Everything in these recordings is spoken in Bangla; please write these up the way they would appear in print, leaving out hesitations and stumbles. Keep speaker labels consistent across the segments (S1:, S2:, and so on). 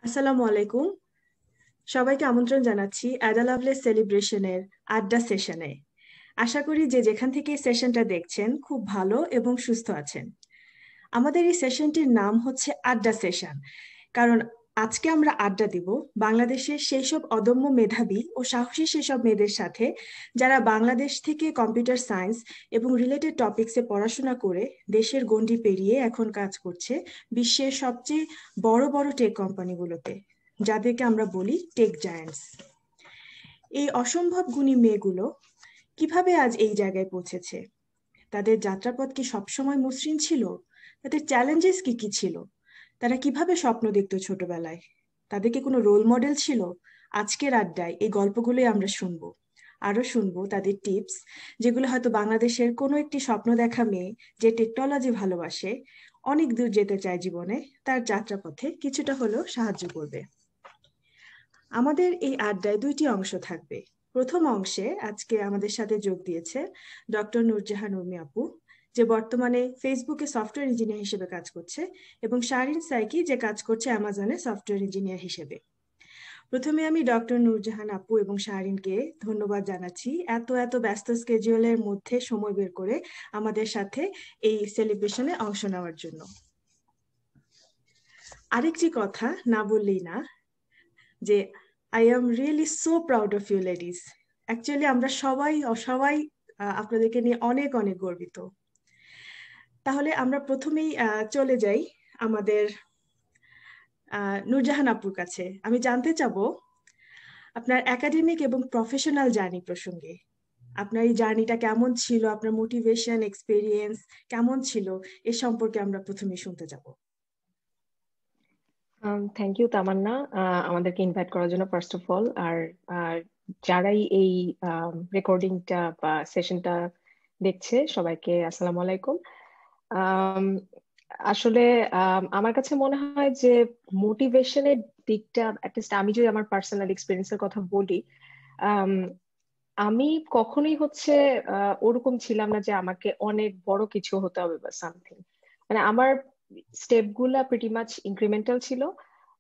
S1: আসসালামু আলাইকুম। সবাইকে আমন্ত্রণ জানাচ্ছি অ্যাডা লাভলেস সেলিব্রেশনের আড্ডা সেশনে। আশা করি যে যেখান থেকে এই সেশনটা দেখছেন খুব ভালো এবং সুস্থ আছেন। আমাদের এই সেশনটির নাম হচ্ছে আড্ডা সেশন, কারণ আজকে আমরা আড্ডা দিব বাংলাদেশের সেই সব অদম্য মেধাবী ও সাহসী সেসব মেয়েদের সাথে যারা বাংলাদেশ থেকে কম্পিউটার সায়েন্স এবং রিলেটেড টপিকসে পড়াশোনা করে দেশের গণ্ডি পেরিয়ে এখন কাজ করছে বিশ্বের সবচেয়ে বড় বড় টেক কোম্পানিগুলোতে, যাদেরকে আমরা বলি টেক জায়ান্টস। এই অসম্ভব গুণী মেয়েগুলো কিভাবে আজ এই জায়গায় পৌঁছেছে? তাদের যাত্রাপথ কি সবসময় মসৃণ ছিল? তাদের চ্যালেঞ্জেস কি কি ছিল? তারা কিভাবে স্বপ্ন দেখতো ছোটবেলায়? তাদের কি কোনো রোল মডেল ছিল? আজকের আড্ডায় এই গল্পগুলোই আমরা শুনবো। আরো শুনবো তাদের টিপস, যেগুলো হয়তো বাংলাদেশের কোনো একটি স্বপ্ন দেখা মেয়ে যে টেকনোলজি ভালোবাসে, অনেক দূর যেতে চায় জীবনে, তার যাত্রাপথে কিছুটা হলেও সাহায্য করবে। আমাদের এই আড্ডায় দুইটি অংশ থাকবে। প্রথম অংশে আজকে আমাদের সাথে যোগ দিয়েছে ডক্টর নূরজাহান উর্মি আপু, যে বর্তমানে ফেসবুকে সফটওয়্যার ইঞ্জিনিয়ার হিসেবে কাজ করছে, এবং শারিন সাইকি, যে কাজ করছে অ্যামাজনে সফটওয়্যার ইঞ্জিনিয়ার হিসেবে। প্রথমে আমি ডক্টর নূরজাহান আপু এবং শারিনকে ধন্যবাদ জানাচ্ছি এত এত ব্যস্ত স্কেডিউলের মধ্যে সময় বের করে আমাদের সাথে এই সেলিব্রেশনে অংশ নেওয়ার জন্য। আরেকটি কথা না বললেই না, যে I am really so proud of you ladies. Actually আমরা সবাই সবাই আপনাদেরকে নিয়ে অনেক অনেক গর্বিত। তাহলে আমরা প্রথমেই চলে যাই আমাদের নূরজাহান আপুর কাছে। আমি জানতে চাবো আপনার একাডেমিক এবং প্রফেশনাল জার্নি প্রসঙ্গে। আপনার এই জার্নিটা কেমন ছিল, আপনার মোটিভেশন এক্সপিরিয়েন্স কেমন ছিল, এ সম্পর্কে আমরা প্রথমে শুনতে যাব।
S2: থ্যাংক ইউ তামান্না, আমাদেরকে ইনভাইট করার জন্য ফার্স্ট অফ অল। আর যারাই এই রেকর্ডিংটা বা সেশনটা দেখছে সবাইকে আসসালামু আলাইকুম। আম, আসলে আমার কাছে মনে হয় যে মোটিভেশনের দিকটা, অ্যাটলিস্ট আমি যদি আমার পার্সোনাল এক্সপিরিয়েন্সের কথা বলি, আম, আমি কখনোই হচ্ছে ওরকম ছিলাম না যে আমাকে অনেক বড় কিছু হতে হবে বা সামথিং। মানে আমার স্টেপ গুলা প্রিটি মাচ ইনক্রিমেন্টাল ছিল।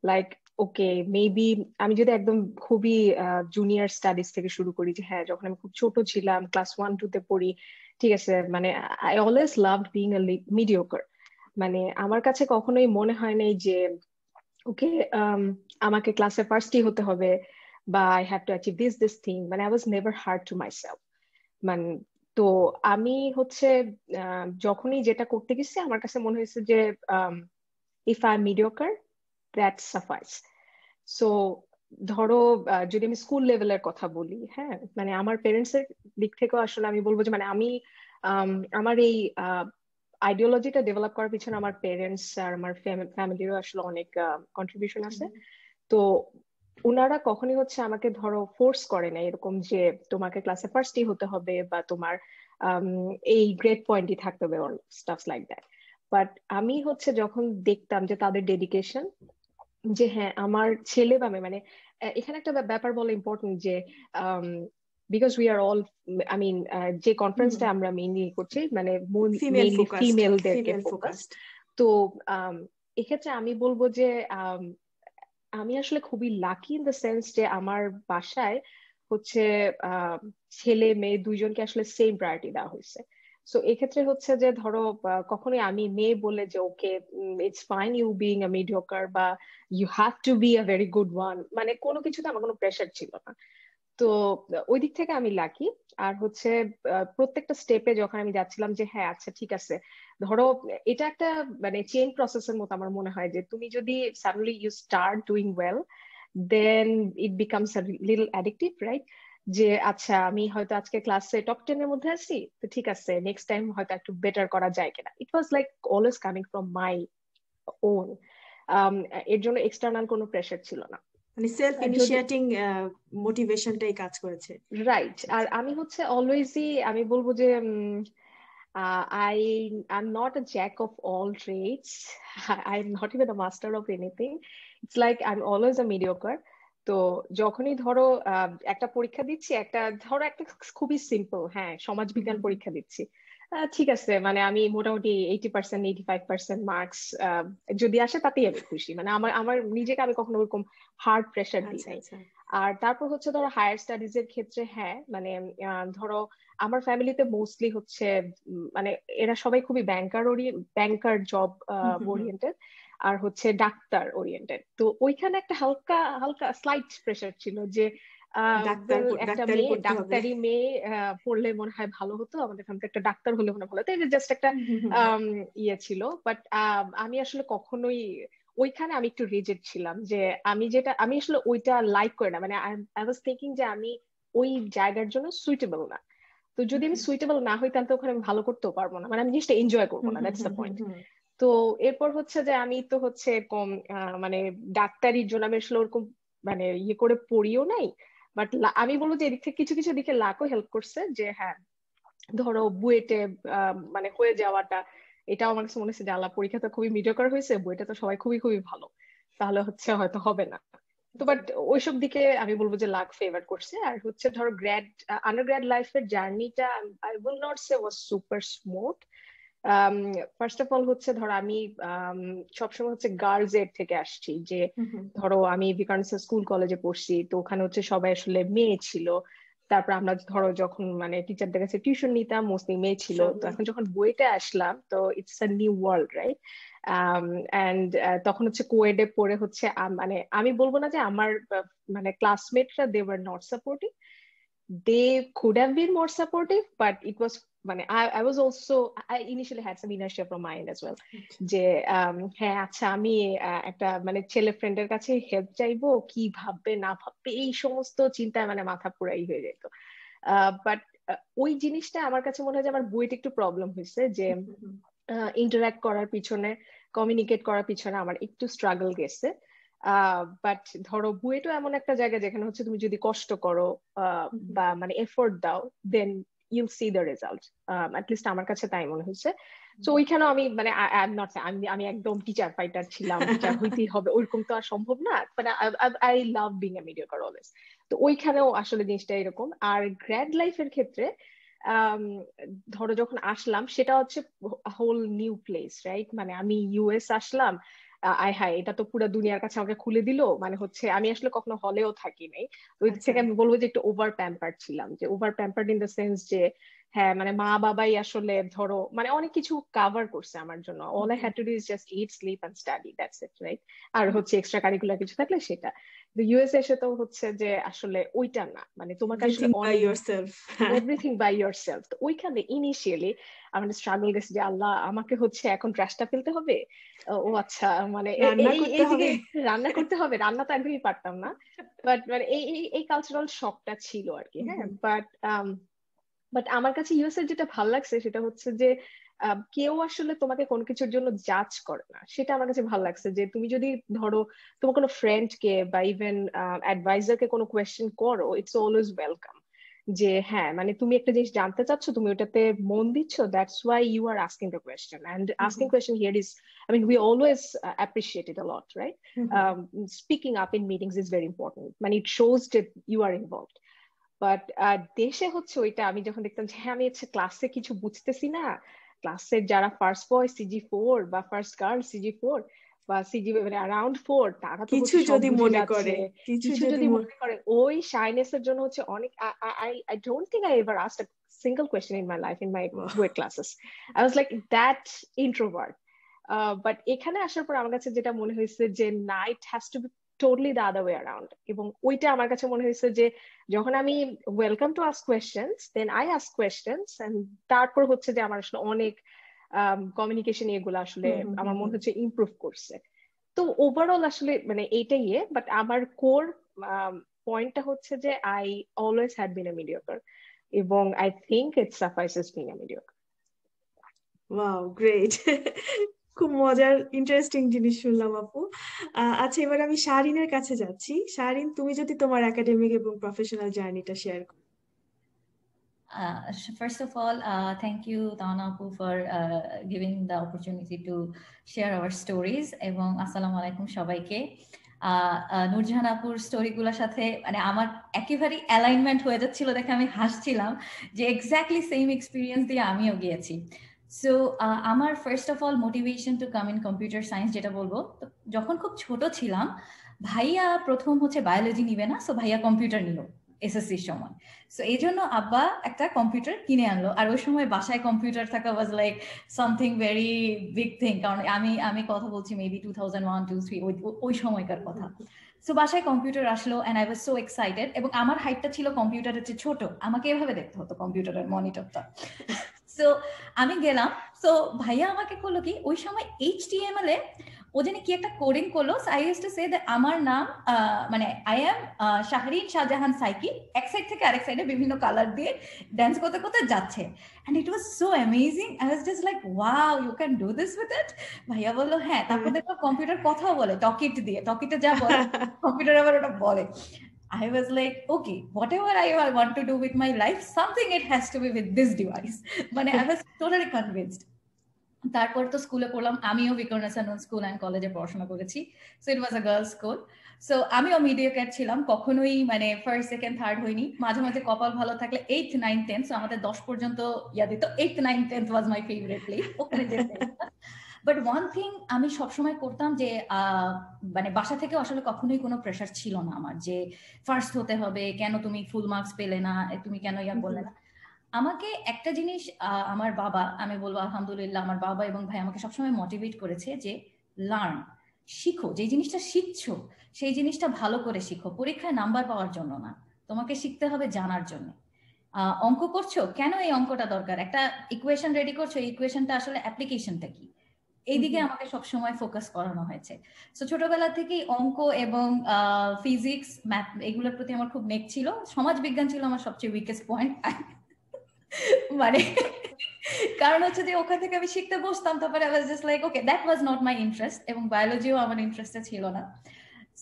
S2: লাইক, ওকে, মেবি আমি যদি একদম খুবই জুনিয়র স্টাডিজ থেকে শুরু করি, যে হ্যাঁ, যখন আমি খুব ছোট ছিলাম, ক্লাস 1-2 তে পড়ি, ঠিক আছে, মানে I always loved being a mediocre. মানে আমার কাছে কখনোই মনে হয় নাই যে ওকে, আমাকে ক্লাসে ফার্স্টই হতে হবে, বা I have to achieve this thing. মানে I was never hard to my self. মানে, তো আমি হচ্ছে যখনই যেটা করতে গেছি, আমার কাছে মনে হয়েছে যে if I am mediocre, that সাফাইস। So ধরো, যদি আমি স্কুল লেভেলের কথা বলি, হ্যাঁ, মানে আমার পেরেন্টস এর দিক থেকেও আসলে আমি বলবো যে মানে আমি আমার এই আইডিওলজিটা ডেভেলপ করার পিছনে আমার পেরেন্টস আর আমার ফ্যামিলিরও আসলে অনেক কন্ট্রিবিউশন আছে। তো ওনারা কখনই হচ্ছে আমাকে ধরো ফোর্স করে না এরকম যে তোমাকে ক্লাসে ফার্স্টই হতে হবে বা তোমার আম, এই গ্রেড পয়েন্টই থাকতে হবে, স্টাফস লাইক দ্যাট। বাট আমি হচ্ছে যখন দেখতাম যে তাদের ডেডিকেশন, যে হ্যাঁ, আমার ছেলে বা মেয়ে, মানে এখানে একটা ব্যাপার বলা ইম্পর্টেন্ট যে because we are all, I mean, যে কনফারেন্সটা আমরা মেইনলি করছি, মানে
S1: ফিমেল
S2: মেইনলি
S1: ফোকাসড,
S2: ফিমেলদেরকে
S1: ফিমেল
S2: ফোকাস।
S1: ফোকাসড।
S2: তো আম, এক্ষেত্রে আমি বলবো যে আম, আমি আসলে খুবই লাকি ইন দ্য সেন্স যে আমার বাসায় হচ্ছে আহ ছেলে মেয়ে দুইজনকে আসলে সেম প্রায়োরিটি দেওয়া হয়েছে। সো এক্ষেত্রে হচ্ছে যে ধরো, কখনোই আমি মেয়ে বলে যে okay, it's fine you being a mediocre, বা you have to be a very good one, মানে কোনো কিছুতে আমার কোনো প্রেশার ছিল না। তো ওই দিক থেকে আমি লাকি। আর হচ্ছে প্রত্যেকটা স্টেপে যখন আমি যাচ্ছিলাম যে হ্যাঁ, আচ্ছা ঠিক আছে, ধরো এটা একটা মানে চেইন প্রসেসের মতো আমার মনে হয়, যে তুমি যদি suddenly you start doing well, then it becomes a little addictive, right? যে আচ্ছা, আমি হয়তো আজকে ক্লাসে টপ 10 এর মধ্যে আছি, তো ঠিক আছে, নেক্সট টাইম হয়তো একটু বেটার করা যায় কিনা। It was like always coming from my own. এর জন্য এক্সটার্নাল কোনো প্রেশার ছিল না।
S1: মানে সেলফ
S2: আর যদি
S1: ইনিশিয়েটিং মোটিভেশনটাই কাজ করেছে।
S2: রাইট, আর
S1: আচ্ছা।
S2: আমি হচ্ছে অলওয়েজই আমি বলবো যে I I am not a jack of all trades, I am not even a master of anything. It's like I am always a mediocre. তো যখনই ধরো একটা পরীক্ষা দিচ্ছি, একটা ধরো একটা খুবই সিম্পল, হ্যাঁ, সমাজ
S1: হুম
S2: বিজ্ঞান
S1: হুম হুম।
S2: পরীক্ষা দিচ্ছি, ঠিক আছে, মানে আমি মোটামুটি 80% 85% মার্কস যদি আসে তাতেই আমি খুশি। মানে আমার আমার নিজেকে আমি কখনো ওরকম হার্ড প্রেশার দিই
S1: আচ্ছা
S2: নাই।
S1: আচ্ছা।
S2: আর তারপর হচ্ছে ধরো হায়ার স্টাডিজ এর ক্ষেত্রে হ্যাঁ মানে ধরো আমার ফ্যামিলিতে মোস্টলি হচ্ছে মানে এরা সবাই খুবই ব্যাংকার জব
S1: হুম হুম হুম।
S2: ওরিয়েন্টেড আর হচ্ছে ডাক্তার ওরিয়েন্টেড। তো ওইখানে একটা হালকা হালকা স্লাইট প্রেশার ছিল যে
S1: ডাক্তার
S2: well, একটা
S1: ডাক্তারি
S2: মেয়ে
S1: পড়তে হবে।
S2: ডাক্তারি মেয়ে পড়লে মনে হয় ভালো হতো, আমাদের এখান থেকে একটা ডাক্তার হলে মনে হয় ভালো হতো। এটা জাস্ট একটা
S1: হুম হুম হুম।
S2: ইয়ে ছিল। বাট আমি আসলে কখনোই ওইখানে আমি একটু রিজেক্ট ছিলাম যে আমি আসলে ওইটা লাইক করি না। মানে আই ওয়াজ থিঙ্কিং যে আমি ওই জায়গার জন্য সুইটেবল না। তো যদি আমি সুইটেবল না হই তাহলে তো ওখানে আমি ভালো করতেও পারবো না, মানে আমি জিনিসটা এনজয় করবো
S1: হুম
S2: না,
S1: hmm
S2: that's
S1: hmm
S2: the
S1: hmm
S2: point.
S1: Hmm.
S2: তো এরপর হচ্ছে যে আমি তো হচ্ছে কম মানে ডাক্তারির জন্য আমি আসলে ওরকম মানে ইয়ে করে পড়িও নাই। বাট আমি বলবো যে এদিক থেকে কিছু কিছু দিকে লাকও হেল্প করছে যে হ্যাঁ ধরো বুয়েটে মানে হয়ে যাওয়াটা, এটাও আমার কাছে মনে হচ্ছে যে আল্লাহ, পরীক্ষাটা খুবই মিডিয়কর হয়েছে, বইটা তো সবাই খুবই খুবই ভালো, তাহলে হচ্ছে হয়তো হবে না। তো বাট ওইসব দিকে আমি বলবো যে লাক ফেভার করছে। আর হচ্ছে ধরো আন্ডার গ্র্যাড লাইফের জার্নিটা I will not say was super smooth. First of all হচ্ছে ধরো আমি সবসময় হচ্ছে গার্লস এড থেকে আসছি, যে
S1: হুম হুম।
S2: ধরো আমি বিকারণস স্কুল কলেজে পড়ছি, তো ওখানে হচ্ছে সবাই আসলে মেয়ে ছিল। তারপর আমরা ধরো যখন মানে টিচারদের কাছে টিউশন নিতাম মোস্টলি মেয়ে ছিল। তো
S1: মাশাআল্লাহ।
S2: এখন যখন বইতে আসলাম তো it's a new world, right? And তখন হচ্ছে কোয়েডে পড়ে হচ্ছে মানে আমি বলবো না যে আমার মানে ক্লাসমেটরা they were not supportive, they could have been more supportive, but it was মানে I was also I initially had some inertia from my end as well, যে হ্যাঁ আচ্ছা আমি একটা মানে ছেলে ফ্রেন্ডের কাছে হেল্প চাইবো, কি ভাববে না ভাববে এই সমস্ত চিন্তায় মানে মাথা পুরাই হয়ে যেত। বাট ওই জিনিসটা আমার কাছে মনে হয় যে আমার বইটা একটু প্রবলেম হয়েছে, যে
S1: হুম হুম
S2: ইন্টারাক্ট করার পিছনে, কমিউনিকেট করার পিছনে আমার একটু স্ট্রাগল গেছে। বাট ধরো বুয়েটও এমন একটা জায়গা যেখানে হচ্ছে তুমি যদি কষ্ট করো
S1: হুম হুম।
S2: বা মানে এফোর্ট দাও, then you'll see the result. List আমার কাছে তাই মনে হয়েছে। তো ওইখানেও আমি মানে আই এম নট, আমি একদম টিচার ফাইটার ছিলাম, টিচার হইতেই হবে ওইরকম তো আর সম্ভব না, মানে I love being a mediocre always. তো ওইখানেও আসলে জিনিসটা এরকম। আর গ্র্যাড লাইফের ক্ষেত্রে আম, ধরো যখন আসলাম সেটা হচ্ছে হোল নিউ প্লেস, রাইট? মানে আমি ইউএস আসলাম, আয় হায় এটা তো পুরো দুনিয়ার কাছে আমাকে খুলে দিল। মানে হচ্ছে আমি আসলে কখনো হলেও থাকি নাই, ওই
S1: আচ্ছা।
S2: থেকে আমি বলবো যে একটু ওভার প্যাম্পার্ড ছিলাম, যে over pampered in the sense যে হ্যাঁ মানে মা বাবাই আসলে ধরো মানে অনেক কিছু কাভার করছে আমার জন্য।
S1: Hmm
S2: all I
S1: hmm
S2: had to do is just eat sleep and study, that's it, right? আর
S1: হুম।
S2: হচ্ছে এক্সট্রা কারিকুলার কিছু থাকলে সেটা। ইউএস এসে তো হচ্ছে যে আসলে ওইটা না, মানে তোমাকে আসলে
S1: এভরিথিং বাই
S2: অনেক
S1: ইয়োরসেলফ। হ্যাঁ।
S2: Everything by yourself. তো ওইখানে ইনিশিয়ালি আমাদের স্ট্রাগল গেছে যে আল্লাহ আমাকে হচ্ছে এখন ট্রাশটা ফেলতে হবে। ও আচ্ছা, মানে
S1: রান্না
S2: এই
S1: করতে
S2: এইদিকে
S1: হবে।
S2: রান্না করতে হবে, রান্না তো একদমই পারতাম না। বাট মানে এই কালচারাল শকটা ছিল আর কি।
S1: হুম
S2: হ্যাঁ
S1: হুম।
S2: বাট আমার কাছে ইউএস এর যেটা ভালো লাগছে সেটা হচ্ছে যে কেউ আসলে তোমাকে কোনো কিছুর জন্য জাজ করে না, সেটা আমার কাছে ভালো লাগছে। যে তুমি যদি ধরো তোমার কোনো ফ্রেন্ড কে বা ইভেন অ্যাডভাইজার কে কোনো কোয়েশ্চেন করো, ইটস অলওয়েজ ওয়েলকাম। যে হ্যাঁ মানে তুমি একটা জিনিস জানতে চাচ্ছ, তুমি ওটাতে মন দিচ্ছ, that's why you are asking the question, and
S1: hmm
S2: asking
S1: hmm
S2: question here is I mean we always appreciate it a lot, right?
S1: Hmm hmm.
S2: Speaking up in meetings is very important, মানে it shows that you are involved. But দেশে হচ্ছে ওইটা আমি যখন দেখতাম যে হ্যাঁ আমি হচ্ছে ক্লাসে কিছু বুঝতেছি না, ক্লাসের যারা ফার্স্ট বয় CG4 বা ফার্স্ট গার্ল CG4 বা সিজি মানে অ্যারাউন্ড 4, তারা তো
S1: কিছু
S2: হচ্ছে সব
S1: যদি
S2: বুঝে
S1: মনে
S2: যাচ্ছে।
S1: করে, কিছু
S2: কিছু
S1: যদি
S2: যদি মনে করে, ওই শাইনেসের জন্য হচ্ছে অনেক I don't think I ever asked a single question in my life in my weight classes. I was like that introvert. But এখানে আসার পর আমার কাছে যেটা মনে হয়েছে যে না, it has to be totally the other way around. এবং ওইটা আমার কাছে মনে হয়েছে যে যখন আমি welcome to ask questions, then I ask questions, and তারপর হচ্ছে যে আমার আসলে অনেক কমিউনিকেশন এগুলো আসলে
S1: হুম হুম হুম
S2: আমার মনে
S1: হুম।
S2: হচ্ছে ইমপ্রুভ করছে। তো ওভারঅল আসলে মানে এইটাই বাট আমার কোর পয়েন্টটা হচ্ছে যে I always had been a mediocre, এবং I think it suffices being a mediocre.
S1: Wow, great. খুব মজার ইন্টারেস্টিং জিনিস শুনলাম আপু। আচ্ছা, এবার আমি শারিনের কাছে যাচ্ছি। শারিন, তুমি যদি তোমার একাডেমিক এবং প্রফেশনাল জার্নিটা শেয়ার করো।
S3: First of all, thank you, Tanapu, for giving the opportunity to share our stories. এবং আসসালামু আলাইকুম সবাইকে। নূরজাহান আপুর স্টোরিগুলোর সাথে মানে আমার একেবারে অ্যালাইনমেন্ট হয়ে যাচ্ছিল দেখে আমি হাসছিলাম যে এক্স্যাক্টলি সেম এক্সপিরিয়েন্স দিয়ে আমিও গিয়েছি। সো আমার first of all motivation to come in computer science যেটা বলবো, যখন খুব ছোট ছিলাম ভাইয়া প্রথম হচ্ছে বায়োলজি নিবে না, সো ভাইয়া কম্পিউটার নিল এসএসসির সময়। সো এই জন্য আব্বা একটা কম্পিউটার কিনে আনলো, আর ওই সময় বাসায় কম্পিউটার থাকা was like something very big thing, কারণ আমি কথা বলছি মেবি 2001, 2003 ওই সময়কার কথা। সো বাসায় কম্পিউটার আসলো and I was so excited, এবং আমার হাইটটা ছিল কম্পিউটারের চেয়ে ছোট, আমাকে এভাবে দেখতে হতো কম্পিউটারের মনিটরটা। সো আমি গেলাম, সো ভাইয়া আমাকে করলো কি ওই সময় HTML এ ও জানি কি একটা কোডিং করলো। I used to say that আমার নাম মানে I am Shahrin Shahjahan psyche, এক সাইড থেকে আরেক সাইডে বিভিন্ন কালার দিয়ে ড্যান্স করতে করতে যাচ্ছে, and it was so amazing. I was just like wow, you can do this with it. ভাইয়া বললো হ্যাঁ, তারপর দেখো কম্পিউটার কথাও বলে টকিট দিয়ে, টকিটে যা বলে কম্পিউটার আবার ওটা বলে। I was like, okay, whatever I want to do with my life, something it has to be with this device. মানে I was totally convinced. তারপর তো স্কুলে পড়লাম, আমিও বিকর্ণাসানন স্কুল অ্যান্ড কলেজে পড়াশোনা করেছি। So it was a girls school. So আমিও মিডিয়াকেট ছিলাম, কখনোই মানে ফার্স্ট সেকেন্ড থার্ড হইনি। মাঝে মাঝে কপাল ভালো থাকলে 8th 9th 10th, সো আমাদের 10 পর্যন্ত ইয়া দিত। 8th 9th 10th was my favourite place, ওখানে যেতে। বাট ওয়ান থিং আমি সবসময় করতাম যে মানে বাসা থেকে আসলে কখনোই কোনো প্রেশার ছিল না আমার যে ফার্স্ট হতে হবে, কেন তুমি ফুল মার্কস পেলে না, তুমি কেন ইয়া বললে না। আমাকে একটা জিনিস আমার বাবা, আমি বলবো আলহামদুলিল্লাহ, আমার বাবা এবং ভাই আমাকে সবসময় মোটিভেট করেছে যে লার্ন, শিখো, যে জিনিসটা শিখছো সেই জিনিসটা ভালো করে শিখো, পরীক্ষায় নাম্বার পাওয়ার জন্য না, তোমাকে শিখতে হবে জানার জন্য। অঙ্ক করছো, কেন এই অঙ্কটা দরকার, একটা ইকুয়েশন রেডি করছো, এই ইকুয়েশনটা আসলে অ্যাপ্লিকেশনটা কি, এইদিকে আমাকে সবসময় ফোকাস করানো হয়েছে। সো ছোটবেলা থেকেই অঙ্ক এবং ফিজিক্স ম্যাথ এগুলোর প্রতি আমার খুব নেক ছিল। সমাজ বিজ্ঞান ছিল আমার সবচেয়ে উইকেস্ট পয়েন্ট, মানে কারণ হচ্ছে যে ওখান থেকে আমি শিখতে বসতাম, তারপরে I was just like okay that was not my interest, এবং বায়োলজিও আমার ইন্টারেস্টে ছিল না।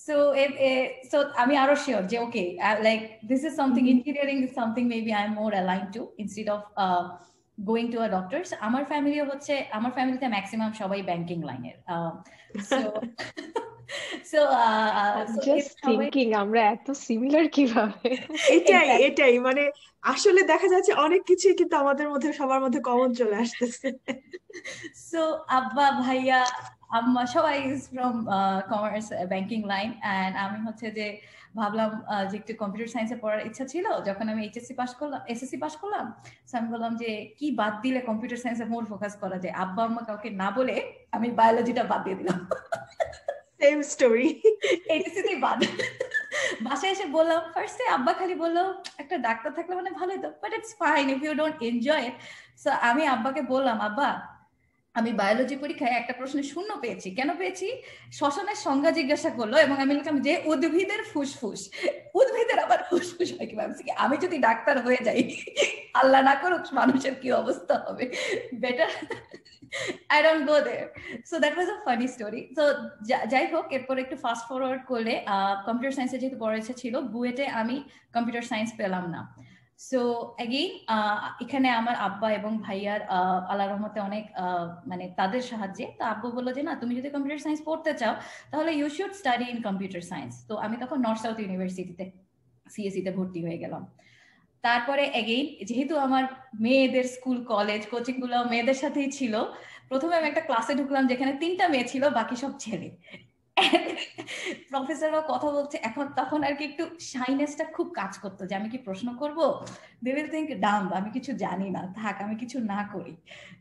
S3: সো আমি আরো শিওর যে okay like this is something, engineering is something maybe I am more aligned to instead of going to a doctors. আমার ফ্যামিলিও হচ্ছে, আমার ফ্যামিলিতে ম্যাক্সিমাম সবাই ব্যাংকিং লাইনের। সো
S2: জাস্ট থিংকিং আমরা এত সিমিলার কিভাবে।
S1: এটাই মানে আসলে দেখা যাচ্ছে অনেক কিছুই কিন্তু আমাদের মধ্যে সবার মধ্যে কমন চলে আসতেছে।
S3: সো আব্বা ভাইয়া আম্মা সবাই is from commerce banking line, and আমি হচ্ছে যে ভাবলাম যে একটু কম্পিউটার সায়েন্সে পড়ার ইচ্ছা ছিল। যখন আমি এসএসসি পাস করলাম, আমি বললাম যে কি বাদ দিলে কম্পিউটার সায়েন্সে মোর ফোকাস করা যায়। আব্বা আম্মা কাউকে না বলে আমি বায়োলজিটা বাদ দিয়ে দিলাম।
S1: সেম স্টোরি,
S3: এইচএসসি বাদ। বাসায় এসে বললাম, ফার্স্টে আব্বা খালি বললো একটা ডাক্তার থাকলে মানে ভালোই তো, but it's fine if you don't enjoy it. So আমি আব্বাকে বললাম, আব্বা আমি বায়োলজি পরীক্ষায় একটা প্রশ্নে 0 পেয়েছি, কেন পেয়েছি? শ্মশানের সংজ্ঞা জিজ্ঞাসা করলো, এবং আমি লিখলাম যে উদ্ভিদের ফুসফুস। উদ্ভিদের আবার ফুসফুস হয় কি? ভাবছি কি আমি যদি ডাক্তার হয়ে যাই, আল্লাহ না করুক, মানুষের কি অবস্থা হবে, better I don't go there. So that was a funny story. So যাই হোক, এরপর একটু ফাস্ট ফরওয়ার্ড করলে কম্পিউটার সায়েন্সে যেহেতু পড়ার ইচ্ছা ছিল, বুয়েটে আমি কম্পিউটার সায়েন্স পেলাম না। সো এগেইন এখানে আমার আব্বা এবং ভাইয়ার আল্লাহর রহমতে অনেক মানে তাদের সাহায্যে, তো আব্বু বললো যে না, তুমি যদি কম্পিউটার সায়েন্স পড়তে চাও তাহলে you should study in computer science. তো আমি তখন নর্থ সাউথ ইউনিভার্সিটিতে সিএসসি তে ভর্তি হয়ে গেলাম। তারপরে এগেইন যেহেতু আমার মেয়েদের স্কুল কলেজ কোচিং গুলো মেয়েদের সাথেই ছিল, প্রথমে আমি একটা ক্লাসে ঢুকলাম যেখানে 3টা মেয়ে ছিল, বাকি সব ছেলে। প্রফেসররাও কথা বলছে, এখন তখন আর কি একটু শাইনেসটা খুব কাজ করতো যে আমি কি প্রশ্ন করব, দে উইল থিংক ডাম্ব, আমি কিছু জানি না, থাক আমি কিছু না করি।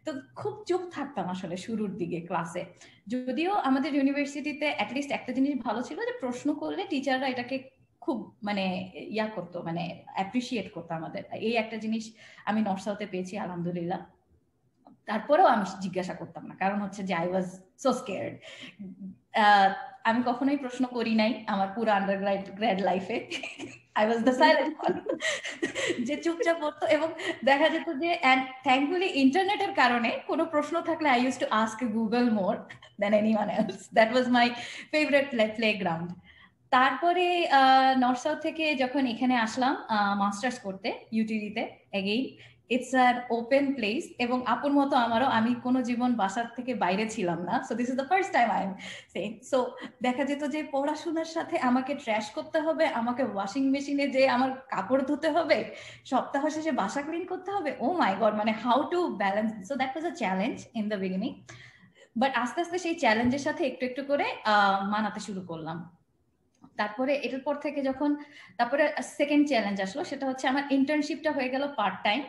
S3: তো খুব চুপ থাকতাম আসলে শুরুর দিকে ক্লাসে। যদিও আমাদের ইউনিভার্সিটিতে অ্যাটলিস্ট একটা জিনিস ভালো ছিল যে প্রশ্ন করলে টিচাররা এটাকে খুব মানে ইয়া করতো, মানে অ্যাপ্রিসিয়েট করতো আমাদের। এই একটা জিনিস আমি নর্থ সাউথে পেয়েছি আলহামদুলিল্লাহ। তারপরেও আমি জিজ্ঞাসা করতাম না, কারণ হচ্ছে যে আই ওয়াজ সো স্কেয়ার্ড। আমি কখনোই প্রশ্ন করি নাই আমার পুরো আন্ডারগ্রেড লাইফে। I was the silent one, যে চুপচাপ পড়তো। এবং দেখা যেত যে থ্যাঙ্কফুলি ইন্টারনেটের কারণে কোনো প্রশ্ন থাকলে I use to ask Google more than anyone else. That was my favourite playground. তারপরে নর্থ সাউথ থেকে যখন এখানে আসলাম মাস্টার্স করতে ইউটিডিতে, again it's an open place, এবং আপুর মতো আমারও, আমি কোনো জীবন বাসার থেকে বাইরে ছিলাম না। So this is the first time I am saying. So দেখা যেত যে পড়াশোনার সাথে আমাকে ট্র্যাশ করতে হবে, আমাকে ওয়াশিং মেশিনে যে আমার কাপড় ধুতে হবে, সপ্তাহ শেষে বাসা ক্লিন করতে হবে। ও মাই গড, মানে how to balance. So that was a challenge in the beginning, but আস্তে আস্তে সেই চ্যালেঞ্জের সাথে একটু একটু করে মানাতে শুরু করলাম। তারপরে এটার পর থেকে যখন তারপরে সেকেন্ড চ্যালেঞ্জ আসলো, সেটা হচ্ছে আমার ইন্টার্নশিপটা হয়ে গেল part time,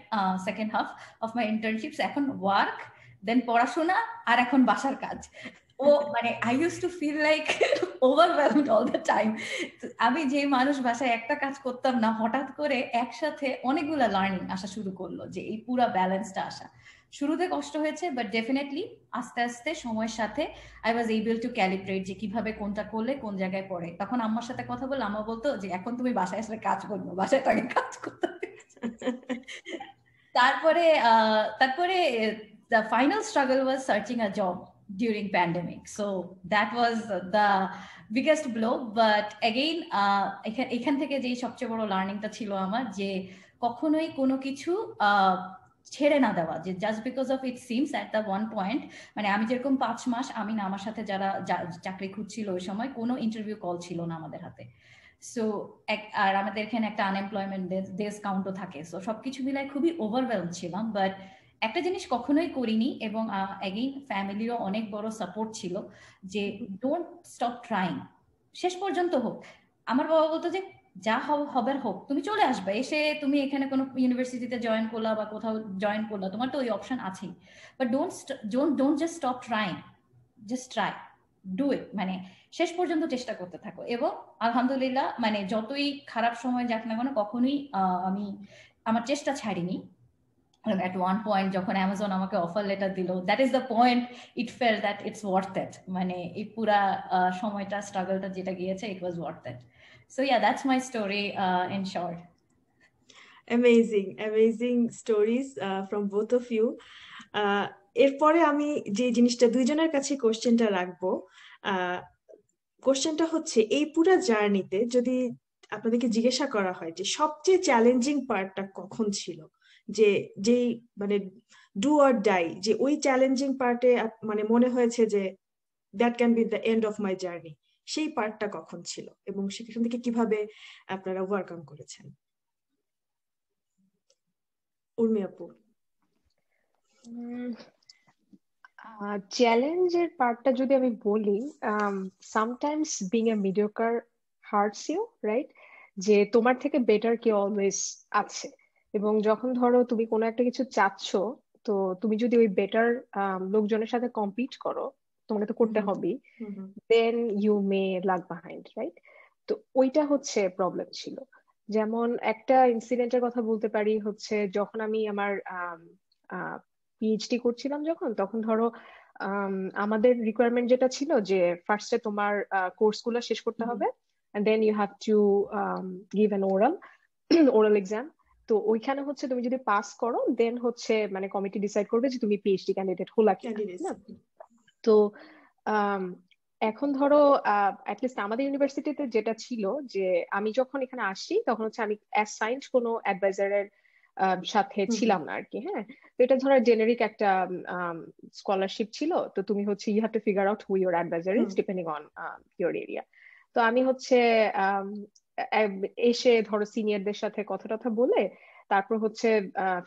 S3: second half of my ইন্টার্নশিপস। এখন ওয়ার্ক, দেন পড়াশোনা, আর এখন বাসার কাজ। ও মানে I use to feel like overwhelmed all the time. আমি যে মানুষ বাসায় একটা কাজ করতাম না, হঠাৎ করে একসাথে অনেকগুলো লার্নিং আসা শুরু করলো, যে এই পুরো ব্যালেন্সটা আসা। শুরুতে কষ্ট হয়েছে, বাট ডেফিনেটলি আস্তে আস্তে সময়ের সাথে I was able to calibrate যে কিভাবে কোনটা করলে কোন জায়গায় পড়ে। তখন আম্মার সাথে কথা বললে আম্মা বলতো যে এখন তুমি বাসায় আসলে কাজ করবো, বাসায় তো আগে কাজ করতে হবে। তারপরে তারপরে the final struggle was searching a job during pandemic, so that was the biggest blow. But again এখান থেকে যে সবচেয়ে বড় লার্নিংটা ছিল আমার, যে কখনোই কোনো কিছু ছেড়ে না দেওয়া, যে just because of it seems at the one point, মানে আমি যেরকম 5 মাস, আমি না, আমার সাথে যারা চাকরি খুঁজছিল ওই সময় কোনো ইন্টারভিউ কল ছিল না আমাদের হাতে। সো আর আমাদের এখানে একটা আনএমপ্লয়মেন্ট ডেজ কাউন্টও থাকে। সো সবকিছু মিলায় খুবই ওভারওয়েলম ছিলাম, বাট একটা জিনিস কখনোই করিনি, এবং এগেইন ফ্যামিলিরও অনেক বড় সাপোর্ট ছিল, যে ডোন্ট স্টপ ট্রাইং, শেষ পর্যন্ত হোক। আমার বাবা বলতো যে যা হবার হোক, তুমি চলে আসবে, এসে তুমি এখানে কোনো ইউনিভার্সিটিতে জয়েন করলা বা কোথাও জয়েন করলা, তোমার তো ওই অপশন আছেই, but don't just stop trying, just try, do it, মানে শেষ পর্যন্ত চেষ্টা করতে থাকো। এবং আলহামদুলিল্লাহ, মানে যতই খারাপ সময় যাক না কেন, কখনোই আমি আমার চেষ্টা ছাড়িনি। at one point যখন অ্যামাজন আমাকে অফার লেটার দিল, that is the point it felt that it's worth it, মানে এই পুরা সময়টা, স্ট্রাগলটা যেটা গিয়েছে, it was worth it. So yeah, that's my story in short.
S1: amazing stories from both of you. এরপরে আমি যে জিনিসটা দুইজনের কাছে কোশ্চেনটা রাখবো, কোশ্চেনটা হচ্ছে এই পুরো জার্নিতে যদি আপনাদেরকে জিজ্ঞাসা করা হয় যে সবচেয়ে চ্যালেঞ্জিং পার্টটা কখন ছিল, যে যেই মানে ডু অর ডাই, যে ওই চ্যালেঞ্জিং পার্টে মানে মনে হয়েছে যে that can be the end of my journey, সেই পার্টটা কখন ছিল এবং সেখান থেকে কিভাবে আপনারা ওভারকাম করেছেন? উর্মি আপু।
S2: চ্যালেঞ্জের পার্টটা যদি আমি বলি, sometimes being a mediocre hurts you, right? যে তোমার থেকে বেটার কেউ অলওয়েজ আছে, এবং যখন ধরো তুমি কোনো একটা কিছু চাচ্ছ, তো তুমি যদি ওই বেটার লোকজনের সাথে কম্পিট করো, তোমাকে তো করতে হবেই, দেন ইউ মে লাগ বিহাইন্ড, রাইট? তো ওইটা হচ্ছে প্রবলেম ছিল। যেমন একটা ইনসিডেন্টের কথা বলতে পারি, হচ্ছে যখন আমি আমার পিএইচডি করছিলাম, যখন তখন ধরো আমাদের রিকোয়ারমেন্ট যেটা ছিল যে ফার্স্টে তোমার কোর্স গুলো শেষ করতে হবে, and then you have to give an oral exam. তো ওইখানে হচ্ছে তুমি যদি পাস করো, দেন হচ্ছে মানে কমিটি ডিসাইড করবে যে তুমি পিএইচডি ক্যান্ডিডেট হলা কিনা। তো এখন ধরো অ্যাটলিস্ট আমাদের ইউনিভার্সিটিতে যেটা ছিল, যে আমি যখন এখানে আসি তখন হচ্ছে আমি অ্যাসাইন্ড কোনো অ্যাডভাইজারের সাথে ছিলাম না আর কি। হ্যাঁ, তো এটা ধরো জেনারিক একটা স্কলারশিপ ছিল, তো তুমি হচ্ছে you have to figure out who your advisor is depending on your area. তো আমি হচ্ছে এসে ধরো সিনিয়রদের সাথে কথা টথা বলে তারপর হচ্ছে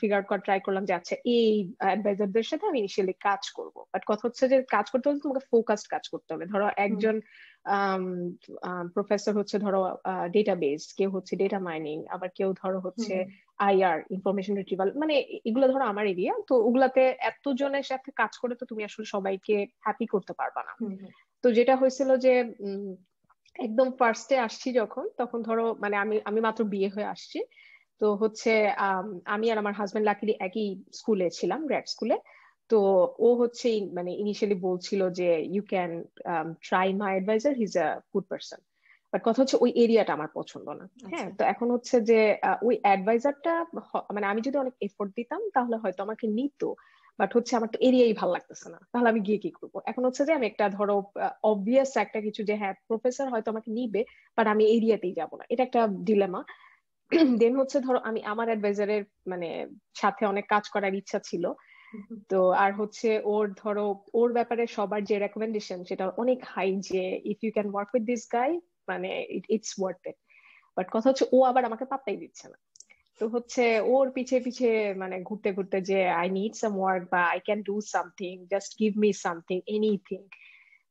S2: ফিগার আউট করা ট্রাই করলাম যে আচ্ছা এই অ্যাডভাইজারদের সাথে আমি ইনিশিয়ালি কাজ করব। বাট কথা হচ্ছে যে কাজ করতে হলে তোমাকে ফোকাসড কাজ করতে হবে। ধরো একজন প্রফেসর হচ্ছে ধরো ডেটাবেস, কেউ হচ্ছে ডেটা মাইনিং, আবার কেউ ধরো হচ্ছে আইআর, ইনফরমেশন রিট্রিভাল, মানে এগুলো ধরো আমার এরিয়া। তো ওগুলাতে এতজনের সাথে কাজ করে তো তুমি আসলে সবাইকে হ্যাপি করতে পারবা না। তো যেটা হয়েছিল যে একদম ফার্স্টে আসছি যখন, তখন ধরো মানে আমি মাত্র বিয়ে হয়ে আসছি, তো হচ্ছে আমি আর আমার হাজবেন্ড লাকিলি একই স্কুলে ছিলাম, গ্র্যাড স্কুলে। তো ও হচ্ছে মানে ইনিশিয়ালি বলছিল যে you can try my advisor, he is a good person. But কথা হচ্ছে ওই এরিয়াটা আমার পছন্দ না। হ্যাঁ, তো এখন হচ্ছে যে ওই অ্যাডভাইজারটা মানে আমি যদি অনেক এফোর্ট দিতাম তাহলে হয়তো আমাকে নিত, বাট হচ্ছে আমার তো এরিয়াই ভালো লাগতেছে না, তাহলে আমি গিয়ে কি করবো? এখন হচ্ছে যে আমি একটা ধরো অবভিয়াস একটা কিছু যে হ্যাঁ প্রফেসর হয়তো আমাকে নিবে, বাট আমি এরিয়াতেই যাবো না, এটা একটা ডিলেমা। দেন হচ্ছে ধরো আমি আমার অ্যাডভাইজারের মানে সাথে অনেক কাজ করার ইচ্ছা ছিল। তো আর হচ্ছে ওর ধরো ওর ব্যাপারে সবার যে রেকমেন্ডেশন সেটা অনেক হাই, যে if you can work with this guy মানে ইটস ওয়ার্থ ইট। বাট কথা হচ্ছে ও আবার আমাকে পাত্তাই দিচ্ছে না। তো হচ্ছে ওর পিছে পিছে মানে ঘুরতে ঘুরতে যে আই নিড সাম ওয়ার্ক বা I can do something, just give me something, anything.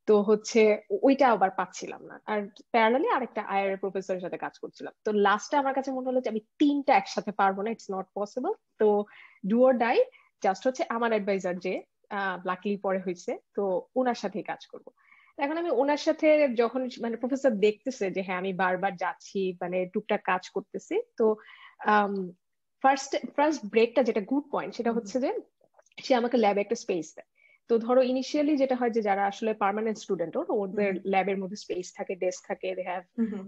S2: তো হচ্ছে ওইটা আবার পাচ্ছিলাম না। আর প্যারালালি আরেকটা আইআর প্রফেসরের সাথে কাজ করছিলাম। তো লাস্টে আমার কাছে মনে হলো যে আমি তিনটা একসাথে পারবো না, ইটস নট পসিবল। তো ডু অর ডাই, জাস্ট হচ্ছে আমার অ্যাডভাইজার যে লাকিলি পরে হয়েছে, তো ওনার সাথেই কাজ করবো। এখন আমি ওনার সাথে যখন মানে প্রফেসর দেখতেছে যে হ্যাঁ আমি বারবার যাচ্ছি মানে টুকটাক কাজ করতেছি, তো ফার্স্ট ফার্স্ট ব্রেকটা যেটা গুড পয়েন্ট সেটা হচ্ছে যে সে আমাকে ল্যাবে একটা স্পেস দেয়। তো ধরো ইনিশিয়ালি যেটা হয় যে যারা আসলে পার্মানেন্ট স্টুডেন্ট ওদের ল্যাবের মধ্যে স্পেস থাকে, ডেস্ক থাকে, they have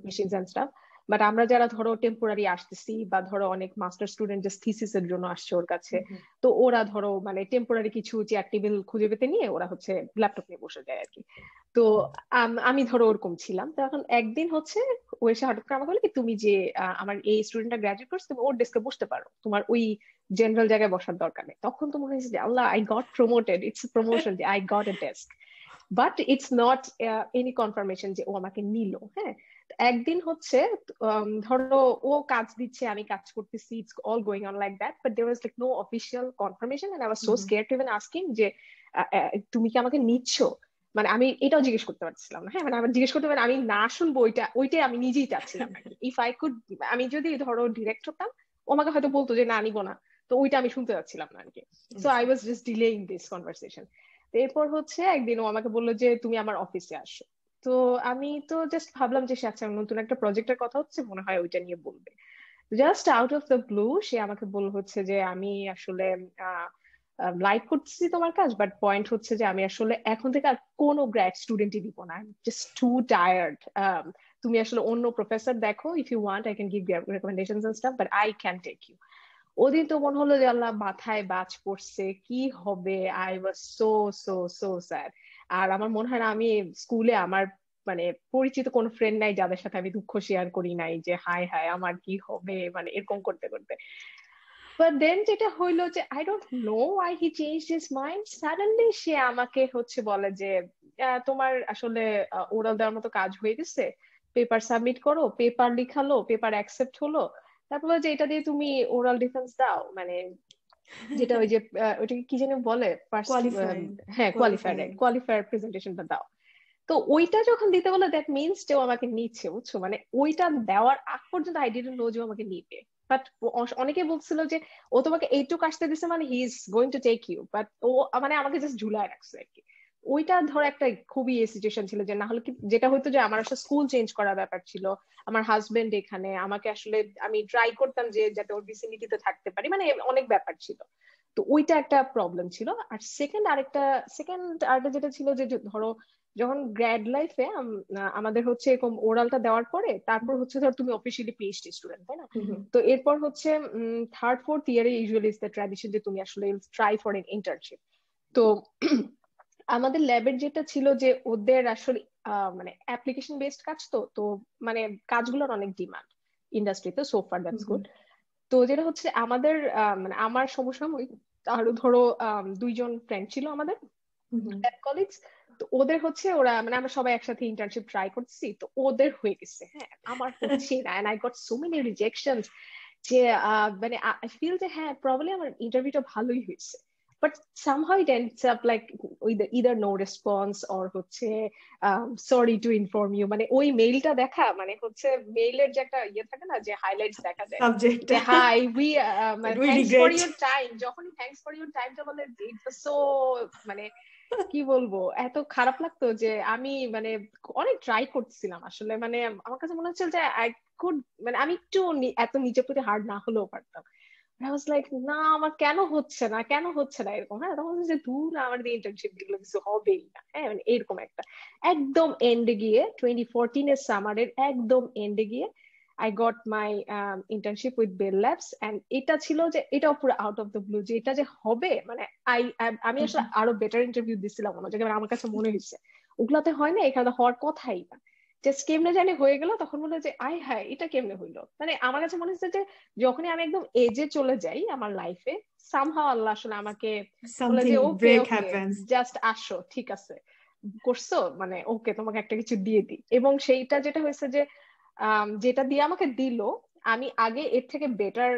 S2: machines and stuff. But আমরা যারা ধরো টেম্পোরারি আসতেছি বা ধরো অনেক মাস্টার স্টুডেন্ট যে থিসিস এর জন্য আসছে ওর কাছে, তো ওরা ধরো মানে টেম্পোরারি কিছু চেয়ার টেবিল খুঁজে পেতে নিয়ে ওরা হচ্ছে ল্যাপটপ নিয়ে বসে যায় আর কি। তো আমি ধরো ওরকম ছিলাম। তো এখন একদিন হচ্ছে ও এসে হঠাৎ করে আমাকে বলে কি তুমি যে আমার এই স্টুডেন্টটা গ্রাজুয়েট করছে তুমি ওর ডেস্কে বসতে পারো, তোমার ওই জেনারেল জায়গায় বসার দরকার নেই। তখন তো মনে হয়েছে যে Allah I got promoted, it's promotion যে I got a desk, but it's not any confirmation যে ও আমাকে নিল। হ্যাঁ, একদিন হচ্ছে ধরো ও কাজ দিচ্ছে আমি কাজ করতেছি, it's all going on like that, but there was like no official confirmation and I was so scared to even asking যে তুমি কি আমাকে নিচ্ছ। মানে আমি এটাও জিজ্ঞেস করতে পারছিলাম না। হ্যাঁ, মানে আমার জিজ্ঞেস করতে পারে আমি না শুনবো ওইটাই আমি নিজেই চাচ্ছিলাম আর কি। ইফ আই কুড, আমি যদি ধরো ডিরেক্ট হতাম ও আমাকে হয়তো বলতো যে না নিবো না, তো ওইটা আমি শুনতে পাচ্ছিলাম না আর কি। So I was just delaying this conversation. এরপর হচ্ছে একদিন ও আমাকে বললো যে তুমি আমার অফিসে আসো। তো আমি তো জাস্ট ভাবলাম যে আচ্ছা নতুন একটা প্রজেক্টের কথা হচ্ছে মনে হয় ওইটা নিয়ে বলবে। Just out of the blue সে আমাকে বলল হচ্ছে যে আমি আসলে লাইক করতেছি তোমার কাজ, বাট পয়েন্ট হচ্ছে যে আমি আসলে এখন থেকে আর কোনো গ্র্যাড স্টুডেন্টই দিব না, জাস্ট টু টায়ার্ড। তুমি আসলে অন্য প্রফেসর দেখো, if you want I can give recommendations and stuff, but I can take you. ওদিন তো মনে হলো যে আল্লাহ মাথায় বাজ পড়ছে, কি হবে। I was so so so sad. আর আমার মনে হয় না আমি স্কুলে আমার মানে পরিচিত কোনো ফ্রেন্ড নাই যাদের সাথে আমি দুঃখ শেয়ার করি নাই যে হায় হায় আমার কি হবে, মানে এরকম করতে করতে। বাট দেন যেটা হইলো যে I don't know why he change his mind, suddenly সে আমাকে হচ্ছে বলে যে তোমার আসলে ওরাল দেওয়ার মতো কাজ হয়ে গেছে, পেপার সাবমিট করো। পেপার লিখালো, পেপার অ্যাকসেপ্ট হলো। তারপর যে এটা দিয়ে তুমি ওরাল ডিফেন্স দাও, মানে যেটা ওই যে ওইটাকে কি যেন বলে ফার্স্ট, হ্যাঁ কোয়ালিফায়ার প্রেজেন্টেশনটা দাও। তো ওইটা যখন দিতে বলে দ্যাট মিনস যে ও আমাকে নিচ্ছে, বুঝছো। মানে ওইটা দেওয়ার আগ পর্যন্ত আই ডিডন্ট নো যে ও আমাকে নিবে। বাট অনেকে বলছিল যে ও তোমাকে এইটুকু আসতে দিছে মানে he is going to take you, but ও মানে আমাকে জাস্ট ঝুলায় রাখছে আর কি। ওইটা ধর একটা খুবই সিচুয়েশন ছিল যে না হলে কি যেটা হয়তো যে আমার আসলে স্কুল চেঞ্জ করার ব্যাপার ছিল, আমার হাজবেন্ড এখানে, আমাকে আসলে আমি ট্রাই করতাম যে যাতে ওর ভিসিনিটিতে থাকতে পারি, মানে অনেক ব্যাপার ছিল। তো ওইটা একটা প্রবলেম ছিল। আর সেকেন্ড আরেকটা যেটা ছিল যে ধরো যখন গ্র্যাড লাইফে আমাদের হচ্ছে এরকম ওরালটা দেওয়ার পরে তারপর হচ্ছে ধর তুমি অফিসিয়ালি পিএইচডি স্টুডেন্ট, তাই না? তো এরপর হচ্ছে থার্ড ফোর্থ ইয়ারে ইউজুয়ালি ইজ দ্য ট্র্যাডিশন যে তুমি আসলে ট্রাই ফর এন ইন্টার্নশিপ। তো আমাদের ল্যাবের যেটা ছিল যে ওদের আসলে মানে অ্যাপ্লিকেশন বেসড কাজ, তো তো মানে কাজগুলোর অনেক ডিমান্ড ইন্ডাস্ট্রিতে, সো ফার দ্যাটস গুড। তো যেটা হচ্ছে আমাদের মানে আমার সমসাময়িক আরো ধরো দুইজন ফ্রেন্ড ছিল আমাদের কলিগস। তো ওদের হচ্ছে ওরা মানে আমরা সবাই একসাথে ইন্টার্নশিপ ট্রাই করছি, তো ওদের হয়ে গেছে, হ্যাঁ আমার হচ্ছে না। And I got so many rejections যে মানে আই ফিল যে হ্যাঁ প্রবাবলি আমার ইন্টারভিউটা ভালোই হয়েছে, but somehow it ends up like with either no response or হচ্ছে sorry to inform you, মানে ওই মেইলটা দেখা মানে হচ্ছে মেইলের যে একটা ইয়ে থাকে না যে হাইলাইটস দেখা যায় যে hi we thanks for your time, যখনই থ্যাঙ্কস ফর ইওর টাইমটা বলে ইট ওয়াজ সো মানে কি বলবো এত খারাপ লাগতো যে আমি মানে অনেক ট্রাই করছিলাম আসলে। মানে আমার কাছে মনে হচ্ছিল যে আই কুড মানে আমি একটু এত নিচের প্রতি হার্ড না হলেও পারতাম। I was like না আমার কেন হচ্ছে না এরকম। হ্যাঁ তখন যে দূর আমার দিয়ে ইন্টার্নশিপ এগুলো কিছু হবেই না। হ্যাঁ মানে এরকম একটা একদম এন্ডে গিয়ে 2014 এর সামারের একদম এন্ডে গিয়ে I got my internship with Bell Labs, and এটা ছিল যে এটাও পুরো আউট অফ দ্য ব্লু যে এটা যে হবে মানে আমি আসলে আরো বেটার ইন্টারভিউ দিছিলাম অন্য জায়গায়, আমার কাছে মনে হচ্ছে ওগুলাতে হয় না, এখানে হওয়ার কথাই না। জাস্ট কেমনে জানি হয়ে গেল, তখন মনে হয় যে আয় হায় এটা কেমনে হইলো। মানে আমার কাছে মনে হচ্ছে যে যখনই আমি একদম এজে চলে যাই আমার লাইফে, সামহাও আল্লাহ আসলে আমাকে বলে
S1: সামথিং
S2: যে ওকে
S1: ব্রেক
S2: ওকে
S1: হ্যাপেন্স।
S2: জাস্ট আসো, ঠিক আছে করছো, মানে ওকে তোমাকে একটা কিছু দিয়ে দিই। এবং সেইটা যেটা হয়েছে যে যেটা দিয়ে আমাকে দিল, আমি আগে এর থেকে বেটার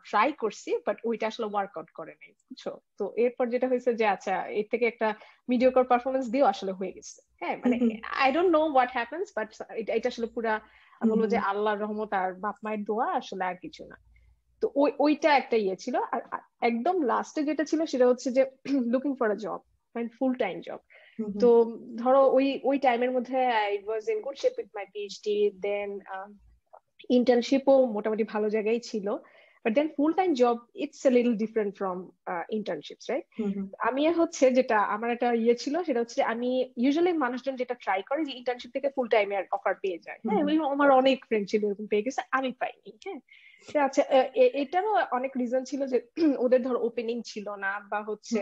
S2: ট্রাই করছি, বাট ওইটা আসলে ওয়ার্কআউট করে নাই, বুঝছো। তো এরপর যেটা হয়েছে যে আচ্ছা এর থেকে একটা মিডিওকর পারফরমেন্স দিও আসলে হয়ে গেছে। হ্যাঁ মানে I don't know what happens, but এটা আসলে পুরা আমি বলবো যে আল্লাহর রহমত আর বাপ মায়ের দোয়া, আসলে আর কিছু না। তো ওইটা একটা ইয়ে ছিল। আর একদম লাস্টে যেটা ছিল সেটা হচ্ছে যে looking for a job, full time job. তো ধরো ওই ওই টাইমের মধ্যে I was in good shape with my PhD, then ইন্টার্নশিপও মোটামুটি ভালো জায়গায় ছিল, but then full time job it's a little different from internships, right. আমি হচ্ছে যেটা আমার একটা ইয়ে ছিল সেটা হচ্ছে আমি ইউজুয়ালি মানুষজন যেটা ট্রাই করে যে ইন্টার্নশিপ থেকে ফুল টাইমের অফার পেয়ে যায়। হ্যাঁ আমার অনেক ফ্রেন্ড ছিল এরকম পেয়ে গেছে, আমি পাইনি। হ্যাঁ আচ্ছা এটারও অনেক রিজন ছিল যে ওদের ধর ওপেনিং ছিল না, বা হচ্ছে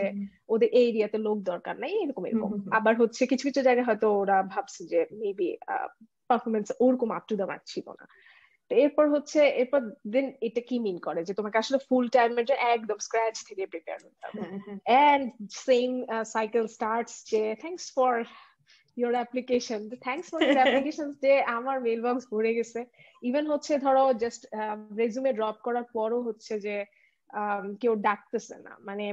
S2: ওদের এই এরিয়াতে লোক দরকার নাই, এরকম এরকম। আবার হচ্ছে কিছু কিছু জায়গায় হয়তো ওরা ভাবছে যে মেবি পারফরমেন্স ওরকম আপ টু দ্য মার্ক ছিল না। এরপর হচ্ছে এরপর দেন এটা কি মিন করে যে তোমাকে আসলে ফুল টাইমের জন্য একদম স্ক্র্যাচ থেকে প্রিপেয়ার হতে হবে। এন্ড সেম সাইকেল স্টার্টস যে thanks for your application, thanks for your applications যে আমার মেইল বক্স ভরে গেছে। ইভেন হচ্ছে ধরো জাস্ট রেজুমে ড্রপ করার পরও হচ্ছে যে কেউ ডাকতেছে না। মানে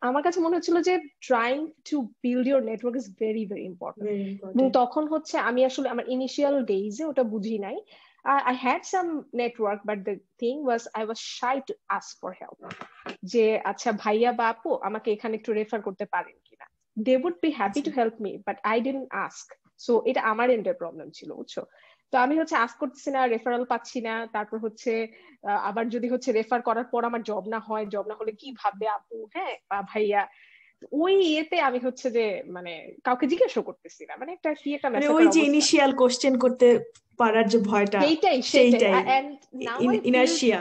S2: আমার কাছে মনে হচ্ছিল যে trying to build your network is very very important. এবং তখন হচ্ছে আমি আসলে আমার ইনিশিয়াল ডেইজে ওটা বুঝি নাই। I had some network, but the thing was I was shy to ask for help. যে আচ্ছা ভাইয়া বা আপু আমাকে এখানে একটু রেফার করতে পারেন কিনা, they would be happy to help me, but I didn't ask. So এটা আমার এন্ডের প্রবলেম ছিল, বুঝছো। তো আমি হচ্ছে আস্ক করতেছি না, রেফারেল পাচ্ছি না। তারপর হচ্ছে আবার যদি হচ্ছে রেফার করার পর আমার জব না হয়, জব না হলে কি ভাববে আপু, হ্যাঁ বা ভাইয়া। ওই ইয়েতে আমি হচ্ছে যে মানে কাউকে জিজ্ঞাসা করতেছি না, মানে একটা কি একটা
S1: মানে
S2: মেসেজের
S1: ওই যে
S2: অবস্থা।
S1: ইনিশিয়াল কোশ্চেন করতে পারার যে ভয়টা,
S2: সেইটাই and now I feel
S1: inertia.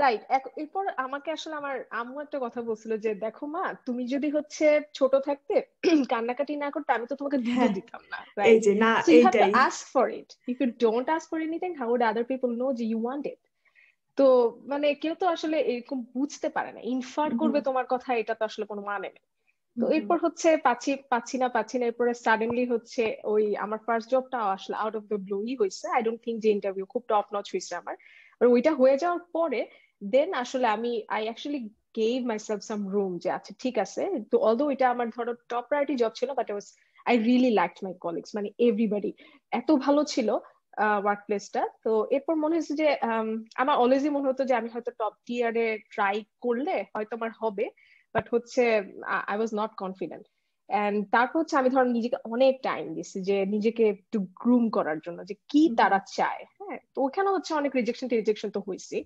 S2: Right. এরপর আমাকে আসলে আমার আম্মু একটা কথা বলছিল যে দেখো মা, তুমি যদি হচ্ছে ছোট থাকতে কান্নাকাটি না করতে, আমি তো তোমাকে দুধও দিতাম না,
S1: এই
S2: রাইট।
S1: যে না,
S2: সো ইউ হ্যাভ টু
S1: এইটাই
S2: ask for it. If you don't ask for anything, how would other people know যে ইউ ওয়ান্ট ইট। তো মানে কেউ তো আসলে এরকম বুঝতে পারে না, ইনফার করবে তোমার কথা, এটা তো আসলে কোনো মানে নেই। তো এরপর হচ্ছে পাচ্ছি না। এরপরে সাডেনলি হচ্ছে ওই আমার ফার্স্ট জবটা আসলে আউট অফ দ্য ব্লুই হয়েছে। আই ডোন্ট থিঙ্ক যে ইন্টারভিউ খুব টপ নচ হয়েছে আমার। আর ওইটা হয়ে যাওয়ার পরে দেন আসলে I actually gave myself some room যে আচ্ছা ঠিক আছে। তো অলদো এটা আমার ধরো টপ প্রায়োরিটি জব ছিল, but I really liked my colleagues, মানে এভরিবডি এত ভালো ছিল ওয়ার্ক প্লেসটা। তো এরপর মনে হয়েছে যে আমার অলওয়েজই মনে হতো যে আমি হয়তো টপ টিয়ারে ট্রাই করলে হয়তো আমার হবে, বাট হচ্ছে I was not confident. And তারপর হচ্ছে আমি ধর নিজেকে অনেক টাইম দিচ্ছি যে নিজেকে একটু গ্রুম করার জন্য যে কি তারা চায়। হ্যাঁ তো ওখানে হচ্ছে অনেক রিজেকশন তো হয়েছি।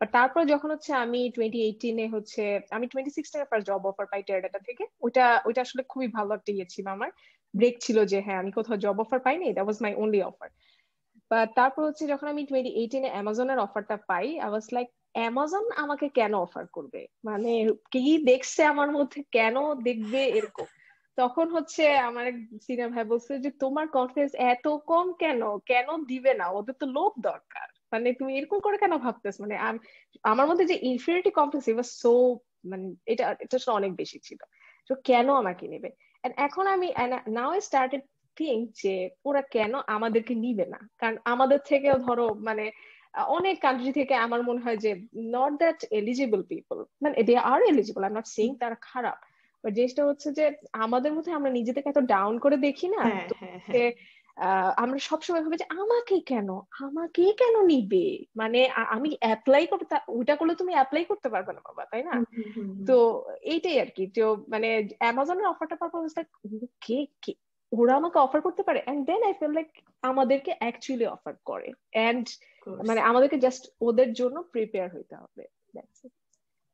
S2: বাট তারপর যখন হচ্ছে আমি 2018-এ হচ্ছে আমি 2016-এ ফার্স্ট জব অফার পাই টেরাডাটা থেকে। ওইটা আসলে খুবই ভালো একটা ইয়ে ছিল, আমার ব্রেক ছিল যে হ্যাঁ আমি কোথাও জব অফার পাইনি, that was my only offer. But তারপর হচ্ছে যখন আমি 2018-এ অ্যামাজনের অফারটা পাই, আই ওয়াজ লাইক অ্যামাজন আমাকে কেন অফার করবে, মানে কি দেখছে আমার মধ্যে, কেন দেখবে এরকম। তখন হচ্ছে আমার এক সিনিয়র ভাই বলছে যে তোমার কনফিডেন্স এত কম কেন, কেন দিবে না, ওদের তো লোক দরকার, মানে তুমি এরকম করে কেন ভাবতেছ। মানে আমার মধ্যে যে ইনফিরিয়রিটি কমপ্লেক্স এবার সো মানে এটা আসলে অনেক বেশি ছিল। তো কেন আমাকে নেবে। এখন আমি নাও আই স্টার্টেড থিঙ্ক যে ওরা কেন আমাদেরকে নিবে না। কারণ আমাদের থেকেও ধরো মানে অনেক কান্ট্রি থেকে আমার মনে হয় যে নট দ্যাট এলিজিবল পিপল, মানে they are eligible, I am not saying তারা খারাপ, বাট জিনিসটা হচ্ছে যে আমাদের মধ্যে আমরা নিজেদেরকে এত ডাউন করে দেখি না। তো আমরা সবসময় ভাবি যে আমাকে কেন নিবে, মানে আমি অ্যাপ্লাই করতে, ওইটা করলে তুমি অ্যাপ্লাই করতে পারবে না বাবা, তাই না। তো এইটাই আর কি। তো মানে অ্যামাজনের অফারটা পাওয়ার কে কে ওরা আমাকে অফার করতে পারে। And then I feel like আমাদেরকে অ্যাকচুয়ালি অফার করে, এন্ড মানে আমাদেরকে জাস্ট ওদের জন্য প্রিপেয়ার হইতে হবে।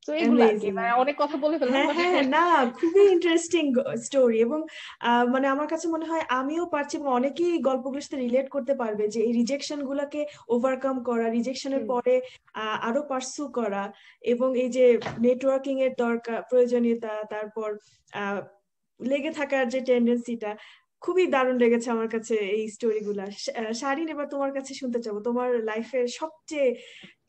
S2: তো এগুলো আর কি, মানে অনেক কথা বলে ফেললাম।
S1: হ্যাঁ না, খুবই ইন্টারেস্টিং স্টোরি। এবং মানে আমার কাছে মনে হয় আমিও পারছি এবং অনেকেই গল্পগুলোর সাথে রিলেট করতে পারবে যে এই রিজেকশন গুলাকে ওভারকাম করা, রিজেকশনের পরে আরো পার্সু করা, এবং এই যে নেটওয়ার্কিং এর দরকার প্রয়োজনীয়তা, তারপর লেগে থাকার যে টেন্ডেন্সিটা খুবই দারুণ লেগেছে আমার কাছে এই স্টোরিগুলা। শারিন, এবার তোমার কাছে শুনতে চাবো, তোমার লাইফের সবচেয়ে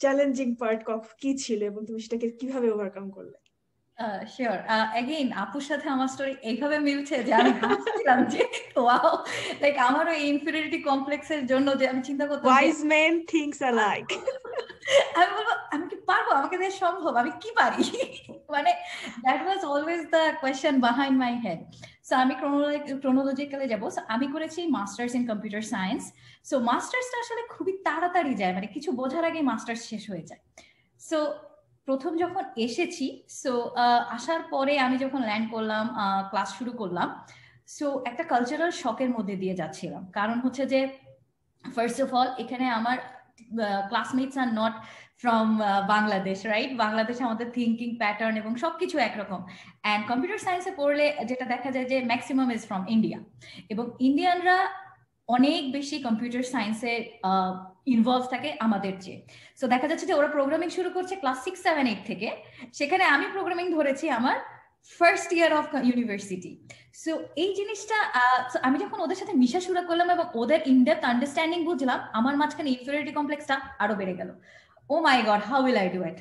S1: চ্যালেঞ্জিং পার্ট কি ছিল এবং তুমি সেটাকে কিভাবে ওভারকাম করলে?
S3: শিওর। এগেইন আপুর সাথে আমার স্টোরি এইভাবে মিলছে যে আমি ভাবছিলাম যে ওয়াও, লাইক আমার ওই ইনফিরিয়রিটি কমপ্লেক্সের জন্য যে আমি চিন্তা করতাম
S1: ওয়াইজ মেন থিংস অ্যালাইক।
S3: আমি বলবো আমি কি পারবো, আমাকে দিয়ে সম্ভব, আমি কি পারি, মানে that was always the question behind my head. So আমি ক্রোনোলজিক্যালি যাবো। আমি করেছি masters in computer science. So মাস্টার্সটা আসলে খুবই তাড়াতাড়ি যায়, মানে কিছু বোঝার আগেই মাস্টার্স শেষ হয়ে যায়। সো প্রথম যখন এসেছি, সো আসার পরে আমি যখন ল্যান্ড করলাম, ক্লাস শুরু করলাম, সো একটা কালচারাল শকের মধ্যে দিয়ে যাচ্ছিলাম। কারণ হচ্ছে যে ফার্স্ট অফ অল এখানে আমার classmates are not from Bangladesh, right? বাংলাদেশে আমাদের থিঙ্কিং প্যাটার্ন এবং সবকিছু একরকম। অ্যান্ড কম্পিউটার সায়েন্সে পড়লে যেটা দেখা যায় যে ম্যাক্সিমাম ইজ ফ্রম ইন্ডিয়া, এবং ইন্ডিয়ানরা অনেক বেশি কম্পিউটার সায়েন্সে ইনভলভ থাকে আমাদের চেয়ে। সো দেখা যাচ্ছে যে ওরা প্রোগ্রামিং শুরু করছে ক্লাস 6, 7, 8 থেকে, সেখানে আমি প্রোগ্রামিং ধরেছি আমার first year of university. So এই জিনিসটা আমি যখন ওদের সাথে মিশা শুরু করলাম এবং ওদের ইনডেপথ আন্ডারস্ট্যান্ডিং বুঝলাম, আমার মাঝখানে ইনফিরিয়রিটি কমপ্লেক্সটা আরো বেড়ে গেল। Oh my god, how will I do it?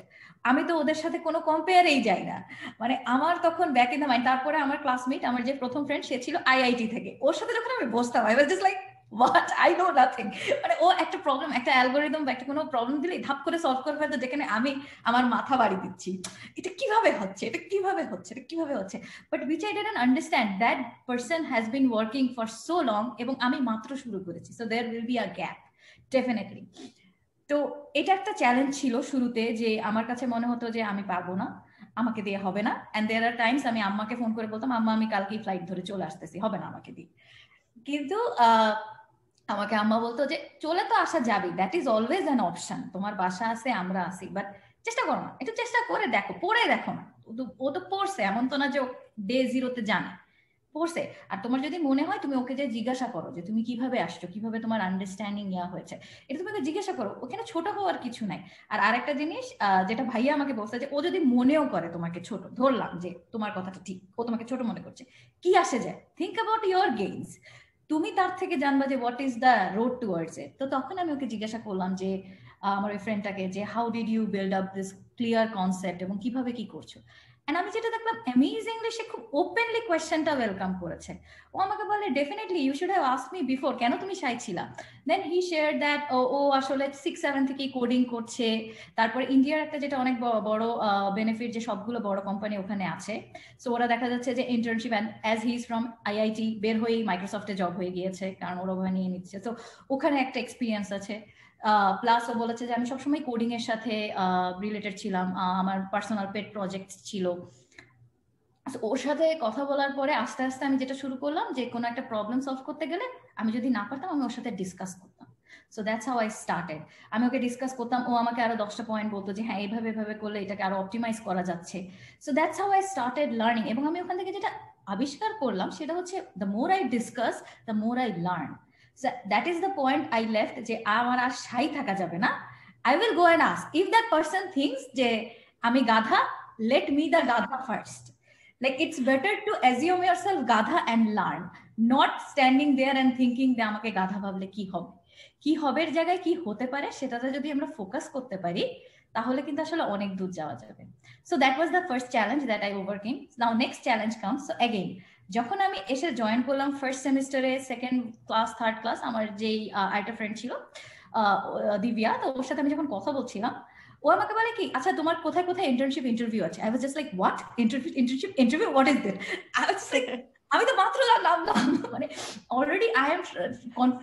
S3: আমি তো ওদের সাথে কোনো কম্পেয়ারেই যাই না, মানে আমার তখন ব্যাক ইন দ্য মাইন্ড। তারপরে আমার ক্লাসমেট, আমার যে প্রথম ফ্রেন্ড, সে ছিল আইআইটি থেকে, ওর সাথে যখন আমি বসতাম I was just like what, I know nothing. মানে ও একটা প্রবলেম, একটা অ্যালগোরিদম বা একটা কোনো প্রবলেম দিলে ধাপ করে সলভ করে ফেলতো, যেখানে আমি আমার মাথা বাড়ি দিচ্ছি, এটা কিভাবে হচ্ছে, এটা কিভাবে হচ্ছে, এটা কিভাবে হচ্ছে। But which I didn't understand that person has been working for so long, এবং আমি মাত্র শুরু করেছি। So there will be a gap definitely. তো এটা একটা চ্যালেঞ্জ ছিল শুরুতে, যে আমার কাছে মনে হতো যে আমি পারবো না, আমাকে দিয়ে হবে না। অ্যান্ড দেয়ার আর টাইমস আমি আম্মাকে ফোন করে বলতাম, আম্মা আমি কালকেই ফ্লাইট ধরে চলে আসতেছি, হবে না আমাকে দিয়ে। কিন্তু আমাকে আম্মা বলতো যে চলে তো আসা যাবে, that is always an option, তোমার বাসা আছে, আমরা আছি, বাট চেষ্টা করো না, একটু চেষ্টা করে দেখো, পড়ে দেখো না। ও তো পড়ছে, এমন তো না যে ডে 0-তে জানে, পড়ছে। আর তোমার যদি মনে হয়, তুমি ওকে যে জিজ্ঞাসা করো যে তুমি কিভাবে আসছো, কিভাবে তোমার আন্ডারস্ট্যান্ডিং ইয়া হয়েছে, এটা তুমি ওকে জিজ্ঞাসা করো, ওখানে ছোট হওয়ার কিছু নাই। আর আরেকটা জিনিস যেটা ভাইয়া আমাকে বলছে, যে ও যদি মনেও করে তোমাকে ছোট, ধরলাম যে তোমার কথাটা ঠিক, ও তোমাকে ছোট মনে করছে, কি আসে যায়, থিঙ্ক অ্যাবাউট ইয়োর গেইনস, তুমি তার থেকে জানবা যে what is the road towards ইট। তো তখন আমি ওকে জিজ্ঞাসা করলাম যে আমার ওই ফ্রেন্ডটাকে, যে how did you build up this clear concept, এবং কিভাবে কি করছো। এন্ড আমি যেটা দেখলাম, অ্যামেজিংলি সে খুব ওপেনলি কোয়েশ্চেনটা ওয়েলকাম করেছে। ও আমাকে বলে, definitely you should have asked me before, কেন তুমি শাই ছিলা। দেন হি শেয়ার দ্যাট ও আসলে 6-7 থেকেই কোডিং করছে। তারপরে ইন্ডিয়ার একটা যেটা অনেক বড় বেনিফিট, যে সবগুলো বড় কোম্পানি ওখানে আছে। সো ওরা দেখা যাচ্ছে যে internship, as he is from IIT, বের হয়েই মাইক্রোসফটে জব হয়ে গিয়েছে, কারণ ওরা ওখানে নিয়ে নিচ্ছে। তো ওখানে একটা এক্সপিরিয়েন্স আছে। প্লাস ও বলেছে যে আমি সবসময় কোডিং এর সাথে রিলেটেড ছিলাম, আমার পার্সোনাল পেট প্রজেক্ট ছিল। ওর সাথে কথা বলার পরে আস্তে আস্তে আমি যেটা শুরু করলাম, যে কোনো একটা প্রবলেম সলভ করতে গেলে আমি যদি না পারতাম, আমি ওর সাথে ডিসকাস করতাম। So that's how I started. আমি ওকে ডিসকাস করতাম, ও আমাকে আরো 10টা পয়েন্ট বলতো যে হ্যাঁ এইভাবে এভাবে করলে এটাকে আরো অপটিমাইজ করা যাচ্ছে। So that's how I started learning. এবং আমি ওখান থেকে যেটা আবিষ্কার করলাম, সেটা হচ্ছে the more I discuss, the more I learn. So that is the point I left, যে আমার আর সাই থাকা যাবে না। I will go and ask if that person things যে আমি গাধা, লেট মি দ্য গাধা first. Like it's better to assume yourself gadha and learn, not standing there and thinking যে আমাকে গাধা ভাবলে কি হবে, কি হবে এর জায়গায় কি হতে পারে, সেটাতে যদি আমরা ফোকাস করতে পারি, তাহলে কিন্তু আসলে অনেক দূর যাওয়া যাবে। So that was the first challenge that I overcame. Now next challenge comes. So again, যখন আমি এসে জয়েন করলাম ফার্স্ট সেমিস্টারে, সেকেন্ড ক্লাস, থার্ড ক্লাস, আমার যেই আরেকটা ফ্রেন্ড ছিল দিব্যা, তো ওর সাথে আমি যখন কথা বলছিলাম, ও আমাকে বলে কি, আচ্ছা তোমার কোথায় কোথায় ইন্টার্নশিপ ইন্টারভিউ আছে। I was just like what, internship interview, what is that. I was like, আমি তো মাত্র নামলাম, মানে already I am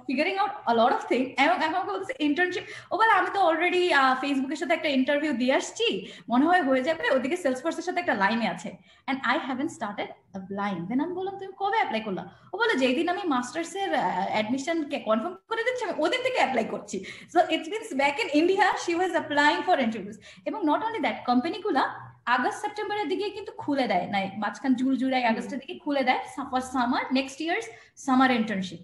S3: figuring out a lot of thing. এবং আমাকে বলছে ইন্টার্নশিপ, ও বলে আমি তো অলরেডি ফেসবুকের সাথে একটা ইন্টারভিউ দিয়ে আসছি, মনে হয় হয়ে যাবে, ওদিকে সেলসফোর্সের সাথে একটা লাইনে আছে, and I haven't started applying. Then আমি বললাম তুমি কবে অ্যাপ্লাই করলা। ও বলে যেই দিন আমি মাস্টার্স এর অ্যাডমিশনকে কনফার্ম করে দিচ্ছি, আমি ওদের থেকে অ্যাপ্লাই করছি। So it means back in India she was applying for interviews. এবং নট অনলি দ্যাট, কোম্পানিগুলা আগস্ট সেপ্টেম্বরের দিকে কিন্তু খুলে দেয়, নাই মাঝখান জুলাই আগস্টের দিকে খুলে দেয় for summer, next years summer internship.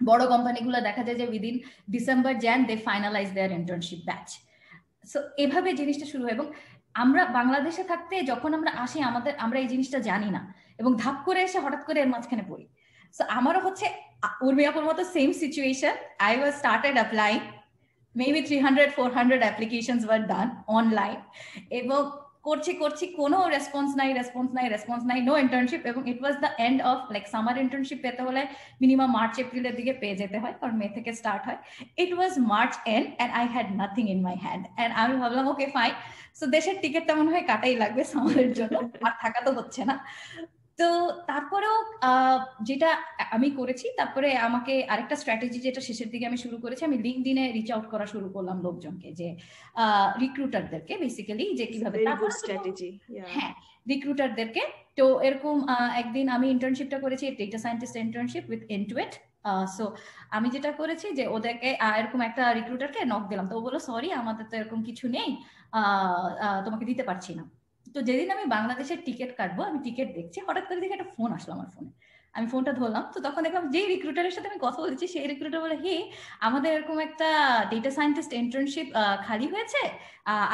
S3: বড় কোম্পানিগুলো দেখা যায় যে উইদিন ডিসেম্বর জ্যান দে ফাইনালাইজ দেয়ার ইন্টার্নশিপ ব্যাচ। সো এভাবে জিনিসটা শুরু হয়। এবং আমরা বাংলাদেশে থাকতে যখন আমরা আসি, আমরা এই জিনিসটা জানি না, এবং ধাপ করে এসে হঠাৎ করে এর মাঝখানে পড়ি। সো আমারও হচ্ছে উর্মিয়াপুর মতো same situation. I was started applying, maybe 300-400 applications were done online, এবং করছি কোনো রেসপন্স নাই, নো ইন্টার্নশিপ। এবং it was the end of like summer internship পেতে হলে মিনিমাম মার্চ এপ্রিলের দিকে পেয়ে যেতে হয়, কারণ মে থেকে স্টার্ট হয়। It was March end and I had nothing in my hand, and আমি ভাবলাম ওকে ফাইন, সো দেশের টিকিটটা মনে হয় কাটাই লাগবে সামারের জন্য, আর থাকা তো হচ্ছে না। তো তারপরেও যেটা আমি করেছি, তারপরে আমাকে আরেকটা স্ট্র্যাটেজি যেটা শেষের দিকে আমি শুরু করেছি, আমি লিঙ্কডইনে রিচ আউট করা শুরু করলাম লোকজনকে, যে রিক্রুটারদেরকে বেসিক্যালি, যে কিভাবে হ্যাঁ রিক্রুটারদেরকে। তো এরকম একদিন আমি ইন্টার্নশিপটা করেছি, data scientist internship with Intuit. So আমি যেটা করেছি যে ওদেরকে এরকম একটা রিক্রুটারকে নক দিলাম, তো ও বললো সরি আমাদের তো এরকম কিছু নেই, তোমাকে দিতে পারছি না। তো যেদিন আমি বাংলাদেশের টিকিট কাটবো, আমি টিকিট দেখছি, হঠাৎ করে দেখে একটা ফোন আসলো আমার ফোনে। আমি ফোনটা ধরলাম, তো তখন দেখলাম যে রিক্রুটারের সাথে আমি কথা বলেছি, সেই রিক্রুটার বলে, হে আমাদের এরকম একটা ডেটা সায়েন্টিস্ট ইন্টার্নশিপ খালি হয়েছে,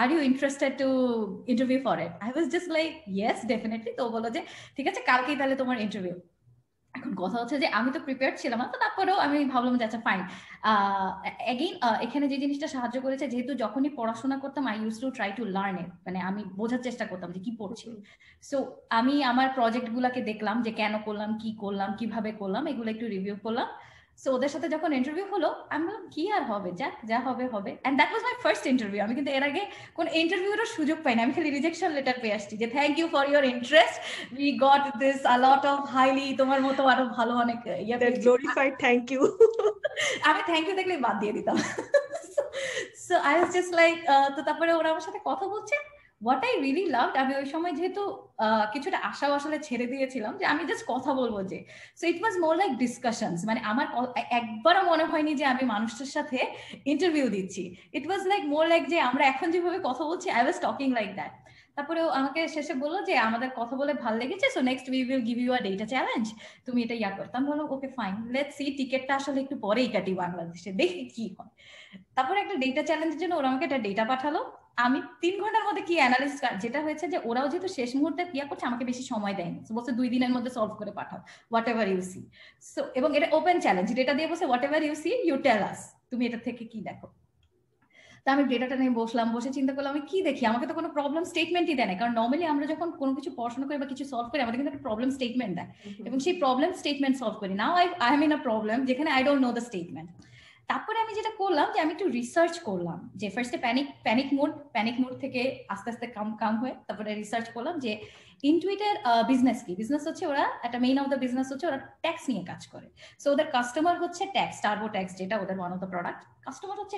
S3: are you interested to interview for it? I was just like yes definitely. তো বলো যে ঠিক আছে কালকেই তাহলে তোমার ইন্টারভিউ। এখন কথা হচ্ছে যে আমি তো প্রিপেয়ার ছিলাম না, তো তারপরেও আমি ভাবলাম যে আচ্ছা ফাইন। এগেইন এখানে যে জিনিসটা সাহায্য করেছে, যেহেতু যখনই পড়াশোনা করতাম I use to try to learn it, মানে আমি বোঝার চেষ্টা করতাম যে কি পড়ছি। সো আমি আমার প্রজেক্ট গুলাকে দেখলাম যে কেন করলাম, কি করলাম, কিভাবে করলাম, এগুলো একটু রিভিউ করলাম। সো ওদের সাথে যখন ইন্টারভিউ হলো, আমি বললাম কি আর হবে, যাক যা হবে হবে। And that was my first interview. আমি কিন্তু এর আগে কোন ইন্টারভিউরও সুযোগ পাইনি, আমি খালি রিজেকশন লেটার পেয়ে আসছি যে thank you for your interest, we got this a lot of highly, তোমার মতো আরো ভালো অনেক
S1: গ্লোরিফাইড থ্যাংক ইউ।
S3: আমি থ্যাংক ইউ দেখলে বাদ দিয়ে দিতাম। So I was just like, তো তারপরে ওরা আমার সাথে কথা বলছে। হোয়াট আই রিয়েলি লাভড, আমি ওই সময় যেহেতু কিছুটা আশাও আসলে ছেড়ে দিয়েছিলাম যে আমি জাস্ট কথা বলবো যে, so it was more like discussions. মানে আমার একবারও মনে হয়নি যে আমি মানুষটার সাথে ইন্টারভিউ দিচ্ছি। ইট ওয়াজ লাইক মোর লাইক যে আমরা এখন যেভাবে কথা বলছি, I was talking like that. তারপরে আমাকে শেষে বললো যে আমাদের কথা বলে ভালো লেগেছে, so next we will give you a data challenge, তুমি এটা ইয়া করতাম। বললাম ওকে ফাইন, লেটস সি, টিকেটটা আসলে একটু পরেই কাটি বাংলাদেশে, দেখি কি হয়। তারপরে একটা ডেটা চ্যালেঞ্জের জন্য ওরা আমাকে একটা ডেটা পাঠালো। আমি 3 ঘন্টার মধ্যে কি অ্যানালিসিস, যেটা হয়েছে যে ওরাও যেহেতু শেষ মুহূর্তে ইয়া করছে, আমাকে বেশি সময় দেয়নি, বলছে 2 দিনের মধ্যে সলভ করে পাঠাও, whatever you see. So এবং এটা ওপেন চ্যালেঞ্জ, ডেটা দিয়ে বলছে whatever you see you tell us, তুমি এটা থেকে কি দেখো। তা আমি ডেটাটা নিয়ে বসলাম, বসে চিন্তা করলাম আমি কি দেখি, আমাকে তো কোনো প্রবলেম স্টেটমেন্টই দেয় না, কারণ নর্মালি আমরা যখন কোনো কিছু পড়াশোনা করি বা কিছু সলভ করি, আমাদের কিন্তু একটা প্রবলেম স্টেটমেন্ট দেয়, এবং সেই প্রবলেম স্টেটমেন্ট সলভ করি। Now I am in a problem যেখানে I don't know the statement. তারপরে আমি যেটা করলাম যে আমি একটু রিসার্চ করলাম, যে ফার্স্টে প্যানিক মুড থেকে আস্তে আস্তে কাম হয়ে তারপরে রিসার্চ করলাম যে ইনটুইটের বিজনেস কি। বিজনেস হচ্ছে ওরা একটা মেইন অফ দ্য বিজনেস হচ্ছে ওরা ট্যাক্স নিয়ে কাজ করে। সো ওদের কাস্টমার হচ্ছে ট্যাক্স, টার্বো ট্যাক্স যেটা ওদের one of the product, customer হচ্ছে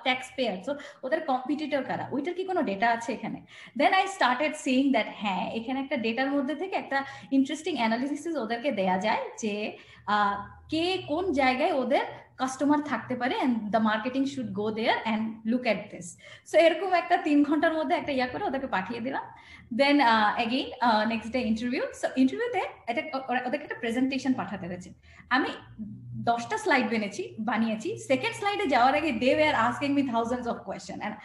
S3: ট্যাক্স পেয়ার। সো ওদের কম্পিটিটর কারা, ওইটার কি কোনো ডেটা আছে এখানে? Then I started seeing that হ্যাঁ এখানে একটা ডেটার মধ্যে থেকে একটা ইন্টারেস্টিং অ্যানালিসিস ওদেরকে দেয়া যায় যে কে কোন জায়গায় ওদের কাস্টমার থাকতে পারে, and the marketing should go there and look at this. So এরকম একটা 3 ঘন্টার মধ্যে একটা ইয়া করে ওদেরকে পাঠিয়ে দিলাম। Then again next day interview. So ইন্টারভিউতে ওদেরকে একটা প্রেজেন্টেশন পাঠাতে হয়েছে। আমি 10টা স্লাইড বানিয়েছি। সেকেন্ড স্লাইডে যাওয়ার আগে they were asking me thousands of question, and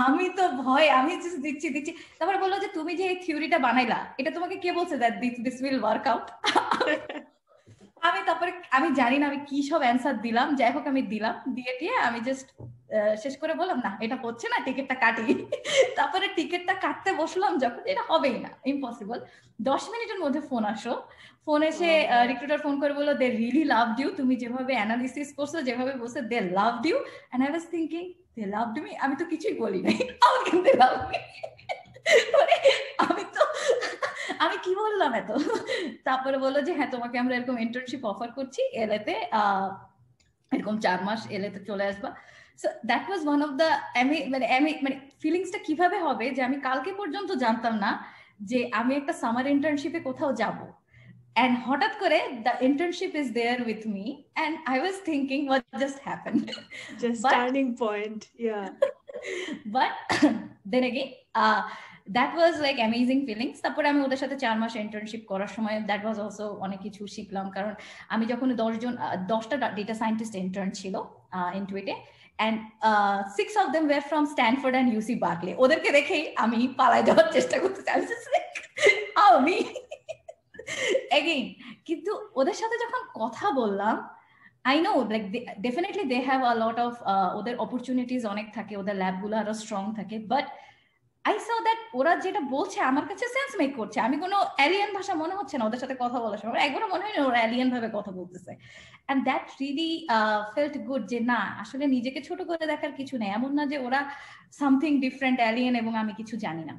S3: আমি তো ভয়, আমি জাস্ট দিচ্ছি। তারপরে বললো যে তুমি যে এই থিওরিটা বানাইলা, এটা তোমাকে কে বলছে that this will work out? আমি জানি না আমি কি সব অ্যান্সার দিলাম, যাই হোক আমি দিলাম, দিয়ে আমি জাস্ট শেষ করে বললাম না এটা হচ্ছে না, টিকিটটা কাটি। তারপরে টিকিটটা কাটতে বসলাম যখন, এটা হবেই না, ইম্পসিবল। 10 মিনিটের মধ্যে ফোন এসে রিক্রুটার ফোন করে বললো দে রিয়েলি লাভড ইউ, তুমি যেভাবে অ্যানালিসিস করছো, যেভাবে বলছো, they loved you. And I was thinking they loved me, আমি তো কিছুই বলি নাই, আমার কিন্তু লাভ মি, আমি কি বললাম এত। তারপরে বললো যে হ্যাঁ তোমাকে আমরা এরকম ইন্টার্নশিপ অফার করছি এলএতে, এরকম 4 মাস এলএতে চলে আসবা। So that was one of the মানে ফিলিংসটা কিভাবে হবে যে আমি কালকে পর্যন্ত জানতাম না যে আমি একটা সামার ইন্টার্নশিপে কোথাও যাব, and হঠাৎ করে the internship is there with me and I was thinking what just happened,
S1: just turning point, yeah.
S3: But then again that was like amazing feelings. তারপরে আমি ওদের সাথে 4 মাস ইন্টার্নশিপ করার সময় that was also অনেক কিছু শিখলাম, কারণ আমি যখন 10টা ডেটা সায়েন্টিস্ট ইন্টার্ন ছিল ইনটুইটে, and 6 of them were from Stanford and UC Berkeley. ওদেরকে দেখেই আমি পালায় যাওয়ার চেষ্টা করতেছি, আমি just like আমি again কিন্তু ওদের সাথে যখন কথা বললাম, I know like definitely they have a lot of ওদের opportunities অনেক থাকে, ওদের ল্যাব গুলো আরো স্ট্রং থাকে, বাট I saw that ওরা যেটা বলছে আমার কাছে সেন্স মেক করছে। আমি কোনো এলিয়েন ভাষা মনে হচ্ছে না ওদের সাথে কথা বলার সময়, একবারও মনে হয় না ওরা এলিয়েন ভাবে কথা বলতেছে। and that really felt good যে না আসলে নিজেকে ছোট করে দেখার কিছু নেই, এমন না যে ওরা সামথিং ডিফারেন্ট এলিয়েন এবং আমি কিছু জানি না।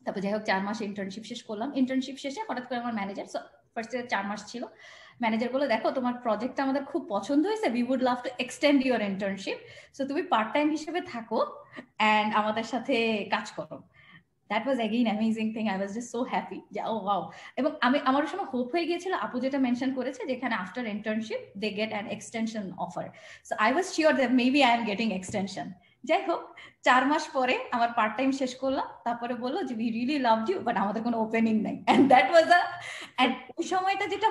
S3: তারপর যাই হোক 4 মাস ইন্টার্নশিপ শেষ করলাম। ইন্টার্নশিপ শেষে হঠাৎ করে আমার ম্যানেজার, ফার্স্টে 4 মাস ছিল, ম্যানেজার বলে দেখো তোমার প্রজেক্টটা আমাদের খুব পছন্দ হয়েছে, we would love to extend your internship, so তুমি পার্ট টাইম হিসেবে থাকো অ্যান্ড আমাদের সাথে কাজ করো। That was again amazing thing. I was just so happy. Oh wow. এবং আমার সময় হোপ হয়ে গিয়েছিল, আপু যেটা মেনশন করেছে যেখানে after internship they get an extension offer, so I was sure that maybe I am getting extension. যাই হোক 4 মাস পরে আমার পার্ট টাইম শেষ করলাম, তারপরে বললো যে we really loved you but আমাদের কোনো ওপেনিং নাই। এন্ড দ্যাট ওয়াজ এন্ড ওই সময়টা যেটা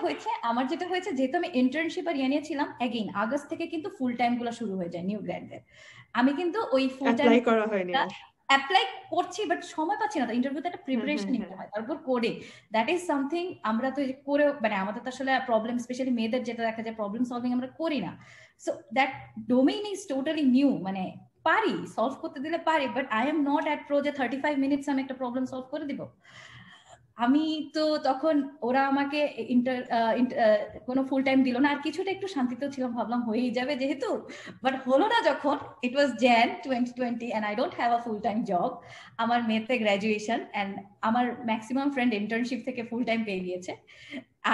S3: হয়েছে যেহেতু আমি ইন্টার্নশিপ আর ইয়ে নিয়েছিলাম, এগেইন আগস্ট থেকে কিন্তু ফুল টাইম গুলো শুরু হয়ে যায় নিউ গ্র্যাডদের। আমি কিন্তু ওই ফুল টাইম
S1: করা হয়নি,
S3: অ্যাপ্লাই করছি বাট সময় পাচ্ছি না, ইন্টারভিউতে একটা প্রিপারেশন নিতে হয়, তারপর কোডিং, দ্যাট ইজ সামথিং আমরা তো করে মানে আমাদের তো আসলে প্রবলেম, স্পেশালি মেয়েদের যেটা দেখা যায় প্রবলেম সলভিং আমরা করি না, so that domain is totally new. মানে পারি সলভ করতে দিলে পারি, but I am not at pro যে 35 মিনিটস আমি একটা প্রবলেম সলভ করে দিব। আমি তো তখন ওরা আমাকে কোনো ফুল টাইম দিল না, আর কিছুটা একটু শান্তিতেও ছিলাম, ভাবলাম হয়েই যাবে যেহেতু, বাট হলো না যখন। ইট ওয়াজ Gen 2020 and I don't have a full time job. আমার মেতে গ্র্যাজুয়েশন অ্যান্ড আমার ম্যাক্সিমাম ফ্রেন্ড ইন্টার্নশিপ থেকে ফুল টাইম পেয়ে গিয়েছে,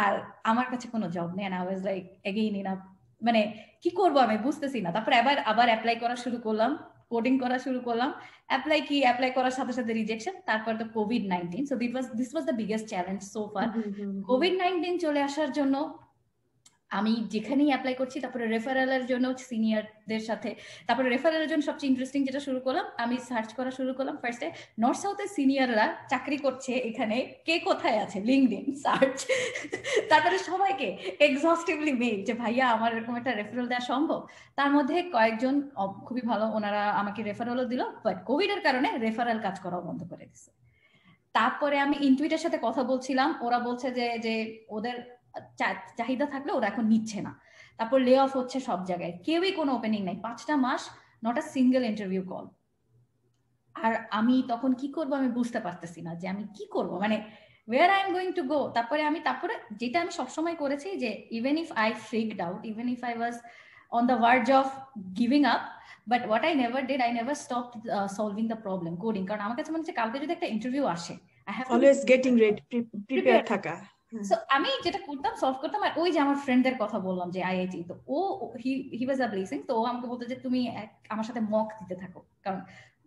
S3: আর আমার কাছে কোনো জব নেই। and I was like again মানে কি করবো আমি বুঝতেছি না। তারপর আবার অ্যাপ্লাই করা শুরু করলাম, কোডিং করা শুরু করলাম, অ্যাপ্লাই করার সাথে সাথে রিজেকশন, তারপর তো COVID-19, so this was the biggest challenge so far. COVID-19 চলে আসার জন্য আমি যেখানেই অ্যাপ্লাই করছি, তারপরে রেফারেলের জন্য সিনিয়রদের সাথে, তারপরে রেফারেলের জন্য সবচেয়ে ইন্টারেস্টিং যেটা শুরু করলাম, আমি সার্চ করা শুরু করলাম ফার্স্টে নর্থ সাউথের সিনিয়ররা চাকরি করছে এখানে, কে কোথায় আছে, লিঙ্কডইন সার্চ, তারপরে সবাইকে এক্সস্টিভলি মেইল যে ভাইয়া আমার এরকম একটা রেফারেল দেওয়া সম্ভব। তার মধ্যে কয়েকজন খুবই ভালো, ওনারা আমাকে রেফারেলও দিল, বাট কোভিড এর কারণে রেফারেল কাজ করাও বন্ধ করে দিচ্ছে। তারপরে আমি ইনটুইটের সাথে কথা বলছিলাম, ওরা বলছে যে ওদের চাহিদা থাকলে ওরা এখন নিচ্ছে না, তারপর লে অফ হচ্ছে সব জায়গায়, কেউই কোনো ওপেনিং নাই, 5টা মাস not a single interview call. আর আমি তখন কি করব আমি বুঝতে পারতেছি না যে আমি কি করব, মানে where I am going to go. তারপরে যেটা আমি সবসময় করেছি যে even if I freaked out, even if I was on the verge of giving up, but what I never did, I never stopped solving the problem, coding. কারণ আমার কাছে মনে হচ্ছে কালকে যদি একটা ইন্টারভিউ আসে, I have to
S1: always getting ready, prepare থাকা।
S3: সো আমি যেটা করতাম সলভ করতাম। আর ওই যে আমার ফ্রেন্ডদের কথা বললাম যে আইআইটি, তো হি ওয়াজ আ ব্লেসিং, তো ও আমাকে বলতো যে তুমি আমার সাথে মক দিতে থাকো, কারণ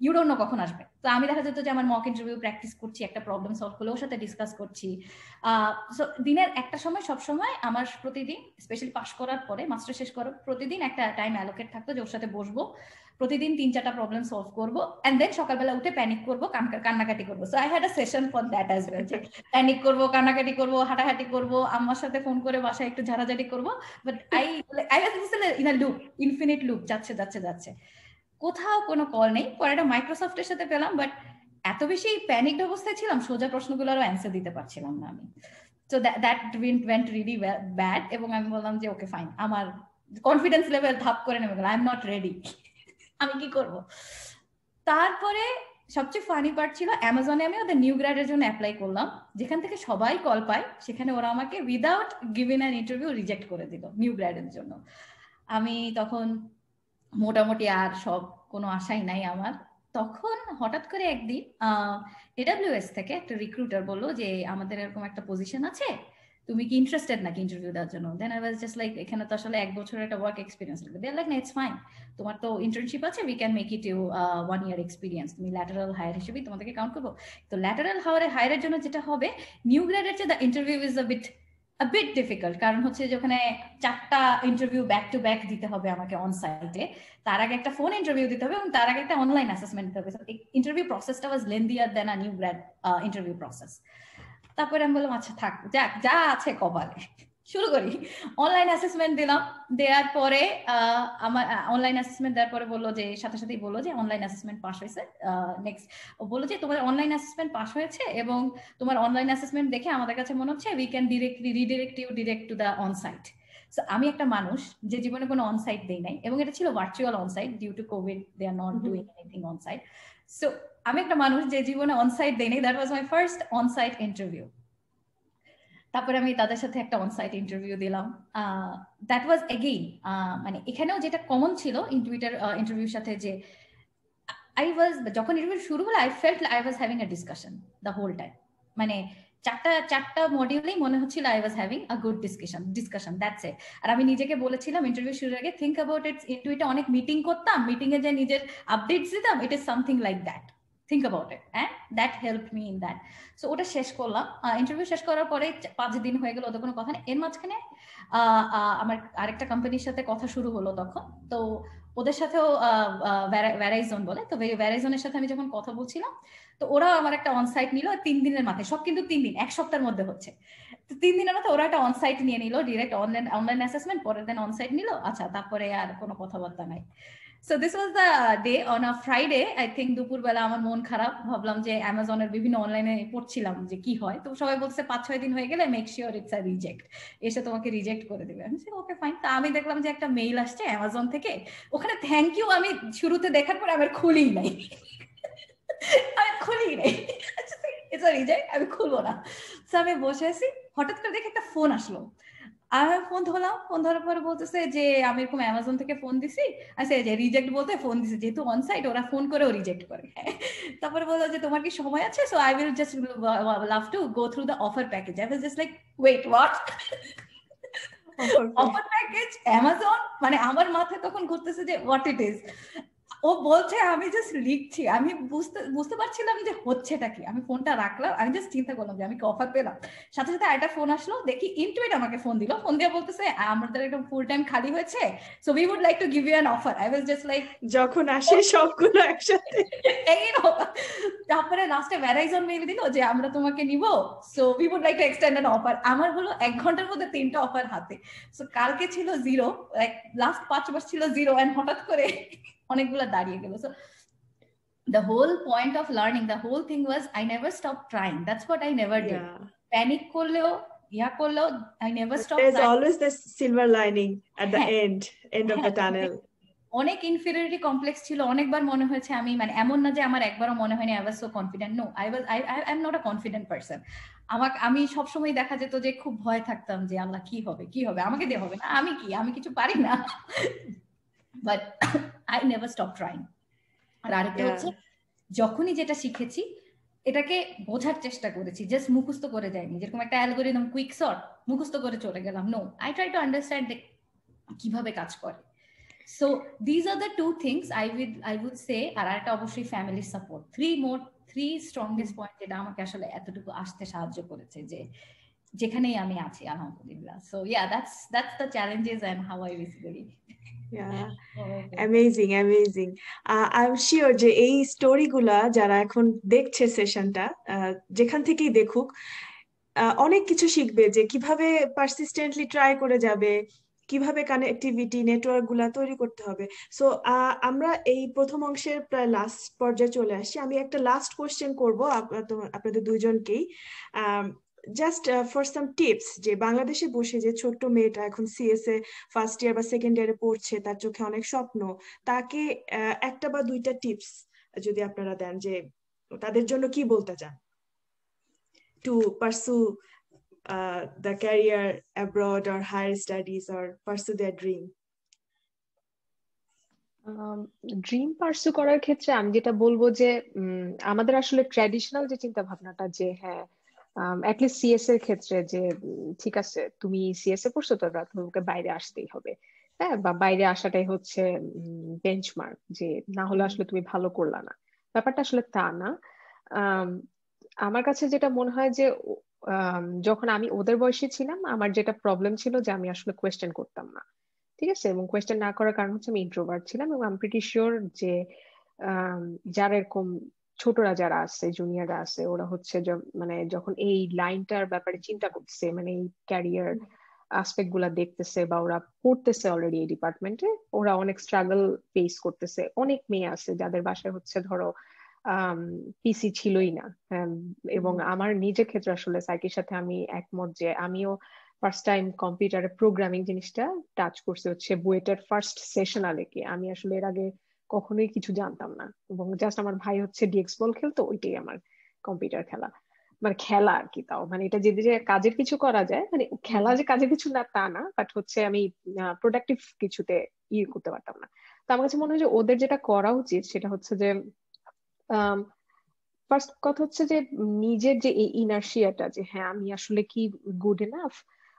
S3: ইউ ডোন্ট নো কখন আসবে। তো আমি দেখা যেত যে আমার মক ইন্টারভিউ প্র্যাকটিস করছি, একটা প্রবলেম সলভ করলে ওর সাথে ডিসকাস করছি। সো দিনের একটা সময় সব সময় আমার প্রতিদিন, স্পেশালি পাস করার পরে মাস্টার শেষ করার প্রতিদিন একটা টাইম অ্যালোকেট থাকতো যে ওর সাথে বসবো, প্রতিদিন 3-4টা প্রবলেম সলভ করবো, এন্ড দেন সকালবেলা উঠে প্যানিক করবো, কান্নাকাটি করবো। So I had a session for that as well, যে প্যানিক করবো, কান্নাকাটি করবো, হাঁটাহাঁটি করবো, আম্মার সাথে ফোন করে বাসায় একটু ঝাড়াঝাড়ি করবো। But I was in a loop, infinite loop, যাচ্ছে, কোথাও কোনো কল নেই। পরে একটা মাইক্রোসফটের সাথে পেলাম, বাট এত বেশি প্যানিকড অবস্থায় ছিলাম, সোজা প্রশ্নগুলোরও অ্যান্সার দিতে পারছিলাম না আমি। So that went really bad, এবং আমি বললাম যে ওকে ফাইন, আমার কনফিডেন্স লেভেল ধাপ করে নেমে গেল, আই এম নট রেডি, আমি কি করব। তারপরে সবচেয়ে ফানি পার্ট ছিল অ্যামাজনে আমি ওদের নিউ গ্র্যাডের জন্য অ্যাপ্লাই করলাম, যেখান থেকে সবাই কল পায়, সেখানে ওরা আমাকে without giving an interview reject করে দিল নিউ গ্র্যাডের জন্য। আমি তখন মোটামুটি আর সব কোনো আশাই নাই আমার। তখন হঠাৎ করে একদিন AWS থেকে একটা রিক্রুটার বললো যে আমাদের এরকম একটা পজিশন আছে, তুমি কি ইন্টারেস্টেড নাকি ইন্টারভিউ দেওয়ার জন্য। Then I was just like, এখানে তো আসলে 1 বছরের একটা ওয়ার্ক এক্সপিরিয়েন্স লাগবে। দে আর লাইক না, ইটস ফাইন, তোমার তো ইন্টার্নশিপ আছে, we can make it you 1 year experience, তুমি ল্যাটারাল হায়ার হিসেবেই তোমাদেরকে কাউন্ট করবো। তো ল্যাটারাল হায়ারের জন্য যেটা হবে, নিউ গ্র্যাডের যে the interview is a bit difficult, কারণ হচ্ছে যে ওখানে 4টা ইন্টারভিউ ব্যাক টু ব্যাক দিতে হবে আমাকে অন সাইটে, তার আগে একটা ফোন ইন্টারভিউ দিতে হবে, এবং তার আগে একটা অনলাইন অ্যাসেসমেন্ট দিতে হবে। ইন্টারভিউ প্রসেসটা was lengthier than a new grad interview process. তারপরে আমি বললাম আচ্ছা থাক, যা আছে কপালে, শুরু করি। অনলাইন অ্যাসেসমেন্ট দিলাম, দেওয়ার পরে আমার অনলাইন অ্যাসেসমেন্ট দেওয়ার পরে বললো যে সাথে সাথেই বললো যে অনলাইন অ্যাসেসমেন্ট পাস হয়েছে। নেক্সট বললো যে তোমার অনলাইন অ্যাসেসমেন্ট পাস হয়েছে এবং তোমার অনলাইন অ্যাসেসমেন্ট দেখে আমাদের কাছে মনে হচ্ছে we can redirect you direct to the onsite. So আমি একটা মানুষ যে জীবনে কোনো অনসাইট দেই নাই, এবং এটা ছিল virtual onsite, due to covid they are not doing anything onsite. So আমি একটা মানুষ যে জীবনে অনসাইট দেই নাই, that was my first onsite interview. তারপরে আমি তাদের সাথে একটা অনসাইট ইন্টারভিউ দিলাম। দ্যাট ওয়াজ এগেইন মানে এখানেও যেটা কমন ছিল ইন্টারভিউর সাথে, যে যখন ইন্টারভিউ শুরু হলো I felt I was having a discussion the whole time. মানে চারটা মডিউলেই মনে হচ্ছিল I was having a good discussion that's it. আর আমি নিজেকে বলেছিলাম ইন্টারভিউ শুরুর আগে, থিঙ্ক অ্যাবাউট ইট, ইন্টারভিউতে অনেক মিটিং করতাম, মিটিং এ যে নিজের আপডেটস দিতাম, it is something like that, think about it, and that helped me in that. So ওটা শেষ করলাম। ইন্টারভিউ শেষ করার পরে 5 দিন হয়ে গেল, ওদের কোনো কথা নেই। এর মাঝখানে আমার আরেকটা কোম্পানির সাথে কথা শুরু হলো তখন। তো ওদের সাথেও ভ্যারাইজন বলে, তো ভ্যারাইজনের সাথে আমি যখন কথা বলছিলাম, তো ওরাও আমার একটা অনসাইট নিল 3 দিনের মাথায়, সব কিন্তু 3 দিন, এক সপ্তাহের মধ্যে হচ্ছে। তো 3 দিনের মাথায় ওরা একটা অনসাইট নিয়ে নিল, ডিরেক্ট অনলাইন অ্যাসেসমেন্ট, পরের দিন অনসাইট নিল। আচ্ছা, তারপরে আর কোনো কথাবার্তা নাই। So this was the day on a Friday, I think দুপুর বেলা আমার মন খারাপ, ভাবলাম যে অ্যামাজনের বিভিন্ন অনলাইনে পড়ছিলাম যে কি হয়, তো সবাই বলছে 5-6 দিন হয়ে গেলে make sure it's a reject, এসে তোমাকে রিজেক্ট করে দিবে। আমি বলছি ওকে ফাইন। তা আমি দেখলাম যে একটা মেইল আসছে অ্যামাজন থেকে, ওখানে থ্যাংক ইউ আমি শুরুতে দেখার পরে আমার খুলি নাই ইটস আ রিজেক্ট, আমি খুলবো না। তো আমি বসে আছি, হঠাৎ করে দেখে একটা ফোন আসলো। আমি ফোন ধরলাম, ফোন ধরার পরে বলতেছে যে আমি এরকম অ্যামাজন থেকে ফোন দিছি। আচ্ছা, যে রিজেক্ট বলতে ফোন দিছে, যেহেতু অনসাইট ওরা ফোন করেও রিজেক্ট করে। তারপরে বললো যে তোমার কি সময় আছে, so I will just love to go through the offer package. I was just like wait what, offer package Amazon? মানে আমার মাথায় তখন ঘুরতেছে যে হোয়াট ইট ইজ। ও বলছে, আমি জাস্ট লিখছি, আমি বুঝতে পারছিলাম যে হচ্ছেটা কি। আমি ফোনটা রাখলাম, আমি জাস্ট চিন্তা করলাম যে আমি কি অফার পেলাম। সাথে সাথে একটা ফোন আসলো, দেখি ইনটুইট আমাকে ফোন দিল, ফোন দিয়ে বলতেছে আমাদের একটা ফুল টাইম খালি হয়েছে, so we would like to give you an offer. I was just like,
S1: যখন আসে সবগুলো একসাথে।
S3: তারপরে লাস্টে ভ্যারাইজন মেইল দিল যে আমরা তোমাকে নিব, so we would like to extend an offer. আমার হলো 1 ঘন্টার মধ্যে 3টা অফার হাতে। সো কালকে ছিল 0, লাস্ট 5 মাস ছিল 0, এন্ড হঠাৎ করে অনেকগুলো দাঁড়িয়ে গেল। So the whole point of learning, the whole thing was I never stopped trying. That's what I never did. Panic করলেও করলেও I never stopped.
S1: There's always this silver lining at the end of the tunnel.
S3: অনেক ইনফিরিয়রিটি কমপ্লেক্স ছিল, অনেকবার মনে হয়েছে আমি, মানে এমন না যে আমার একবারও মনে হয়নি I was so confident. No, I am not a confident person. আমি সবসময় দেখা যেত যে খুব ভয় থাকতাম যে আল্লাহ কি হবে, আমাকে দিয়ে হবে না, আমি কিছু পারি না। But I never stopped trying. আর আরেকটা হচ্ছে, যখনই যেটা শিখেছি এটাকে বোঝার চেষ্টা করেছি, জাস্ট মুখস্থ করে যায়নি। যেরকম একটা অ্যালগরিদম কুইক সর্ট মুখস্থ করে চলে গেলাম, no, I try to understand কিভাবে কাজ করে। So these are the 2 things I would say। আর একটা অবশ্যই ফ্যামিলি সাপোর্ট। 3 স্ট্রংগেস্ট পয়েন্ট যেটা আমাকে আসলে এতটুকু আসতে সাহায্য করেছে, যে যেখানেই আমি আছি আলহামদুলিল্লাহ। So yeah, that's the challenges and how I basically
S1: amazing. I'm sure যে এই স্টোরিগুলা যারা এখন দেখছে সেশনটা, যেখান থেকেই দেখুক, অনেক কিছু শিখবে, যে কিভাবে পারসিস্টেন্টলি ট্রাই করে যাবে, কিভাবে কানেক্টিভিটি নেটওয়ার্ক গুলা তৈরি করতে হবে। সো আমরা এই প্রথম অংশের প্রায় লাস্ট পর্যায়ে চলে আসছি। আমি একটা লাস্ট কোশ্চেন করবো আপনাদের দুইজনকেই, জাস্ট ফর সাম টিপস, যে বাংলাদেশে বসে যে ছোট্ট মেয়েটা এখন সিএসএ ফার্স্ট ইয়ার বা সেকেন্ড ইয়ারে পড়ছে, তার চোখে অনেক স্বপ্ন, তাকে একটা বা দুইটা টিপস যদি আপনারা দেন, যে তাদের জন্য কি বলতে চান to pursue the career abroad or higher studies or pursue their dream?
S2: Dream pursue করার ক্ষেত্রে আমি যেটা বলবো যে আমাদের আসলে ট্র্যাডিশনাল যে চিন্তা ভাবনাটা, যে হ্যাঁ অ্যাটলিস্ট সিএস এর ক্ষেত্রে, যে ঠিক আছে তুমি সিএসএ পড়ছো তো তোমাকে বাইরে আসতেই হবে, হ্যাঁ, বা বাইরে আসাটাই হচ্ছে বেঞ্চমার্ক, যে না হলে আসলে তুমি ভালো করলা না। ব্যাপারটা আসলে তা না। আমার কাছে যেটা মনে হয় যে যখন আমি ওদের বয়সে ছিলাম, আমার যেটা প্রবলেম ছিল যে আমি আসলে কোয়েশ্চেন করতাম না, ঠিক আছে, এবং কোয়েশ্চেন না করার কারণ হচ্ছে আমি ইন্ট্রোভার্ট ছিলাম। এবং আমি প্রিটি শিওর যে যারা এরকম ছোটরা যারা আছে, জুনিয়ররা আছে, ওরা হচ্ছে মানে যখন এই লাইনটার ব্যাপারে চিন্তা করছে, মানে এই ক্যারিয়ার অ্যাসপেক্ট গুলা দেখতেছে বা ওরা পড়তেছে অলরেডি এই ডিপার্টমেন্টে, ওরা অনেক স্ট্রাগল ফেস করতেছে। অনেক মেয়ে আছে যাদের বাসায় হচ্ছে ধরো পিসি ছিলই না। এবং আমার নিজের ক্ষেত্রে আসলে সাইকির সাথে আমি একমত যে আমিও ফার্স্ট টাইম কম্পিউটারে প্রোগ্রামিং জিনিসটা টাচ করছে হচ্ছে বুয়েটের ফার্স্ট সেশন আলেকে। আমি আসলে এর আগে কখনোই কিছু জানতাম না, এবং জাস্ট আমার ভাই হচ্ছে ডিএক্স বল খেলতো, ওইটাই আমার কম্পিউটার খেলা, মানে খেলা আর কি। তাও মানে এটা যদি যে কাজের কিছু করা যায়, মানে খেলা যে কাজের কিছু না তা না, বাট হচ্ছে আমি প্রোডাক্টিভ কিছুতে করতে পারতাম না। তো আমার কাছে মনে হয় যে ওদের যেটা করা উচিত সেটা হচ্ছে যে ফার্স্ট কথা হচ্ছে যে নিজের যে এই ইনার্শিয়াটা, যে হ্যাঁ আমি আসলে কি গুড এনাফ,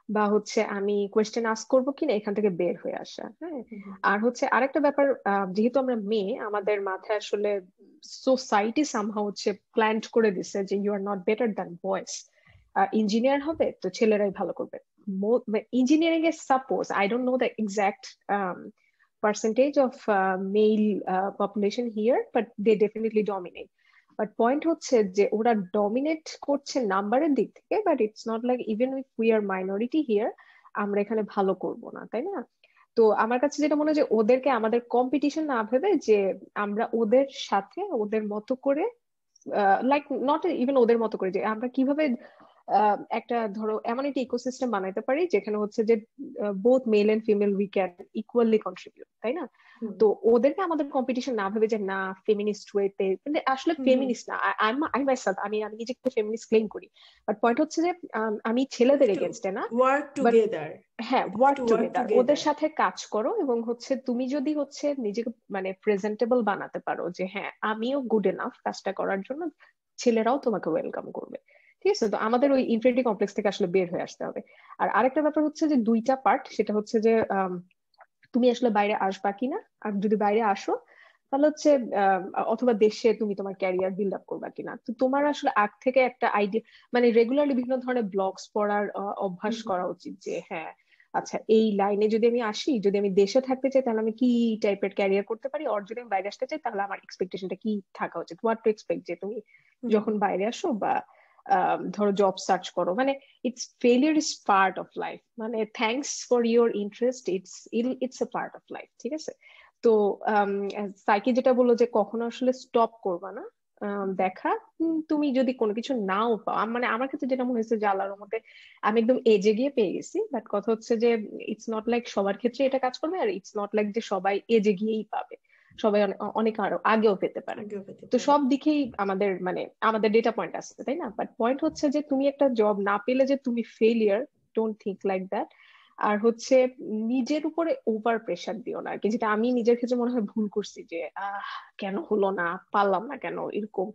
S2: বা হচ্ছে আমি কোয়েশ্চেন আস্ক করবো কিনা, এখান থেকে বের হয়ে আসা। হ্যাঁ, আর হচ্ছে আরেকটা ব্যাপার, যেহেতু আমরা মেয়ে, আমাদের মাথায় আসলে সোসাইটি সামহাও হচ্ছে প্ল্যান্ট করে দিছে যে you are not better than boys. Engineer হবে তো ছেলেরাই ভালো করবে। ইঞ্জিনিয়ারিং এ suppose, I don't know the exact percentage of male population here, but they definitely dominate. But point হচ্ছে যে ওরা ডমিনেট করছে নাম্বারের দিক থেকে, but it's not like even if we are minority here আমরা এখানে ভালো করব না, তাই না? তো আমার কাছে যেটা মনে হয় যে ওদেরকে আমাদের কম্পিটিশন না ভেবে যে আমরা ওদের সাথে ওদের মতো করে, লাইক নট ইভেন ওদের মতো করে, যে আমরা কিভাবে একটা ধরো এমন একটা ইকোসিস্টেম বানাইতে পারি যেখানে হচ্ছে যে both male and female we can equally contribute, তাই না? তো ওদেরকে আমাদের কম্পিটিশন না ভেবে যে না ফেমিনিস্ট ওয়েতে, মানে আসলে ফেমিনিস্ট না, আই মাইসেলফ, আমি নিজেকে ফেমিনিস্ট ক্লেম করি, বাট পয়েন্ট হচ্ছে যে আমি ছেলেদের এগেইনস্টে না,
S1: ওয়ার্ক টুগেদার।
S2: হ্যাঁ ওয়ার্ক টুগেদার, ওদের সাথে কাজ করো। এবং হচ্ছে তুমি যদি হচ্ছে নিজেকে মানে প্রেজেন্টেবল বানাতে পারো যে হ্যাঁ আমিও গুড এনাফ কাজটা করার জন্য, ছেলেরাও তোমাকে ওয়েলকাম করবে। ঠিক আছে, তো আমাদের ওই ইনফিনিটি কমপ্লেক্স থেকে আসলে বের হয়ে আসতে হবে। আর আরেকটা ব্যাপার হচ্ছে যে দুইটা পার্ট, সেটা হচ্ছে যে তুমি আসলে বাইরে আসবা কিনা, আর যদি বাইরে আসো তাহলে হচ্ছে অথবা দেশে তুমি তোমার ক্যারিয়ার বিল্ড আপ করবা কিনা। তো তোমার আসলে আগ থেকে একটা আইডিয়া, মানে রেগুলারলি বিভিন্ন ধরনের ব্লগস পড়ার অভ্যাস করা উচিত, যে হ্যাঁ আচ্ছা এই লাইনে যদি আমি আসি, যদি আমি দেশে থাকতে চাই তাহলে আমি কি টাইপের ক্যারিয়ার করতে পারি, আর যদি আমি বাইরে আসতে চাই তাহলে আমার এক্সপেকটেশনটা কি থাকা উচিত, হোয়াট টু এক্সপেক্ট যে তুমি যখন বাইরে আসো বা ধরো জব সার্চ করো। মানে it's failure is part of life, মানে thanks for your interest, it's a part of life. ঠিক আছে, তো সাইকি যেটা বললো যে কখনো আসলে স্টপ করবা না দেখা। তুমি যদি কোনো কিছু নাও পাও, মানে আমার ক্ষেত্রে যেটা মনে হয়েছে যে আল্লাহর রহমতে আমি একদম এজে গিয়ে পেয়ে গেছি, বাট কথা হচ্ছে যে ইটস নট লাইক সবার ক্ষেত্রে এটা কাজ করবে, আর ইটস নট লাইক যে সবাই এজে গিয়েই পাবে, সবাই অনেক আরো আগেও পেতে পারে। তো সব দিকেই আমাদের মানে আমাদের ডেটা পয়েন্ট আছে, তাই না? বাট পয়েন্ট হচ্ছে যে তুমি একটা জব না পেলে যে তুমি failure, don't think like that. আর হচ্ছে নিজের উপরে ওভার প্রেশার দিও না আর কি, যেটা আমি নিজের ক্ষেত্রে মনে হয় ভুল করছি, যে কেন হলো না, পারলাম না কেন, এরকম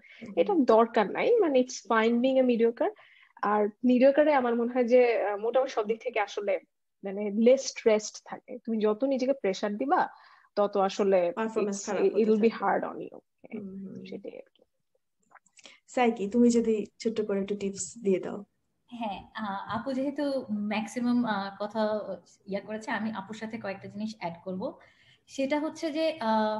S2: এটা দরকার নাই। মানে it's fine being a mediocre. আর মিডিওকারে আমার মনে হয় যে মোটামুটি সব দিক থেকে আসলে মানে লেস স্ট্রেসড থাকে। তুমি যত নিজেকে প্রেশার দিবা তত আসলে it will be hard on you. সেটাই আর কি।
S1: সাইকি, তুমি যদি ছোট্ট করে একটু টিপস দিয়ে দাও।
S3: হ্যাঁ, আপু যেহেতু ম্যাক্সিমাম কথা করেছে, আমি আপুর সাথে কয়েকটা জিনিস অ্যাড করব। সেটা হচ্ছে যে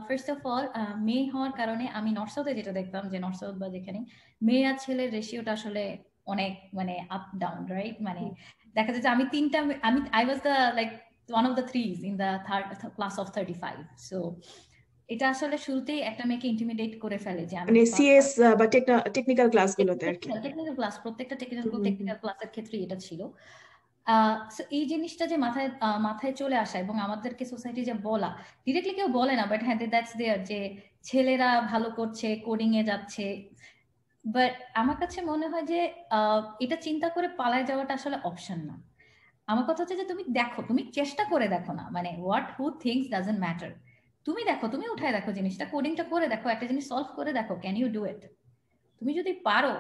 S3: ফার্স্ট অফ অল মেয়ে হওয়ার কারণে আমি নর্থ সাউথে যেটা দেখতাম, যে নর্থ সাউথ বা যেখানে মেয়ে আর ছেলের রেশিওটা আসলে অনেক মানে আপ ডাউন, রাইট? মানে দেখা যায় যে আমি I was the like one of the থ্রিজ in the class of 35। So এটা আসলে শুরুতেই একটা মেয়েকে ইন্টিমিডেট করে ফেলে, যে আমি
S1: সিএস বা টেকনিক্যাল ক্লাসগুলোতে আর কি,
S3: টেকনিক্যাল ক্লাস, প্রত্যেকটা টেকনিক্যাল ক্লাসের ক্ষেত্রে এটা ছিল। এই জিনিসটা যে মাথায় চলে আসা, এবং আমাদেরকে সোসাইটি যে বলা, ডিরেক্টলি কেউ বলে না, বাট হ্যাঁ দ্যাটস দেয়ার, যে ছেলেরা ভালো করছে, কোডিং এ যাচ্ছে। বাট আমার কাছে মনে হয় যে এটা চিন্তা করে পালায় যাওয়াটা আসলে অপশন না। আমার কথা হচ্ছে যে তুমি দেখো, তুমি চেষ্টা করে দেখো না, মানে what who thinks doesn't matter. তুমি দেখো, তুমি উঠায় দেখো জিনিসটা, কোডিংটা করে দেখো, একটা জিনিস সলভ করে দেখো, ক্যান ইউ ডু ইট? তুমি যদি পারো,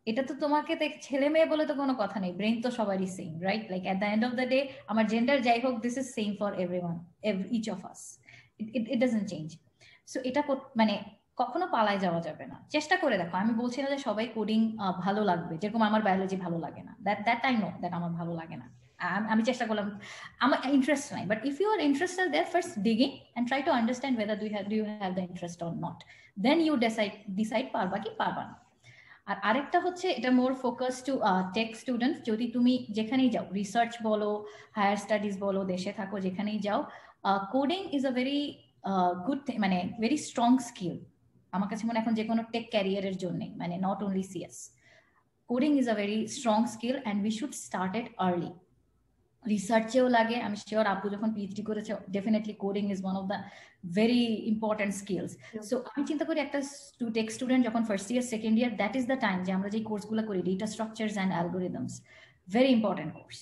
S3: এটা তো তোমাকে ছেলে মেয়ে বলে তো কোনো কথা নেই, ব্রেন তো সবারই same, right? Like at the end of the day আমার জেন্ডার যাই হোক, this is same for everyone, each of us, it doesn't change. So এটা মানে কখনো পালায় যাওয়া যাবে না, চেষ্টা করে দেখো। আমি বলছি না যে সবাই কোডিং ভালো লাগবে, যেরকম আমার বায়োলজি ভালো লাগে না, দ্যাট আই নো দ্যাট আমার ভালো লাগে না, আমি চেষ্টা করলাম, আমার ইন্টারেস্ট নাই। But if you are interested there, first digging and try to understand whether do you have the interest or not, then you decide পারবা কি পারবা না। আর আরেকটা হচ্ছে এটা more focus to tech student, যদি তুমি যেখানেই যাও, রিসার্চ বলো, হায়ার স্টাডিজ বলো, দেশে থাকো, যেখানেই যাও, coding is a very good, মানে ভেরি স্ট্রং স্কিল। আমার কাছে মনে এখন যে কোনো টেক ক্যারিয়ারের জন্য, মানে not only CS, coding is a very strong skill and we should start it early. রিসার্চেও লাগে, আমি শিওর আপু যখন পিএইচডি করেছে, definitely coding is one of the very important skills. So আমি চিন্তা করি একটা টেক স্টুডেন্ট যখন first year second year, that is the time যে আমরা যে কোর্সগুলো করি, data structures and algorithms, very important course.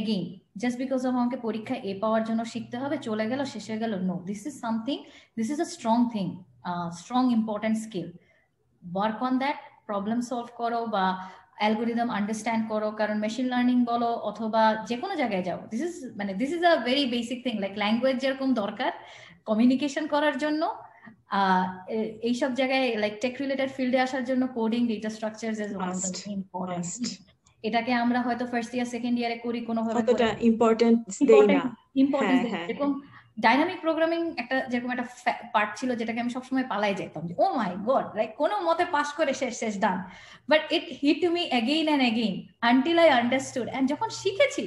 S3: Again, just because of আমাকে পরীক্ষা এ পাওয়ার জন্য শিখতে হবে, চলে গেল, শেষ হয়ে গেল, no, this is something, this is a strong thing, strong important skill. Work on that, problem solve করো বা অ্যালগোরিদম আন্ডারস্ট্যান্ড করো, কারণ মেশিন লার্নিং বলো অথবা যে কোনো জায়গায় যাও, this is a very basic thing. Like language যেরকম দরকার কমিউনিকেশন করার জন্য, এইসব জায়গায় লাইক টেক রিলেটেড ফিল্ডে আসার জন্য coding, data structures is one of the important. এটাকে আমরা হয়তো ফার্স্ট ইয়ার সেকেন্ড ইয়ারে করি কোনোভাবে, ইম্পর্টেন্স এরকম। ডাইনামিক প্রোগ্রামিং একটা যেরকম একটা পার্ট ছিল যেটাকে আমি সবসময় পালাই যেতাম, যে ও মাই গড, লাইক কোনো মতে পাস করে শেষ done, but it hit me again and again until I understood. And যখন শিখেছি,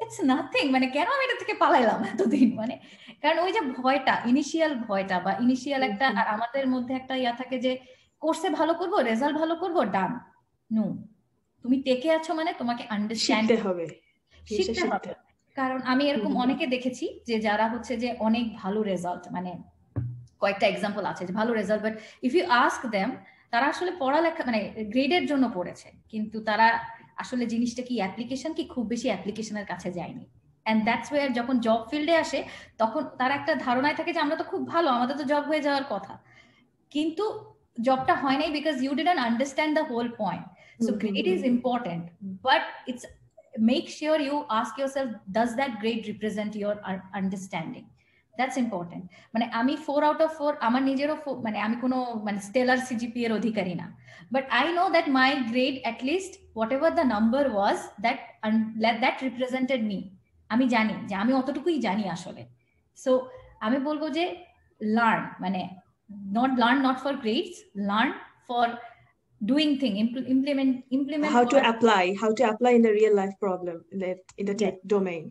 S3: ইটস নাথিং, মানে কেন আমি এটা থেকে পালাইলাম এতদিন, মানে কারণ ওই যে ভয়টা, ইনিশিয়াল ভয়টা বা ইনিশিয়াল একটা, আর আমাদের মধ্যে একটা ইয়া থাকে যে কোর্সে ভালো করবো, রেজাল্ট ভালো করবো, ডান। নো, তুমি টেকে আছো মানে তোমাকে আন্ডারস্ট্যান্ড শিখতে হবে। কারণ আমি এরকম অনেকে দেখেছি যে যারা হচ্ছে যে অনেক ভালো রেজাল্ট, মানে কয়েকটা এক্সাম্পল আছে যে ভালো result, but if you ask them, তারা আসলে পড়ালেখা মানে গ্রেডের জন্য পড়েছে, কিন্তু তারা আসলে জিনিসটা কি অ্যাপ্লিকেশন কি, খুব বেশি অ্যাপ্লিকেশনের কাছে যায়নি। অ্যান্ড দ্যাটস ওয়্যার যখন জব ফিল্ডে আসে, তখন তারা একটা ধারণায় থাকে যে আমরা তো খুব ভালো, আমাদের তো জব হয়ে যাওয়ার কথা, কিন্তু জবটা হয় নাই, because you didn't understand the whole point. So grade is important, but it's make sure you ask yourself, does that grade represent your understanding? That's important. মানে আমি 4 out of 4 আমার নিজেরও, মানে আমি কোনো মানে স্টেলার সিজিপি এর অধিকারী না, but I know that my grade at least whatever the number was, that represented me. আমি জানি যে আমি অতটুকুই জানি আসলে। সো আমি বলবো যে লার্ন, মানে not for grades, learn for doing thing, implement
S1: how to apply in the real life problem in the tech domain.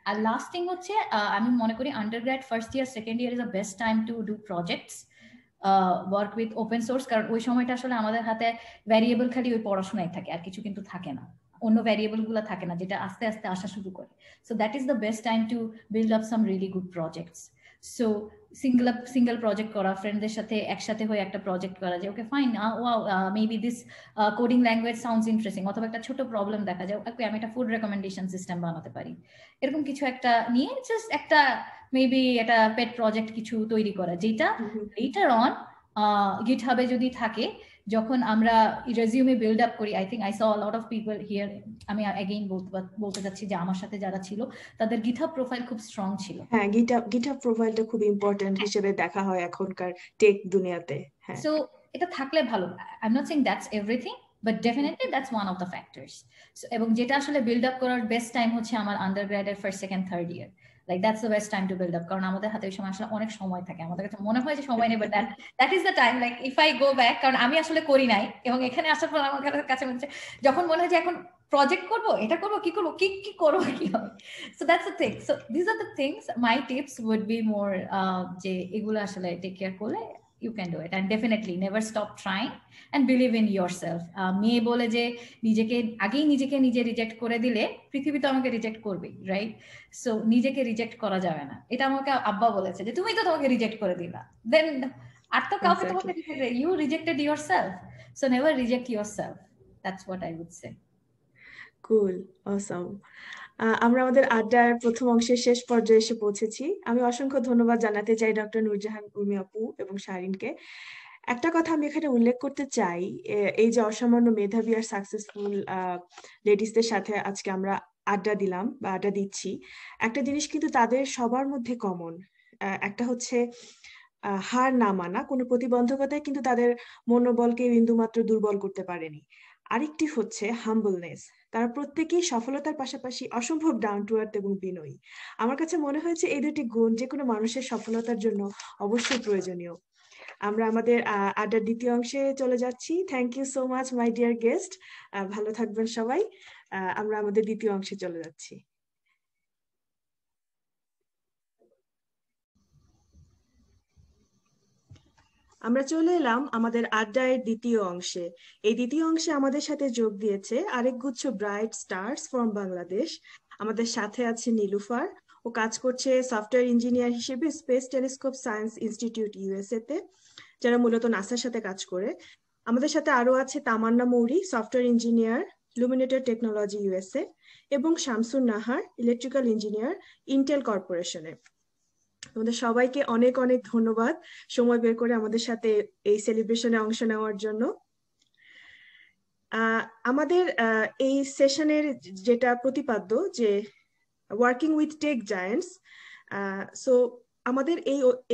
S3: আর লাস্ট থিং হচ্ছে, আমি মনে করি undergrad first year second year is the best time to do projects, work with open source, কারণ ওই সময়টা আসলে আমাদের হাতে ভ্যারিয়েবল খালি ওই পড়াশোনায় থাকে, আর কিছু কিন্তু থাকে না, অন্য ভ্যারিয়েবল গুলো থাকে না, যেটা আস্তে আস্তে আসা শুরু করে। So that is the best time to build up some really good projects. So single project করা, ফ্রেন্ডদের সাথে একসাথে হয়ে একটা প্রজেক্ট করা, যে okay fine, maybe this coding language sounds interesting, অথবা একটা ছোট প্রবলেম দেখা যায়, ওকে আমি একটা ফুড রেকমেন্ডেশন সিস্টেম বানাতে পারি, এরকম কিছু একটা নিয়ে জাস্ট একটা মেবি একটা পেট প্রজেক্ট কিছু তৈরি করা, যেটা লেটার অন গিটহাবে যদি থাকে, যখন আমরা রেজিউমে বিল্ড আপ করি। I think I saw a lot of people here, আমি অ্যাগেইন বলতে চাচ্ছি যে আমার সাথে যারা ছিল তাদের গিটহাব প্রোফাইল খুব স্ট্রং ছিল।
S1: হ্যাঁ, গিটহাব প্রোফাইলটা খুব ইম্পর্টেন্ট হিসেবে দেখা হয় এখনকার টেক দুনিয়াতে। হ্যাঁ,
S3: সো এটা থাকলে ভালো। I am not saying that's everything, but definitely that's one of the factors. এবং যেটা আসলে বিল্ড আপ করার বেস্ট টাইম হচ্ছে আমার আন্ডারগ্রেডের first second third year, like that's the best time to build up, কারণ আমাদের হাতে ওই সময় আসলে অনেক সময় থাকে, আমাদের কাছে মনে হয় যে সময় নেই, but that is the time, like if I go back, কারণ আমি আসলে করি নাই, এবং এখানে আসার পর আমার কাছে মনে হচ্ছে যখন মনে হয় যে এখন প্রজেক্ট করব, এটা করব, কি করব, কি করব, কি হবে। So that's the thing. So these are the things. My tips would be more যে এগুলো আসলে টেক কেয়ার করলে you can do it, and definitely never stop trying and believe in yourself. মেয়ে বলে যে নিজেকে নিজে রিজেক্ট করে দিলে পৃথিবী তো আমাকে রিজেক্ট করবেই, রাইট? সো নিজেকে রিজেক্ট করা যাবে না। এটা আমাকে আব্বা বলেছে যে তুমি তো তোমাকে রিজেক্ট করে দিলা, দেন আর তো কাউকে তোমাকে you rejected yourself, so never reject yourself. That's what I would say.
S1: Cool, awesome. আমরা আমাদের আড্ডার প্রথম অংশের শেষ পর্যায়ে এসে পৌঁছেছি। আমি অসংখ্য ধন্যবাদ জানাতে চাই ডক্টর নূরজাহান উর্মি আপু এবং শারিনকে। একটা কথা আমি এখানে উল্লেখ করতে চাই, এই যে অসামান্য মেধাবী আর সাকসেসফুল লেডিসদের সাথে আজকে আমরা আড্ডা দিলাম বা আড্ডা দিচ্ছি, একটা জিনিস কিন্তু তাদের সবার মধ্যে কমন। একটা হচ্ছে হার না মানা, কোনো প্রতিবন্ধকতায় কিন্তু তাদের মনোবলকে বিন্দুমাত্র দুর্বল করতে পারেনি। আরেকটি হচ্ছে হাম্বলনেস। তারা প্রত্যেকেই সফলতার পাশাপাশি অসম্ভব ডাউন টু আর্থ এবং বিনয়ী। আমার কাছে মনে হয়েছে এই দুটি গুণ যে কোনো মানুষের সফলতার জন্য অবশ্যই প্রয়োজনীয়। আমরা আমাদের আড্ডার দ্বিতীয় অংশে চলে যাচ্ছি। Thank you so much my dear guest. ভালো থাকবেন সবাই। আমরা আমাদের দ্বিতীয় অংশে চলে যাচ্ছি। আমরা চলে এলাম আমাদের আড্ডায়ের দ্বিতীয় অংশে। এই দ্বিতীয় অংশে আমাদের সাথে যোগ দিয়েছে আরেক গুচ্ছ ব্রাইট স্টার্স ফ্রম বাংলাদেশ। আমাদের সাথে আছে নীলুফার, ও কাজ করছে সফটওয়্যার ইঞ্জিনিয়ার হিসেবে space telescope science institute USA তে, যারা মূলত নাসার সাথে কাজ করে। আমাদের সাথে আরো আছে Tamanna Mouri, software engineer Luminated technology USA, এবং Shamsun Nahar, electrical engineer Intel কর্পোরেশনে। তোমাদের সবাইকে অনেক অনেক ধন্যবাদ সময় বের করে আমাদের সাথে এই সেলিব্রেশনে অংশ নেওয়ার জন্য। আমাদের এই সেশনের যেটা প্রতিপাদ্য যে working with tech giants, so আমাদের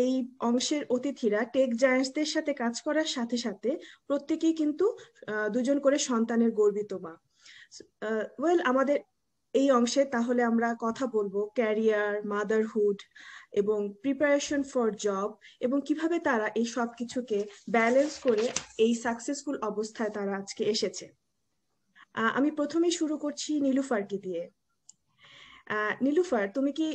S1: এই অংশের অতিথিরা টেক জায়ান্টসদের সাথে কাজ করার সাথে সাথে প্রত্যেকেই কিন্তু দুজন করে সন্তানের গর্বিত মা। ওয়েল, আমাদের এই অংশে তাহলে আমরা কথা বলবো ক্যারিয়ার, মাদারহুড এবং প্রিপারেশন ফর জব, এবং কিভাবে তারা এই সব কিছুকে ব্যালেন্স করে এই সাকসেসফুল অবস্থায় তারা আজকে এসেছে। আমি প্রথমেই শুরু করছি নীলুফারকে দিয়ে। নীলুফার, তুমি কি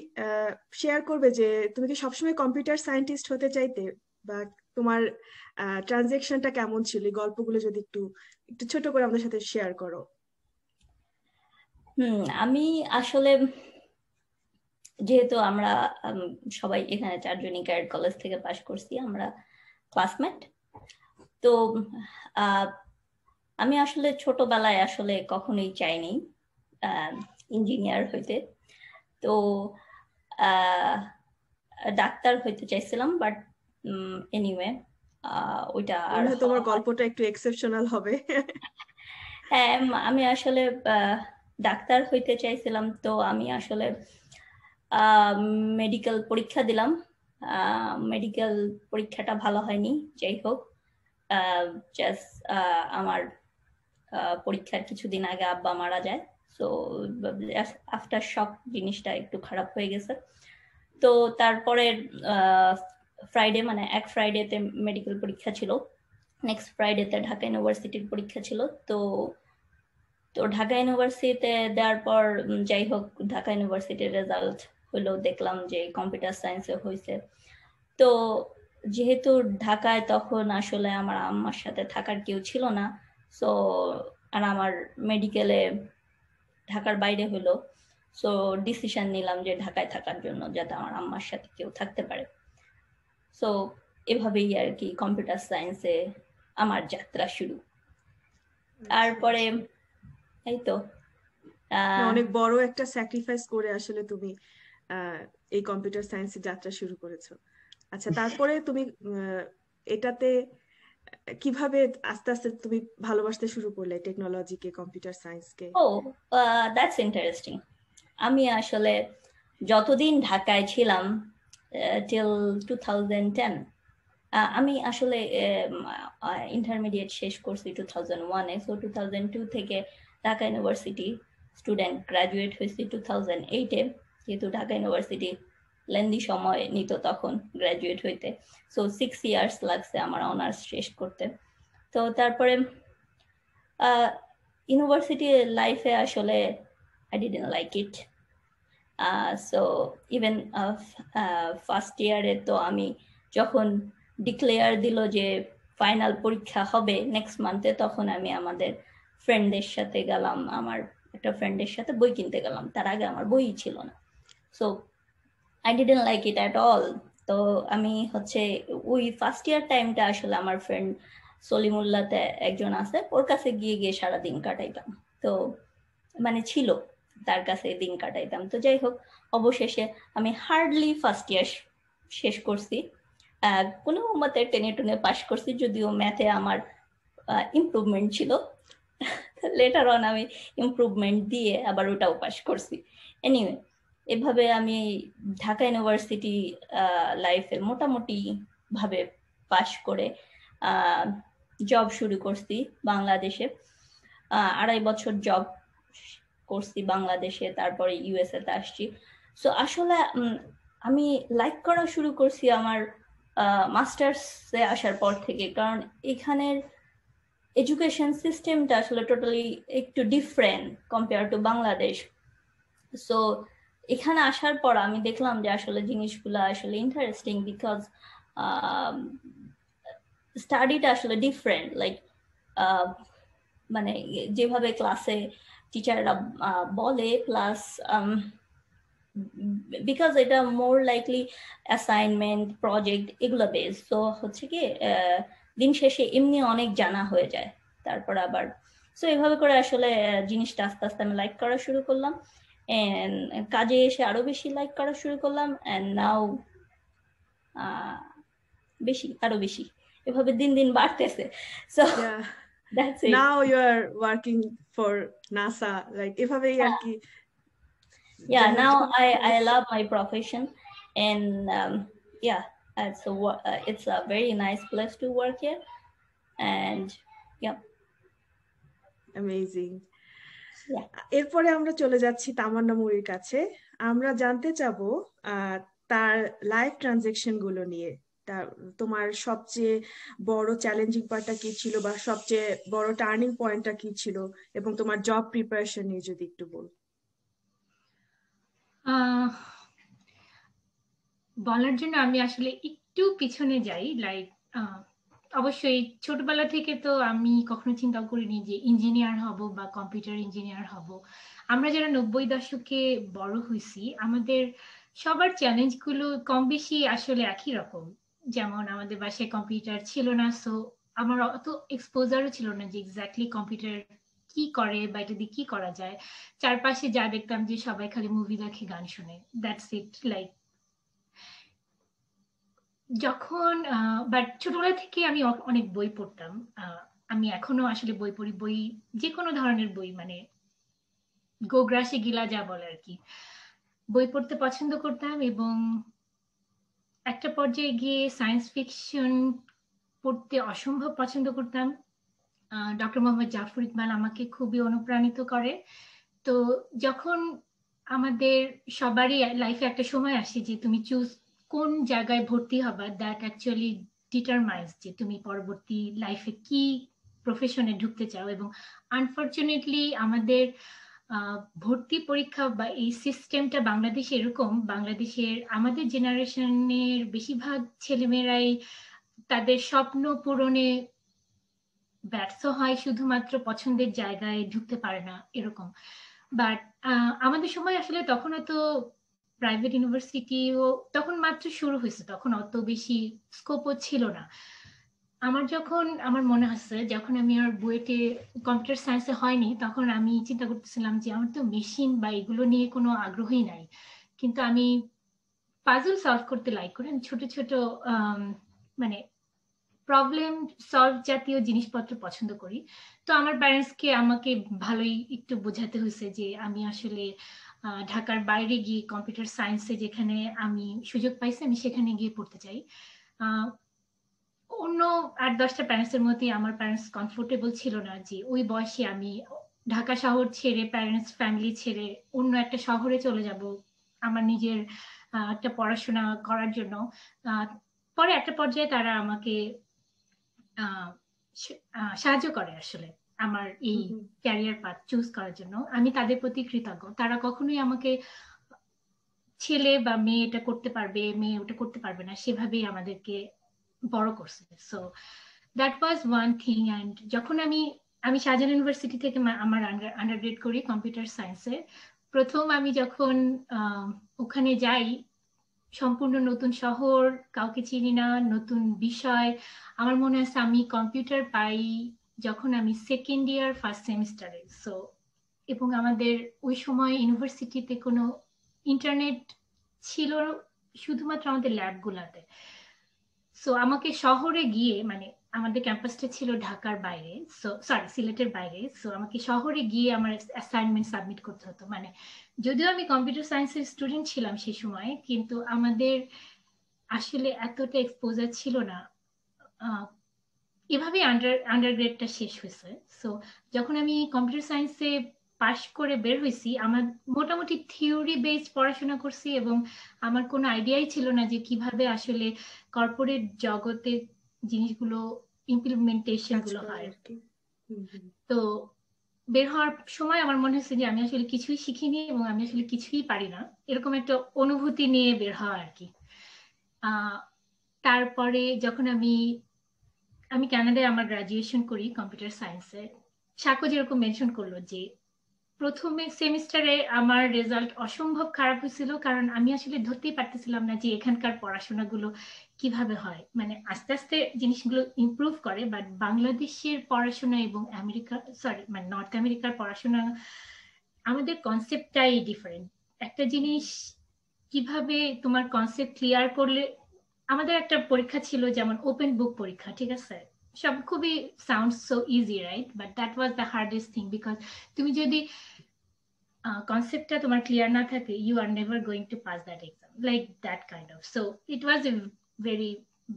S1: শেয়ার করবে যে তুমি কি সবসময় কম্পিউটার সায়েন্টিস্ট হতে চাইতে, বা তোমার ট্রানজেকশনটা কেমন ছিল? গল্পগুলো যদি একটু একটু ছোট করে আমাদের সাথে শেয়ার করো।
S4: আমি আসলে, যেহেতু আমরা সবাই এখানে চারজনই ক্যারেট কলেজ থেকে পাশ করছি, আমরা ক্লাসমেট, তো আমি আসলে ছোটবেলায় আসলে কখনোই চাইনি ইঞ্জিনিয়ার হইতে। তো ডাক্তার হইতে চাইছিলাম, বাট এনিওয়ে ওইটা আর
S1: তোমার গল্পটা একটু এক্সেপশনাল হবে।
S4: হ্যাঁ, আমি আসলে ডাক্তার হইতে চাইছিলাম। তো আমি আসলে মেডিকেল পরীক্ষা দিলাম। মেডিকেল পরীক্ষাটা ভালো হয়নি, যাই হোক। জাস্ট আমার পরীক্ষার কিছুদিন আগে আব্বা মারা যায়, সো আফটার শক জিনিসটা একটু খারাপ হয়ে গেছে। তো তারপরে ফ্রাইডে, মানে এক ফ্রাইডেতে মেডিকেল পরীক্ষা ছিল, নেক্সট ফ্রাইডেতে ঢাকা ইউনিভার্সিটির পরীক্ষা ছিল। তো ঢাকা ইউনিভার্সিটিতে দেওয়ার পর, যাই হোক, ঢাকা ইউনিভার্সিটির রেজাল্ট হলো, দেখলাম যে কম্পিউটার সায়েন্সে হয়েছে। তো যেহেতু ঢাকায় তখন আসলে আমার আম্মার সাথে থাকার কেউ ছিল না, সো আর আমার মেডিকেলে ঢাকার বাইরে হলো, সো ডিসিশন নিলাম যে ঢাকায় থাকার জন্য, যাতে আমার আম্মার সাথে কেউ থাকতে পারে। সো এভাবেই আর কি কম্পিউটার সায়েন্সে আমার যাত্রা শুরু। তারপরে এই তো
S1: অনেক বড় একটা স্যাক্রিফাইস করে আসলে তুমি এই কম্পিউটার সায়েন্সে যাত্রা শুরু করেছো। আচ্ছা, তারপরে তুমি এটাতে কিভাবে আস্তে আস্তে তুমি ভালোবাসতে শুরু করলে টেকনোলজিকে, কম্পিউটার সায়েন্সকে?
S4: That's interesting. আমি আসলে যতদিন ঢাকায় ছিলাম, টিল 2010, আমি আসলে ইন্টারমিডিয়েট শেষ করছি 2001-এ। সো 2002 থেকে ঢাকা ইউনিভার্সিটি স্টুডেন্ট, গ্রাজুয়েট হয়েছি 2008-এ, যেহেতু ঢাকা ইউনিভার্সিটি লেন্দি সময় নিত তখন গ্রাজুয়েট হইতে। সো 6 ইয়ার্স লাগছে আমার অনার্স শেষ করতে। তো তারপরে ইউনিভার্সিটি লাইফে আসলে I didn't like it. So even first ইয়ারে তো আমি যখন ডিক্লেয়ার দিল যে ফাইনাল পরীক্ষা হবে নেক্সট মান্থে, তখন আমি আমাদের ফ্রেন্ডদের সাথে গেলাম, আমার একটা ফ্রেন্ডের সাথে বই কিনতে গেলাম। তার আগে আমার বই ছিল না, so I didn't like it at all. তো আমি হচ্ছে ওই ফার্স্ট ইয়ার টাইমটা আসলে আমার ফ্রেন্ড সলিমুল্লাতে একজন আছে, ওর কাছে গিয়ে গিয়ে সারাদিন কাটাইতাম। তো মানে ছিল, তার কাছে দিন কাটাইতাম। তো যাই হোক, অবশেষে আমি হার্ডলি ফার্স্ট ইয়ার শেষ করছি, কোনো মতে টেনে টুনে পাশ করছি, যদিও ম্যাথে আমার ইমপ্রুভমেন্ট ছিল। লেটার অন আমি ইমপ্রুভমেন্ট দিয়ে আবার ওটাও পাশ করছি। এনিওয়ে, এভাবে আমি ঢাকা ইউনিভার্সিটি লাইফে মোটামুটি ভাবে পাশ করে জব শুরু করছি বাংলাদেশে। 2.5 বছর জব করছি বাংলাদেশে, তারপরে ইউএসএ তে আসছি। সো আসলে আমি লাইক করা শুরু করছি আমার মাস্টার্সে আসার পর থেকে, কারণ এখানের এডুকেশন সিস্টেমটা আসলে টোটালি একটু different compare to Bangladesh. So এখানে আসার পর আমি দেখলাম যে আসলে জিনিসগুলো আসলে ইন্টারেস্টিং, বিকজ স্টাডিটা আসলে ডিফারেন্ট। লাইক মানে যেভাবে ক্লাসে টিচাররা বলে, প্লাস বিকজ এটা মোর লাইকলি অ্যাসাইনমেন্ট প্রজেক্ট এগুলো বেস, তো হচ্ছে কি দিন শেষে এমনি অনেক জানা হয়ে যায়। তারপর আবার সো এভাবে করে আসলে জিনিসটা আস্তে আস্তে আমি লাইক করা শুরু করলাম, এন্ড কাজে এসে আরো বেশি লাইক করা শুরু করলাম, এন্ড নাও আরো বেশি এভাবে দিন দিন বাড়তেছে। So that's it.
S1: Now you are working for NASA, like এভাবেই আর কি।
S4: Yeah, now I love my profession, and yeah, it's a very nice place to work here, and yeah,
S1: amazing. এরপরে আমরা চলে যাচ্ছি তামান্না মুরির কাছে। আমরা জানতে চাবো তার লাইফ ট্রানজেকশন গুলো নিয়ে। তোমার সবচেয়ে বড় চ্যালেঞ্জিং পার্টটা কি ছিল, বা সবচেয়ে বড় টার্নিং পয়েন্টটা কি ছিল, এবং তোমার জব প্রিপারেশন নিয়ে যদি একটু বল।
S5: বলার জন্য আমি আসলে একটু পিছনে যাই। লাইক অবশ্যই ছোটবেলা থেকে তো আমি কখনো চিন্তা করিনি যে ইঞ্জিনিয়ার হব বা কম্পিউটার ইঞ্জিনিয়ার হব। আমরা যারা 90 দশকে বড় হয়েছি, আমাদের সবার চ্যালেঞ্জগুলো কম বেশি আসলে একই রকম। যেমন আমাদের বাসায় কম্পিউটার ছিল না, সো আমার অত এক্সপোজারও ছিল না যে এক্স্যাক্টলি কম্পিউটার কি করে বা এটা দিয়ে কি করা যায়। চারপাশে যা দেখতাম যে সবাই খালি মুভি দেখে, গান শুনে, দ্যাটস ইট। লাইক যখন বাট ছোটবেলা থেকে আমি অনেক বই পড়তাম। আমি এখনো আসলে বই পড়ি, বই যে কোনো ধরনের বই, মানে গোগ্রাসে গিলা যা বলে আর কি, বই পড়তে পছন্দ করতাম। এবং একটা পর্যায়ে গিয়ে সায়েন্স ফিকশন পড়তে অসম্ভব পছন্দ করতাম। ডক্টর মোহাম্মদ জাফর ইকবাল আমাকে খুবই অনুপ্রাণিত করে। তো যখন আমাদের সবারই লাইফে একটা সময় আসে যে তুমি চুজ কোন জায়গায় ভর্তি হবা, দ্যাট অ্যাকচুয়ালি ডিটারমাইন্স যে তুমি পরবর্তী লাইফে কি প্রফেশনে ঢুকতে চাও। এবং আনফর্চুনেটলি আমাদের ভর্তি পরীক্ষা বা এই সিস্টেমটা বাংলাদেশে এরকম, বাংলাদেশের আমাদের জেনারেশনের বেশিরভাগ ছেলেমেয়েরাই তাদের স্বপ্ন পূরণে ব্যর্থ হয়, শুধুমাত্র পছন্দের জায়গায় ঢুকতে পারে না এরকম। বাট আমাদের সময় আসলে তখন তো প্রাইভেট ইউনিভার্সিটিও তখন মাত্র শুরু হয়েছে, তখন অত বেশি স্কোপও ছিল না। আমার মনে হচ্ছে যখন আমি আর বুয়েটে কম্পিউটার সায়েন্সে হয়নি, তখন আমি চিন্তা করতেছিলাম যে আমার তো মেশিন বা এগুলো নিয়ে কোনো আগ্রহই নাই, কিন্তু আমি পাজল সলভ করতে লাইক করি। আমি ছোট ছোট মানে প্রবলেম সলভ জাতীয় জিনিসপত্র পছন্দ করি। তো আমার প্যারেন্টসকে আমাকে ভালোই একটু বোঝাতে হয়েছে যে আমি আসলে ঢাকার বাইরে গিয়ে কম্পিউটার সায়েন্সে যেখানে আমি সুযোগ পাইছি আমি সেখানে গিয়ে পড়তে চাই। অন্য 8-10টা প্যারেন্টসের মধ্যে আমার প্যারেন্টস কমফোর্টেবল ছিল না যে ওই বয়সে আমি ঢাকা শহর ছেড়ে, প্যারেন্টস ফ্যামিলি ছেড়ে অন্য একটা শহরে চলে যাব আমার নিজের একটা পড়াশোনা করার জন্য। পরে একটা পর্যায়ে তারা আমাকে সাহায্য করে আসলে আমার এই ক্যারিয়ার পাথ চুজ করার জন্য। আমি তাদের প্রতি কৃতজ্ঞ। তারা কখনোই আমাকে ছেলে বা মেয়ে এটা করতে পারবে, মেয়ে ওটা করতে পারবে না সেভাবেই আমাদেরকে বড় করছে। So that was one thing. And যখন আমি শাহজাহান ইউনিভার্সিটি থেকে আমার আন্ডারগ্রেড করি কম্পিউটার সায়েন্সে, প্রথম আমি যখন ওখানে যাই, সম্পূর্ণ নতুন শহর, কাউকে চিনি না, নতুন বিষয়। আমার মনে আছে আমি কম্পিউটার পাই যখন আমি সেকেন্ড ইয়ার ফার্স্ট সেমিস্টারে। সো এবং আমাদের ওই সময় ইউনিভার্সিটিতে কোনো ইন্টারনেট ছিল শুধুমাত্র আমাদের ল্যাবগুলোতে। সো আমাকে শহরে গিয়ে, মানে আমাদের ক্যাম্পাসটা ছিল ঢাকার বাইরে, সিলেটের বাইরে। সো আমাকে শহরে গিয়ে আমার অ্যাসাইনমেন্ট সাবমিট করতে হতো। মানে যদিও আমি কম্পিউটার সায়েন্সের স্টুডেন্ট ছিলাম সেই সময়, কিন্তু আমাদের আসলে এতটা এক্সপোজার ছিল না। এভাবেই আন্ডারগ্রেডটা শেষ হয়েছে। সো যখন আমি কম্পিউটার সায়েন্সে পাশ করে বের হয়েছি, আমার মোটামুটি থিওরি বেসড পড়াশোনা করছি এবং আমার কোনো আইডিয়াই ছিল না যে কিভাবে আসলে কর্পোরেট জগতে জিনিসগুলো ইমপ্লিমেন্টেশন গুলো হয়। তো বের হওয়ার সময় আমার মনে হচ্ছে যে আমি আসলে কিছুই শিখিনি এবং আমি আসলে কিছুই পারি না, এরকম একটা অনুভূতি নিয়ে বের হওয়া আর কি। তারপরে যখন আমি কানাডায় আমার গ্রাজুয়েশন করি কম্পিউটার সায়েন্সে, সাক্ষ্য যেরকম মেনশন করলো যে প্রথমে সেমিস্টারে আমার রেজাল্ট অসম্ভব খারাপ হয়েছিল, কারণ আমি আসলে ধরতেই পারতেছিলাম না যে এখানকার পড়াশোনাগুলো কিভাবে হয়। মানে আস্তে আস্তে জিনিসগুলো ইমপ্রুভ করে, বাট বাংলাদেশের পড়াশোনা এবং মানে নর্থ আমেরিকার পড়াশোনা, আমাদের কনসেপ্টটাই ডিফারেন্ট। একটা জিনিস কিভাবে তোমার কনসেপ্ট ক্লিয়ার করলে, আমাদের একটা পরীক্ষা ছিল যেমন ওপেন বুক পরীক্ষা, ঠিক আছে, সব খুবই sound so easy, right? But that was the hardest thing, because তুমি যদি কনসেপ্টটা তোমার ক্লিয়ার না থাকে, you are never going to pass that exam, like that kind of. So it was a very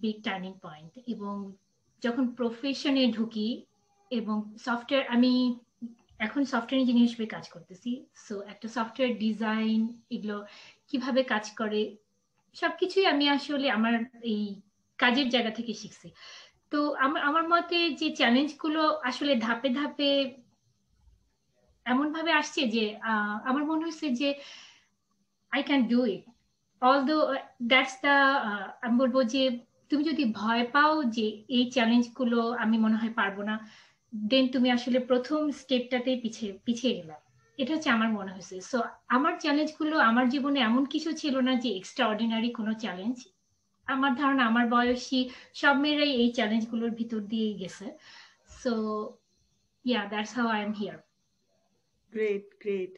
S5: big turning point. এবং যখন প্রফেশনে ঢুকি এবং সফটওয়্যার, আমি এখন সফটওয়্যার ইঞ্জিনিয়ার হিসেবে কাজ করতেছি, সো একটা সফটওয়্যার ডিজাইন এগুলো কিভাবে কাজ করে সবকিছুই আমি আসলে আমার এই কাজের জায়গা থেকে শিখছি। তো আমার মতে যে চ্যালেঞ্জগুলো আসলে ধাপে ধাপে এমন ভাবে আসছে যে আমার মনে হচ্ছে যে I can do it, although that's the, আমি বলবো যে তুমি যদি ভয় পাও যে এই চ্যালেঞ্জগুলো আমি মনে হয় পারবো না, দেন তুমি আসলে প্রথম স্টেপটাতেই পিছিয়ে গেলাম। এটা হচ্ছে আমার মনে হয়েছে। সো আমার চ্যালেঞ্জগুলো আমার জীবনে এমন কিছু ছিল না যে এক্সট্রা অর্ডিনারি কোনো চ্যালেঞ্জ। আমার ধারণা আমার বয়সী সব মেয়েরাই এই চ্যালেঞ্জগুলোর ভিতর দিয়ে গেছে। So yeah, that's how I am here.
S1: Great great.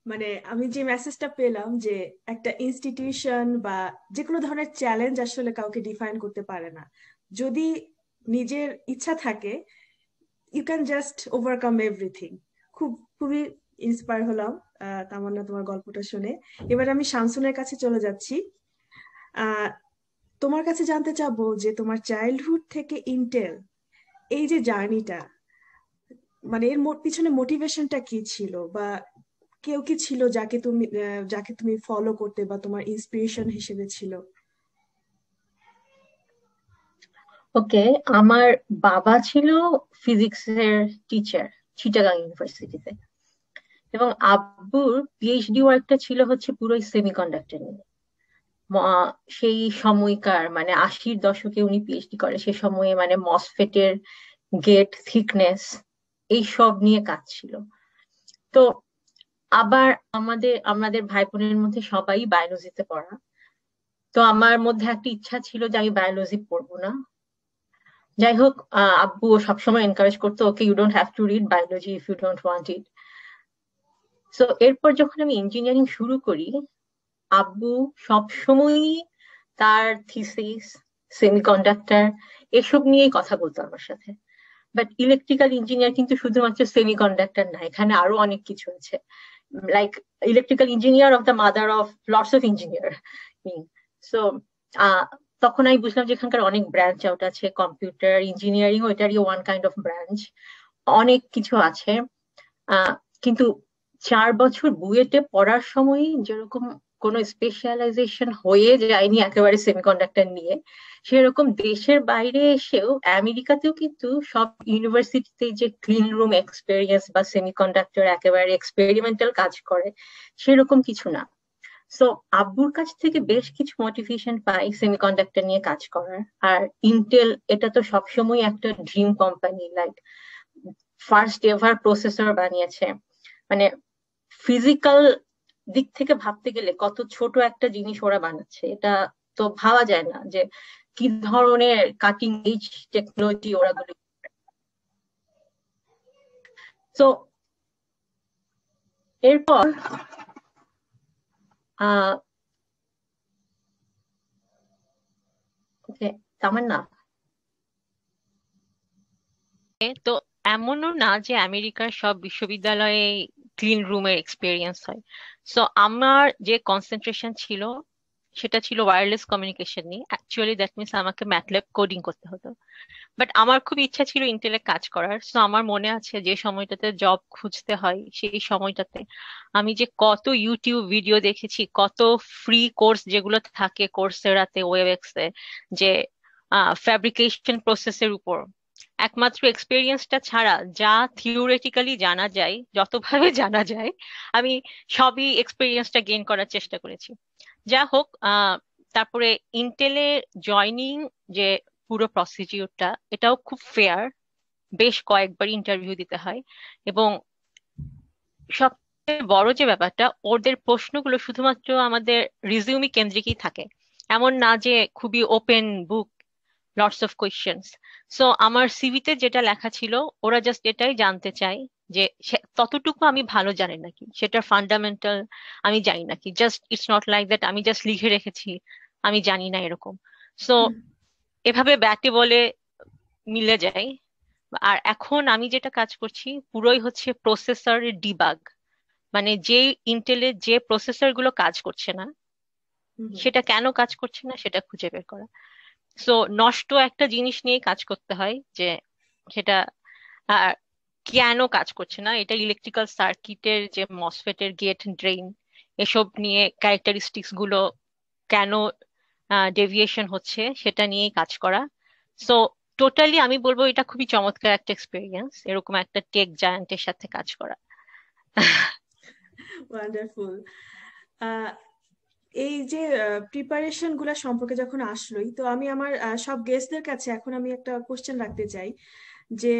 S1: মানে আমি যে মেসেজটা পেলাম যে একটা ইনস্টিটিউশন বা যে কোনো ধরনের চ্যালেঞ্জ আসলে কাউকে ডিফাইন করতে পারে না, যদি নিজের ইচ্ছা থাকে you can just overcome everything. খুবই ইন্সপায়ার হলাম তামান্না তোমার গল্পটা শুনে। এবার আমি শামসুনের কাছে চলে যাচ্ছি। তোমার কাছে জানতে চাবো যে তোমার চাইল্ডহুড থেকে ইন্টেল এই যে জার্নিটা, মানে এর পিছনে মোটিভেশনটা কি ছিল, বা কেউ কি ছিল যাকে তুমি ফলো করতে বা তোমার ইন্সপিরেশন হিসেবে ছিল?
S6: ওকে, আমার বাবা ছিল ফিজিক্সের টিচার চিটাগাং ইউনিভার্সিটিতে, এবং আব্বুর পিএইচডি ওয়ার্কটা ছিল হচ্ছে পুরোই সেমিকন্ডাক্টর নিয়ে। সেই সময়কার মানে 80-র দশকে উনি পিএইচডি করে, সে সময়ে মানে মসফেটের গেট থিকনেস এইসব নিয়ে কাজ ছিল। তো আবার আমাদের ভাই বোনের মধ্যে সবাই বায়োলজিতে পড়া, তো আমার মধ্যে একটা ইচ্ছা ছিল যে আমি বায়োলজি পড়বো না। যাই হোক, আব্বু সবসময় এনকারেজ করতো, okay you don't have to read biology if you don't want it. So এরপর যখন আমি ইঞ্জিনিয়ারিং শুরু করি, আব্বু সবসময়ই তার থিসিস সেমিকন্ডাক্টর এসব নিয়েই কথা বলতো আমার সাথে। বাট ইলেকট্রিক্যাল ইঞ্জিনিয়ার কিন্তু শুধুমাত্র সেমিকন্ডাক্টর না, এখানে আরো অনেক কিছু আছে, like electrical engineer of the mother of lots of engineer. So তখন আমি বুঝলাম যে এখানকার অনেক ব্রাঞ্চ আউট আছে, কম্পিউটার ইঞ্জিনিয়ারিং ওইটারই ওয়ান কাইন্ড অফ ব্রাঞ্চ, অনেক কিছু আছে। কিন্তু 4 বছর বুয়েটে পড়ার সময় যেরকম কোনো স্পেশালাইজেশন হয়ে যায়নি একেবারে সেমিকন্ডাক্টর নিয়ে, সেরকম দেশের বাইরে এসেও আমেরিকাতেও কিন্তু সব ইউনিভার্সিটিতে যে ক্লিন রুম এক্সপেরিয়েন্স বা সেমিকন্ডাক্টর একেবারে এক্সপেরিমেন্টাল কাজ করে সেরকম কিছু না। সো আব্বুর কাছ থেকে বেশ কিছু মোটিভেশন পাই সেমিকন্ডাক্টর নিয়ে কাজ করার। আর ইন্টেল এটা তো সবসময় একটা dream company, like first ever processor বানিয়েছে। মানে ফিজিক্যাল দিক থেকে ভাবতে গেলে কত ছোট একটা জিনিস ওরা বানাচ্ছে, এটা তো ভাবা যায় না যে কি ধরনের কাটিং এজ টেকনোলজি ওরা গুলো। তো এরপর ওকে, তামান্না।
S7: তো এমনও না যে আমেরিকার সব বিশ্ববিদ্যালয়ে ক্লিন রুমের এক্সপিরিয়েন্স হয়। সো আমার যে কনসেন্ট্রেশন ছিল সেটা ছিল ওয়্যারলেস কমিউনিকেশন নিয়ে। অ্যাকচুয়ালি দ্যাট মিনস আমাকে ম্যাটল্যাব কোডিং করতে হতো, বাট আমার খুব ইচ্ছা ছিল ইন্টেলে কাজ করার। সো আমার মনে আছে যে সময়টাতে জব খুঁজতে হয়, সেই সময়টাতে আমি যে কত ইউটিউব ভিডিও দেখেছি, কত ফ্রি কোর্স যেগুলো থাকে কোর্সেরাতে, ওয়েবএক্সে, যে ফ্যাব্রিকেশন প্রসেসের উপর। একমাত্র এক্সপিরিয়েন্সটা ছাড়া যা থিওরিটিক্যালি জানা যায়, যতভাবে জানা যায়, আমি সবই এক্সপিরিয়েন্সটা গেইন করার চেষ্টা করেছি। যা হোক, তারপরে ইন্টেলে জয়নিং যে পুরো প্রসিডিউরটা, এটাও খুব ফেয়ার। বেশ কয়েকবার ইন্টারভিউ দিতে হয়, এবং সবচেয়ে বড় যে ব্যাপারটা, ওদের প্রশ্নগুলো শুধুমাত্র আমাদের রিজিউমি কেন্দ্রিকই থাকে, এমন না যে খুবই open book, lots of questions. So আমার সিভিতে যেটা লেখা ছিল, ওরা জাস্ট এটাই জানতে চায় যে ততটুকু আমি ভালো জানি নাকি, সেটা ফান্ডামেন্টাল আমি জানি নাকি। Just it's not like that আমি জাস্ট লিখে রেখেছি আমি জানি না, এরকম। সো এভাবে ব্যাটে বলে মিলে যায়। আর এখন আমি যেটা কাজ করছি পুরোই হচ্ছে প্রসেসর ডিবাগ, মানে যে ইন্টেলের যে প্রসেসর গুলো কাজ করছে না, সেটা কেন কাজ করছে না সেটা খুঁজে বের করা। সো নষ্ট একটা জিনিস নিয়ে কাজ করতে হয়, যে সেটা কেন কাজ করছে না। এটা ইলেকট্রিক্যাল সার্কিটের যে মসফেটের গেট ড্রেন, এসব নিয়ে ক্যারেক্টারিস্টিক্স গুলো কেন ডেভিয়েশন হচ্ছে, সেটা নিয়েই কাজ করা। সো টোটালি আমি বলবো এটা খুবই চমৎকার একটা এক্সপিরিয়েন্স, এরকম একটা টেক জায়ান্টের সাথে কাজ করা।
S1: ওয়ান্ডারফুল। এই যে প্রিপারেশন গুলা সম্পর্কে যখন আসলোই, তো আমি আমার সব গেস্টদের কাছে এখন আমি একটা কোশ্চেন রাখতে চাই, যে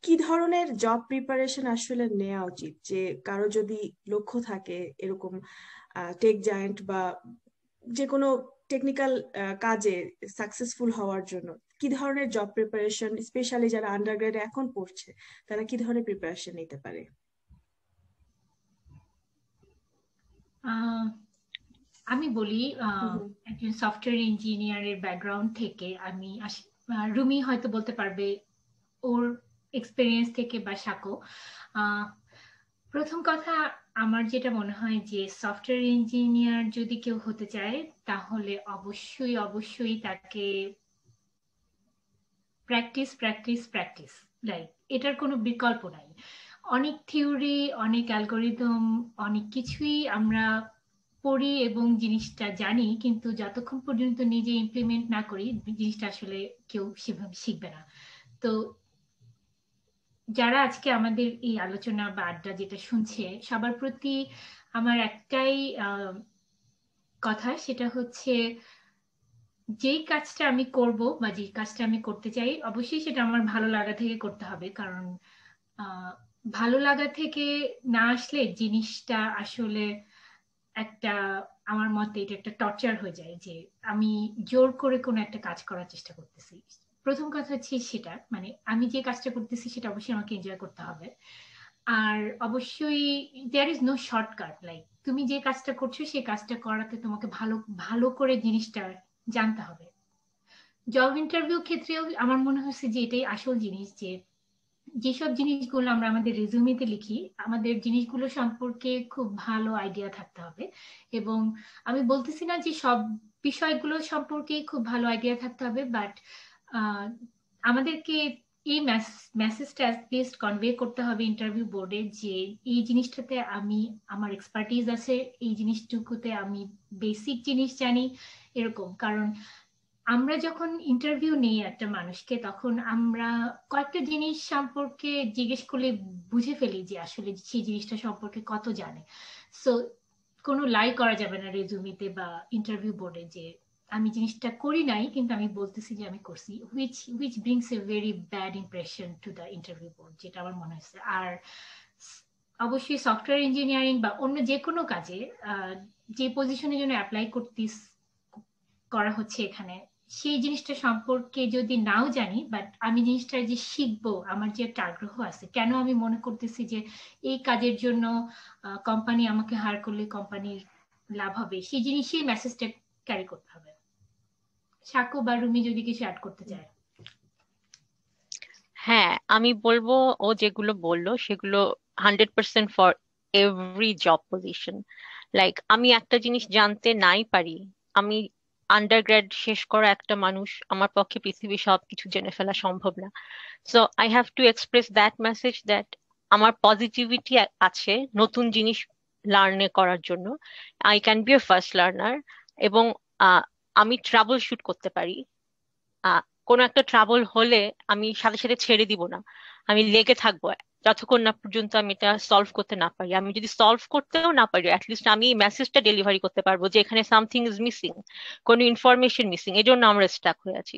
S1: কি ধরনের জব প্রিপারেশন আসলে নেওয়া উচিত। যে কারো যদি লক্ষ্য থাকে এরকম টেক জায়ান্ট বা যে কোনো টেকনিক্যাল কাজে সাকসেসফুল হওয়ার জন্য, কি ধরনের জব প্রিপারেশন, স্পেশালি যারা আন্ডারগ্রেডে এখন পড়ছে, তারা কি ধরনের প্রিপারেশন নিতে পারে?
S5: আমি বলি, একজন সফটওয়্যার ইঞ্জিনিয়ারের ব্যাকগ্রাউন্ড থেকে আমি আসি। রুমি হয়তো বলতে পারবে ওর এক্সপেরিয়েন্স থেকে, বা সাকো। প্রথম কথা, আমার যেটা মনে হয় যে সফটওয়্যার ইঞ্জিনিয়ার যদি কেউ হতে চায়, তাহলে অবশ্যই অবশ্যই তাকে প্র্যাকটিস প্র্যাকটিস প্র্যাকটিস, রাইট? এটার কোনো বিকল্প নাই। অনেক থিওরি, অনেক অ্যালগোরিদম, অনেক কিছুই আমরা পড়ি এবং জিনিসটা জানি, কিন্তু যতক্ষণ পর্যন্ত নিজে ইমপ্লিমেন্ট না করি, জিনিসটা আসলে কেউ সেভাবে শিখবে না। তো যারা আজকে আমাদের এই আলোচনা বা আড্ডা যেটা শুনছে, সবার প্রতি আমার একটাই কথা, সেটা হচ্ছে যেই কাজটা আমি করব বা যে কাজটা আমি করতে চাই, অবশ্যই সেটা আমার ভালো লাগা থেকে করতে হবে। কারণ ভালো লাগা থেকে না আসলে জিনিসটা আসলে একটা, আমার মতে এটা একটা টর্চার হয়ে যায়, যে আমি জোর করে কোনো একটা কাজ করার চেষ্টা করতেছি। প্রথম কথা হচ্ছে সেটা, মানে আমি যে কাজটা করতেছি সেটা অবশ্যই আমাকে এনজয় করতে হবে। আর অবশ্যই there is no shortcut, like তুমি যে কাজটা করছো সেই কাজটা করাতে তোমাকে ভালো ভালো করে জিনিসটা জানতে হবে। জব ইন্টারভিউ ক্ষেত্রেও আমার মনে হচ্ছে যে এটাই আসল জিনিস, যে যেসব জিনিসগুলো আমরা আমাদের রেজুমেতে লিখি, আমাদের জিনিসগুলো সম্পর্কে খুব ভালো আইডিয়া থাকতে হবে। এবং আমি বলতেছি না যে সব বিষয়গুলো সম্পর্কে খুব ভালো আইডিয়া থাকতে হবে, বাট আমাদেরকে এই মেসেজটা অ্যাটলিস্ট কনভে করতে হবে ইন্টারভিউ বোর্ডে, যে এই জিনিসটাতে আমি, আমার এক্সপার্টিজ আছে, এই জিনিসটুকুতে আমি বেসিক জিনিস জানি, এরকম। কারণ আমরা যখন ইন্টারভিউ নিই একটা মানুষকে, তখন আমরা কয়েকটা জিনিস সম্পর্কে জিজ্ঞেস করলে বুঝে ফেলি যে আসলে সেই জিনিসটা সম্পর্কে কত জানে। সো কোনো লাই করা যাবে না রেজুমিতে বা ইন্টারভিউ বোর্ডে যে আমি জিনিসটা করি নাই কিন্তু আমি বলতেছি যে আমি করছি, which brings a very bad impression to the interview board, যেটা আমার মনে হচ্ছে। আর অবশ্যই সফটওয়্যার ইঞ্জিনিয়ারিং বা অন্য যে কোনো কাজে যে পজিশনের জন্য অ্যাপ্লাই করা হচ্ছে এখানে, সেই জিনিসটা সম্পর্কে যদি নাও জানি, বাট আমি জিনিসটা যে শিখবো, আমার যে একটা আগ্রহ আছে, কেন আমি মনে করতেছি যে এই কাজের জন্য কোম্পানি আমাকে হায়ার করলে কোম্পানির লাভ হবে, সেই জিনিসই মেসেজটা ক্যারি করতে হবে। সাকু বা রুমি যদি কিছু অ্যাড করতে চায়।
S7: হ্যাঁ, আমি বলবো ও যেগুলো বললো সেগুলো 100% for every job position. Like আমি একটা জিনিস জানতে নাই পারি, আমি আন্ডারগ্রেড শেষ করা একটা মানুষ, আমার পক্ষে পৃথিবীর সবকিছু জেনে ফেলা সম্ভব না। So I have to express that message that আমার পজিটিভিটি আছে নতুন জিনিস লার্নে করার জন্য। I can B A first learner, এবং আমি ট্রাবল শুট করতে পারি। কোনো একটা ট্রাবল হলে আমি সাথে সাথে ছেড়ে দিব না, আমি লেগে থাকবো যতক্ষণ না পর্যন্ত আমি এটা সলভ করতে না পারি। আমি যদি সলভ করতেও না পারি, অ্যাটলিস্ট আমি মেসেজটা ডেলিভারি করতে পারবো যে এখানে সামথিং ইজ মিসিং, কোনো ইনফরমেশন মিসিং, এই জন্য আমরা স্টাক হয়ে আছি।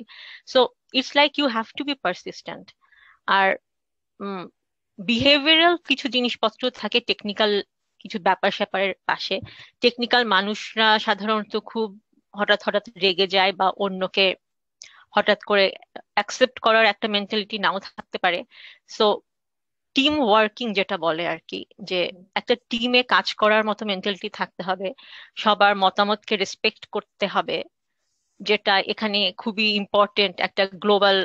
S7: So it's like you have to be persistent. আর বিহেভিয়ারাল কিছু জিনিসপত্র থাকে টেকনিক্যাল কিছু ব্যাপার স্যাপারের পাশে। টেকনিক্যাল মানুষরা সাধারণত খুব হঠাৎ হঠাৎ রেগে যায় বা অন্যকে হঠাৎ করে অ্যাকসেপ্ট করার একটা মেন্টালিটি নাও থাকতে পারে। সো টিম ওয়ার্কিং যেটা বলে আর কি, যে একটা টিমে কাজ করার মতো মেন্টালিটি থাকতে হবে, সবার মতামতকে রেসপেক্ট করতে হবে, যেটা এখানে খুবই ইম্পর্টেন্ট একটা গ্লোবাল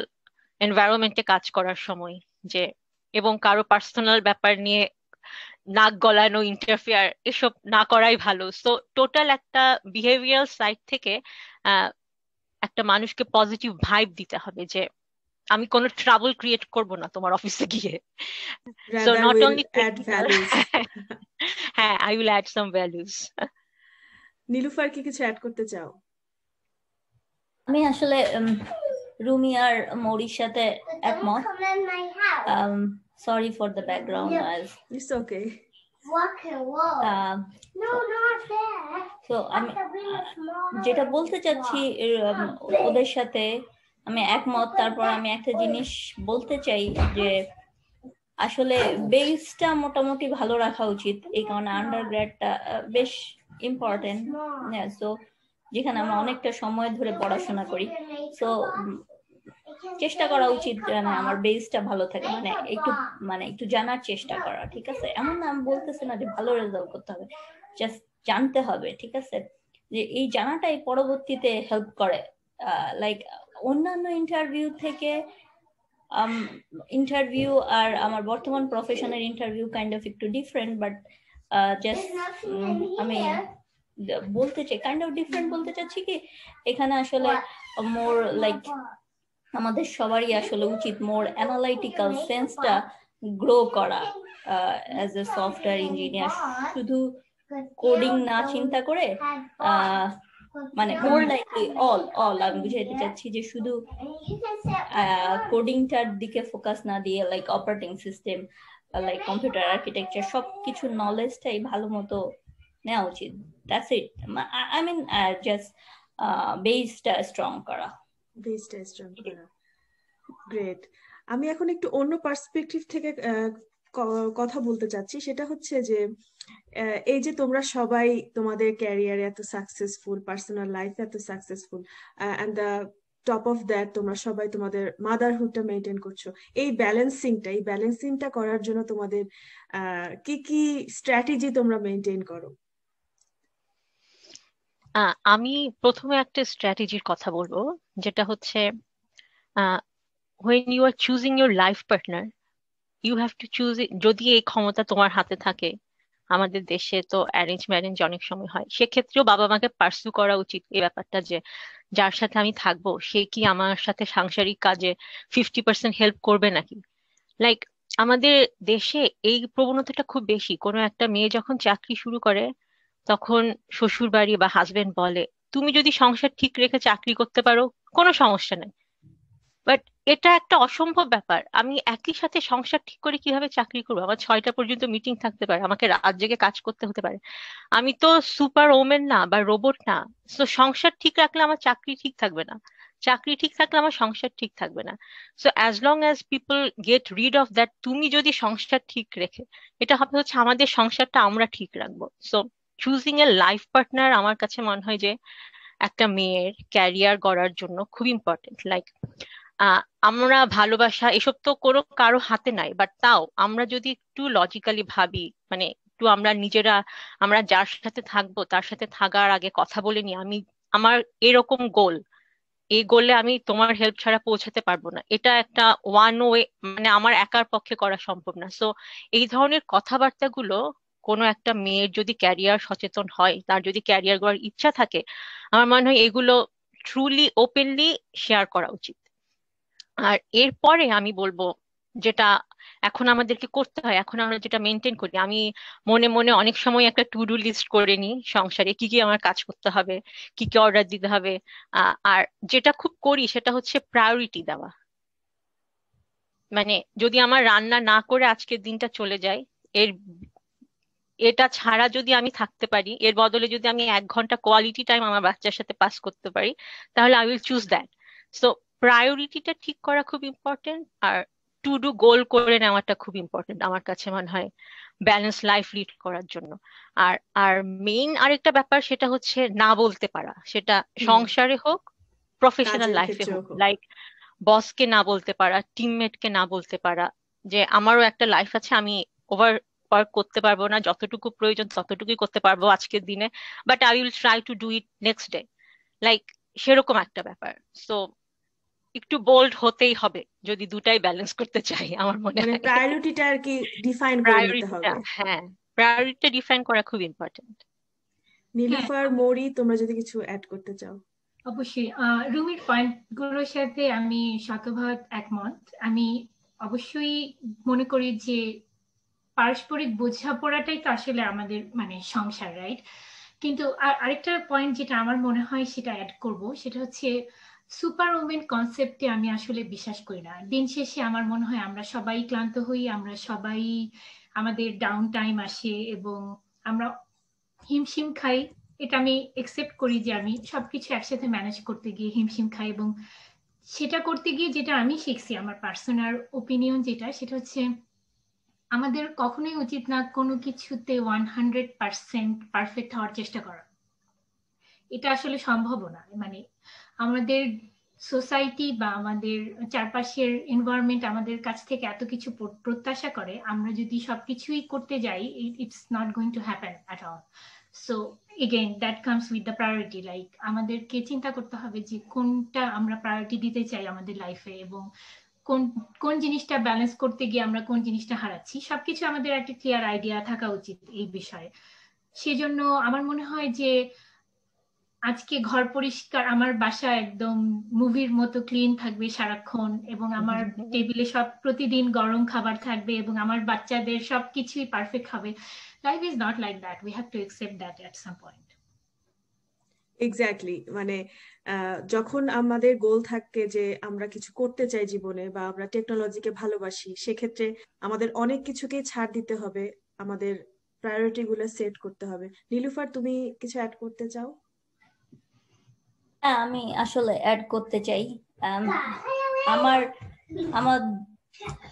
S7: এনভায়রনমেন্টে কাজ করার সময়। যে এবং কারো পার্সোনাল ব্যাপার নিয়ে নাক গলানো, ইন্টারফেয়ার এসব না করাই ভালো। সো টোটাল একটা বিহেভিয়ারাল সাইড থেকে একটা মানুষকে পজিটিভ ভাইব দিতে হবে যে আমি কোনো ট্রাবল ক্রিয়েট করব না তোমার অফিসে গিয়ে। So
S1: Rather
S7: not
S1: will
S7: only
S1: add values.
S7: হ্যাঁ, I will add some values.
S1: Nilufar কি কিছু অ্যাড করতে চাও?
S4: আমি আসলে রুমি আর মৌরির সাথে একমত। Sorry for the background noise.
S1: It's okay.
S4: তো আমি যেটা বলতে চাচ্ছি ওদের সাথে আমি একমত। তারপর আমি একটা জিনিস বলতে চাই যে আসলে বেসটা মোটামুটি ভালো রাখা উচিত, এই কারণে আন্ডারগ্রেডটা বেশ ইম্পর্টেন্ট। সো যেখানে আমরা অনেকটা সময় ধরে পড়াশোনা করি, সো চেষ্টা করা উচিত মানে আমার বেসটা ভালো থাকে, মানে একটু জানার চেষ্টা করা। ঠিক আছে, এমন না আমি বলতেছি না যে ভালো রেজাল্ট করতে হবে, জাস্ট জানতে হবে। ঠিক আছে, যে এই জানাটাই পরবর্তীতে হেল্প করে। লাইক অন্যান্য ইন্টারভিউ থেকে ইন্টারভিউ আর আমার বর্তমান প্রফেশনের ইন্টারভিউ কাইন্ড অফ একটু ডিফারেন্ট, বাট জাস্ট আমি বলতে চাই কাইন্ড অফ ডিফারেন্ট বলতে চাচ্ছি কি এখানে আসলে মোর লাইক আমাদের সবারই আসলে উচিত মোর অ্যানালাইটিক্যাল সেন্সটা গ্রো করা অ্যাজ এ সফটওয়্যার ইঞ্জিনিয়ার। শুধু কোডিং না চিন্তা করে মানে মোর লাইকলি অল আমি বুঝাইতে চাচ্ছি যে শুধু কোডিংটার দিকে ফোকাস না দিয়ে like operating system, like computer architecture, সবকিছু নলেজটাই ভালো মতো নেওয়া উচিত। That's it. I mean just বেসটা স্ট্রং করা।
S1: বেসটা স্ট্রং করা। গ্রেট। আমি এখন একটু অন্য পার্সপেক্টিভ থেকে কথা বলতে চাচ্ছি। সেটা হচ্ছে যে এই যে তোমরা সবাই তোমাদের ক্যারিয়ারে এত সাকসেসফুল, পার্সোনাল লাইফ এত successful, and the top of that তোমরা সবাই তোমাদের মাদারহুডটা মেনটেন করছো। এই ব্যালেন্সিংটা করার জন্য তোমাদের কি কি স্ট্র্যাটেজি তোমরা মেনটেন করো?
S7: আমি প্রথমে একটা স্ট্র্যাটেজির কথা বলবো, যেটা হচ্ছে when you are choosing your life partner, you have to choose it। যদি এই ক্ষমতা তোমার হাতে থাকে, আমাদের দেশে তো অ্যারেঞ্জ ম্যারেঞ্জ অনেক সময় হয়, সেক্ষেত্রেও বাবা মাকে পার্সু করা উচিত এই ব্যাপারটা যে যার সাথে আমি থাকবো সে কি আমার সাথে সাংসারিক কাজে 50% হেল্প করবে নাকি। লাইক আমাদের দেশে এই প্রবণতাটা খুব বেশি। কোনো একটা মেয়ে যখন চাকরি শুরু করে তখন শ্বশুর বাড়ি বা হাজবেন্ড বলে তুমি যদি সংসার ঠিক রেখে চাকরি করতে পারো কোনো সমস্যা নেই। বাট এটা একটা অসম্ভব ব্যাপার। আমি একই সাথে সংসার ঠিক করে কিভাবে চাকরি করবো? আমার 6টা পর্যন্ত মিটিং থাকতে পারে, আমাকে রাত জেগে কাজ করতে হতে পারে। আমি তো সুপার ওমেন না বা রোবট না। তো সংসার ঠিক রাখলে আমার চাকরি ঠিক থাকবে না, চাকরি ঠিক থাকলে আমার সংসার ঠিক থাকবে না। So as long as people get rid of that, তুমি যদি সংসার ঠিক রেখে, এটা হবে হচ্ছে আমাদের সংসারটা আমরা ঠিক রাখবো। So choosing a life partner আমার কাছে মনে হয় যে একটা মেয়ের ক্যারিয়ার গড়ার জন্য খুব ইম্পর্টেন্ট। লাইক আমরা ভালোবাসা এসব তো কোনো কারো হাতে নাই, বাট তাও আমরা যদি একটু লজিক্যালি ভাবি, মানে একটু আমরা নিজেরা, আমরা যার সাথে থাকবো তার সাথে থাকার আগে কথা বলে নি আমি আমার এরকম গোল, এই গোলে আমি তোমার হেল্প ছাড়া পৌঁছাতে পারবো না, এটা একটা ওয়ান ওয়ে, মানে আমার একার পক্ষে করা সম্ভব না। সো এই ধরনের কথাবার্তাগুলো কোনো একটা মেয়ের যদি ক্যারিয়ার সচেতন হয়, তার যদি ক্যারিয়ার গড়ার ইচ্ছা থাকে, আমার মনে হয় এগুলো ট্রুলি ওপেনলি শেয়ার করা উচিত। আর এরপরে আমি বলবো যেটা এখন আমাদেরকে করতে হয়, এখন আমরা যেটা মেনটেন করি, আমি মনে মনে অনেক সময় একটা টু ডু লিস্ট করে নিই সংসারে কি কি আমার কাজ করতে হবে, কি কি অর্ডার দিতে হবে। আর যেটা খুব করি সেটা হচ্ছে প্রায়োরিটি দেওয়া। মানে যদি আমার রান্না না করে আজকের দিনটা চলে যায়, এর এটা ছাড়া যদি আমি থাকতে পারি, এর বদলে যদি আমি 1 ঘন্টা কোয়ালিটি টাইম আমার বাচ্চার সাথে পাস করতে পারি, তাহলে I will choose that. So প্রায়োরিটিটা ঠিক করা খুব ইম্পর্টেন্ট, আর টু ডু গোল করে নেওয়াটা খুব ইম্পর্টেন্ট আমার কাছে মনে হয় ব্যালেন্স লাইফ লিড করার জন্য। আর আর মেইন আরেকটা ব্যাপার সেটা হচ্ছে না বলতে পারা, সেটা সংসারে হোক প্রফেশনাল
S1: কাজের
S7: লাইফে
S1: ক্ষেত্রেও
S7: হোক।
S1: হোক।
S7: লাইক বসকে না বলতে পারা, টিমমেটকে না বলতে পারা যে আমারও একটা লাইফ আছে, আমি ওভার ওয়ার্ক করতে পারবো না, যতটুকু প্রয়োজন ততটুকুই করতে পারবো আজকের দিনে, but I will try to do it next day, like সেরকম একটা ব্যাপার। সো একটু বোল্ড হতেই হবে যদি দুটাই ব্যালেন্স করতে চাই, আমার মনে
S1: মানে
S7: হয়
S1: প্রায়োরিটিটা আর কি ডিফাইন করে নিতে
S7: প্রায়োরিটিটা,
S1: হবে।
S7: হ্যাঁ প্রায়োরিটিটা ডিফাইন করা খুব ইম্পর্টেন্ট।
S1: নীলুফার, মৌরি, তোমরা যদি কিছু অ্যাড করতে চাও।
S5: অবশ্যই রুমির পয়েন্ট গুলোর সাথে আমি শতভাগ একমত। আমি অবশ্যই মনে করি যে পারস্পরিক বোঝাপড়াটাই তো আসলে আমাদের মানে সংসার, রাইট? কিন্তু আরেকটা পয়েন্ট যেটা আমার মনে হয় সেটা অ্যাড করব, সেটা হচ্ছে সুপার ওমেন কনসেপ্টে আমি আসলে বিশ্বাস করি না। দিন শেষে আমার মনে হয় আমরা সবাই ক্লান্ত হই, আমরা সবাই আমাদের ডাউন টাইম আসে এবং আমরা হিমশিম খাই। এটা আমি একসেপ্ট করি যে আমি সবকিছু একসাথে ম্যানেজ করতে গিয়ে হিমশিম খাই, এবং সেটা করতে গিয়ে যেটা আমি শিখছি, আমার পার্সোনাল ওপিনিয়ন যেটা, সেটা হচ্ছে আমাদের কখনোই উচিত না কোনো কিছুতে 100% পারফেক্ট হওয়ার চেষ্টা করা। এটা আসলে সম্ভব না। মানে আমাদের সোসাইটি বা আমাদের চারপাশের এনভায়রনমেন্ট আমাদের কাছ থেকে এত কিছু প্রত্যাশা করে, আমরা যদি সবকিছুই করতে যাই, it's not going to happen at all. So again that comes with the priority. Like আমাদেরকে চিন্তা করতে হবে যে কোনটা আমরা প্রায়োরিটি দিতে চাই আমাদের লাইফে, এবং কোন কোন জিনিসটা ব্যালেন্স করতে গিয়ে আমরা কোন জিনিসটা হারাচ্ছি। সবকিছু আমাদের একটা ক্লিয়ার আইডিয়া থাকা উচিত এই বিষয়ে। সেজন্য আমার মনে হয় যে আজকে ঘর পরিষ্কার, আমার বাসা একদম মুভির মতো ক্লিন থাকবে সারাক্ষণ, এবং আমার টেবিলে সব প্রতিদিন গরম খাবার থাকবে, এবং আমার বাচ্চাদের সবকিছুই পারফেক্ট হবে। Life is not like that, we have to accept that at some point.
S1: Exactly, মানে যখন আমাদের গোল থাকে যে আমরা কিছু করতে চাই জীবনে, বা আমরা টেকনোলজিকে ভালোবাসি, সেক্ষেত্রে আমাদের অনেক কিছুকেই ছাড় দিতে হবে, আমাদের প্রায়োরিটি গুলো সেট করতে হবে। নীলুফার, তুমি কিছু অ্যাড করতে চাও?
S4: হ্যাঁ, আমি আসলে অ্যাড করতে চাই। আমার আমার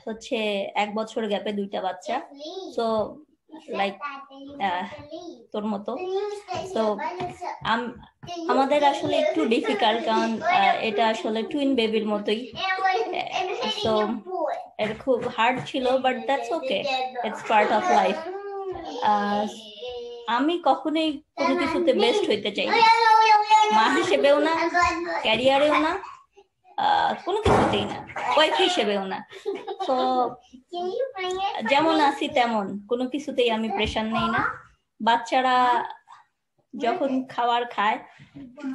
S4: হচ্ছে 1 বছর গ্যাপে 2টা বাচ্চা। সো লাইক তোর মতো। তো আমাদের আসলে একটু ডিফিকাল্ট, কারণ এটা আসলে টুইন বেবির মতোই। তো এটা খুব হার্ড ছিল, but that's okay, it's part of life. আমি কখনোই কোনো কিছুতে বেস্ট হইতে চাই না, মা হিসেবেও না, ক্যারিয়ারেও না, কোনো কিছুতেই না, ওয়াইফ হিসেবেও না। তো যেমন আছি তেমন, কোনো কিছুতেই আমি প্রেশার নেই না। বাচ্চারা যখন খাবার খায়,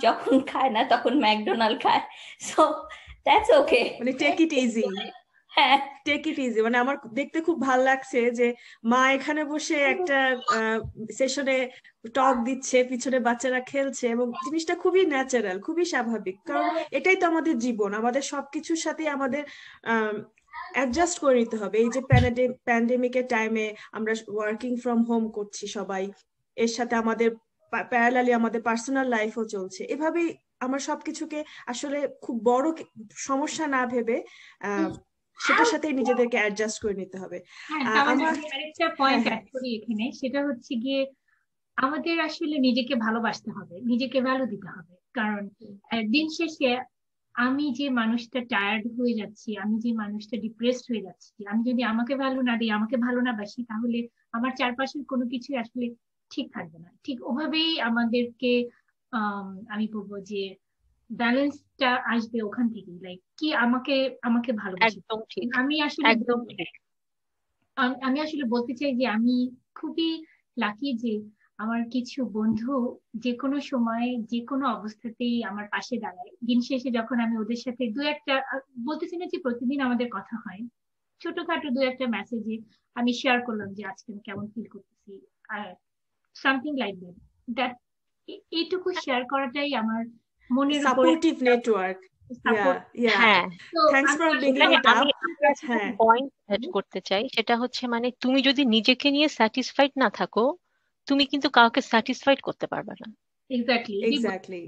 S4: যখন খায় না তখন ম্যাকডোনাল্ড খায়। সো দ্যাটস ওকে,
S1: মানে টেক ইট ইজি।
S4: হ্যাঁ,
S1: টেক ইট ইজি। মানে আমার দেখতে খুব ভালো লাগছে যে মা এখানে বসে একটা সেশনে টক দিচ্ছে, পিছনে বাচ্চারা খেলছে, এবং জিনিসটা খুবই ন্যাচারাল, খুবই স্বাভাবিক, কারণ এটাই তো আমাদের জীবন। আমাদের সবকিছুর সাথে আমাদের অ্যাডজাস্ট করে নিতে হবে। এই যে প্যান্ডেমিকের টাইমে আমরা ওয়ার্কিং ফ্রম হোম করছি সবাই, এর সাথে আমাদের প্যারালালি আমাদের পার্সোনাল লাইফও চলছে। এভাবেই আমরা সবকিছুকে আসলে খুব বড় সমস্যা না ভেবে সেটার সাথে নিজেদেরকে অ্যাডজাস্ট করে নিতে হবে।
S5: আমার আরেকটা পয়েন্ট অ্যাড করি এখানে, সেটা হচ্ছে গিয়ে আমাদের আসলে নিজেকে ভালোবাসতে হবে, নিজেকে ভ্যালু দিতে হবে। কারণ দিন শেষে আমি যে মানুষটা টায়ার্ড হয়ে যাচ্ছি, আমি যে মানুষটা ডিপ্রেসড হয়ে যাচ্ছি, আমি যদি আমাকে ভ্যালু না দিই, আমাকে ভালো না বাসি, তাহলে আমার চারপাশের কোনো কিছু আসলে ঠিক থাকবে না। ঠিক ওভাবেই আমাদেরকে আমি বলবো যে ব্যালেন্সটা আসবে ওখান থেকেই। লাইক কি আমাকে ভালোবাসি।
S7: একদম ঠিক,
S5: আমি আসলে
S7: একদম ঠিক।
S5: আমি আসলে বলতে চাই যে আমি খুবই লাকি যে আমার কিছু বন্ধু যে কোনো সময় যে কোনো অবস্থাতেই আমার পাশে দাঁড়ায়। দিন শেষে যখন আমি ওদের সাথে দু একটা বলতেছি না যে প্রতিদিন আমাদের কথা হয়, ছোটখাটো দু একটা মেসেজে আমি শেয়ার করলাম যে আজকে আমি কেমন ফিল করতেছি, আর সামথিং লাইক দ্যাট। এইটুকু শেয়ার করাটাই আমার মনের উপরে
S1: সাপোর্টিভ নেটওয়ার্ক।
S7: হ্যাঁ,
S1: থ্যাঙ্কস ফর ব্রিংিং
S7: মানে
S1: ইট
S7: আমি
S1: আপ। হ্যাঁ,
S7: পয়েন্ট অ্যাড করতে চাই, সেটা হচ্ছে মানে তুমি যদি নিজেকে নিয়ে স্যাটিসফাইড না থাকো, তুমি কিন্তু কাউকে স্যাটিসফাইড করতে পারবে না।
S1: এক্স্যাক্টলি।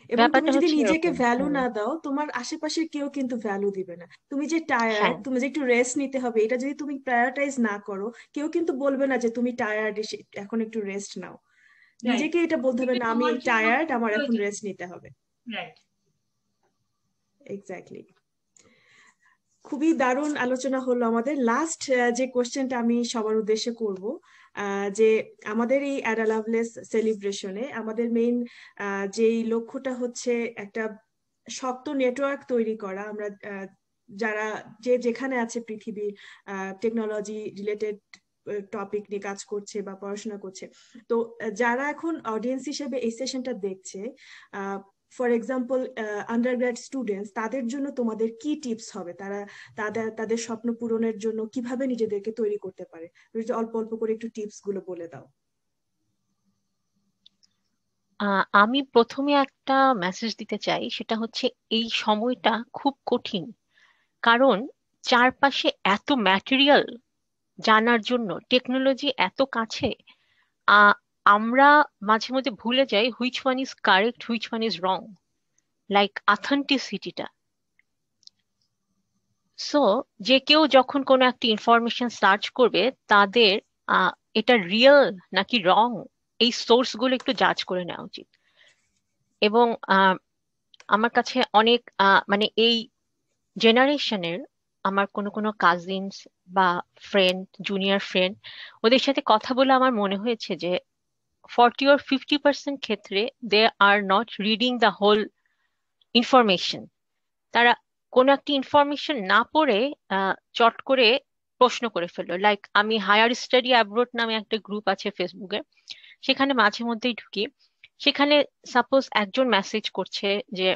S1: এবং তুমি
S7: ব্যাপারটা
S1: যদি
S7: হচ্ছে
S1: নিজেকে
S7: এরকম।
S1: ভ্যালু না দাও, তোমার আশেপাশের কেউ কিন্তু ভ্যালু দিবে না। তুমি যে টায়ার্ড,
S7: হ্যাঁ,
S1: তুমি যে একটু রেস্ট নিতে হবে, এটা যদি তুমি প্রায়োরিটাইজ না করো, কেউ কিন্তু বলবে না যে তুমি টায়ার্ড, এখন একটু রেস্ট নাও। নিজেকে এটা বলতে হবে, না আমি টায়ার্ড, আমার এখন রেস্ট নিতে হবে। এক্স্যাক্টলি। খুবই দারুণ আলোচনা হলো আমাদের। লাস্ট যে কোশ্চেনটা আমি সবার উদ্দেশ্যে করব, যে আমাদের এই অ্যাডা লাভলেস সেলিব্রেশনে আমাদের মেইন যেই লক্ষ্যটা হচ্ছে একটা শক্ত নেটওয়ার্ক তৈরি করা। আমরা যারা যে যেখানে আছে পৃথিবীর টেকনোলজি রিলেটেড টপিক নিয়ে কাজ করছে বা পড়াশোনা করছে, তো যারা এখন অডিয়েন্স হিসেবে এই সেশনটা দেখছে, ফর এক্সাম্পল আন্ডারগ্র্যাড স্টুডেন্টস, তাদের জন্য তোমাদের কি টিপস হবে? তারা তাদের স্বপ্ন পূরণের জন্য কিভাবে নিজেদেরকে তৈরি করতে পারে? অল্প অল্প করে একটু টিপস গুলো বলে দাও।
S7: আমি প্রথমে একটা মেসেজ দিতে চাই, সেটা হচ্ছে এই সময়টা খুব কঠিন, কারণ চারপাশে এত ম্যাটেরিয়াল জানার জন্য, টেকনোলজি এত কাছে, আমরা মাঝে মধ্যে ভুলে যাই which one is correct, which one is wrong, like অথেন্টিসিটিটা। সো যে কেউ যখন কোনো একটা ইনফরমেশন সার্চ করবে, তাদের এটা রিয়েল নাকি রং, এই সোর্স গুলো একটু জাজ করে নেওয়া উচিত। এবং আমার কাছে অনেক মানে এই জেনারেশনের আমার কোনো কোনো কাজিনস বা ফ্রেন্ড, জুনিয়র ফ্রেন্ড, ওদের সাথে কথা বলে আমার মনে হয়েছে যে 40 or 50% ক্ষেত্রে they are not reading the whole information. তারা কোনো একটা ইনফরমেশন না পড়ে চট করে প্রশ্ন করে ফেললো। লাইক আমি হায়ার স্টাডি অ্যাব্রোড নামে একটা গ্রুপ আছে ফেসবুকে, সেখানে মাঝে মধ্যেই ঢুকি। সেখানে সাপোজ একজন মেসেজ করছে যে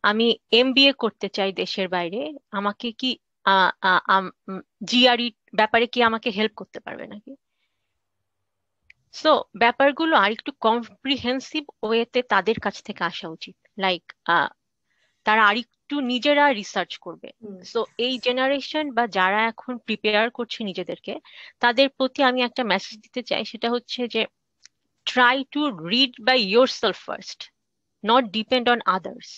S7: আমি এমবিএ করতে চাই দেশের বাইরে, আমাকে কি জিআরই ব্যাপারে কি আমাকে হেল্প করতে পারবে নাকি? সো ব্যাপারগুলো আর একটু কম্প্রিহেন্সিভ ওয়েতে তাদের কাছ থেকে আসা উচিত। লাইক তারা আরেকটু নিজেরা রিসার্চ করবে। সো এই জেনারেশন বা যারা এখন প্রিপেয়ার করছে নিজেদেরকে, তাদের প্রতি আমি একটা মেসেজ দিতে চাই, সেটা হচ্ছে যে try to read by yourself first, not depend on others.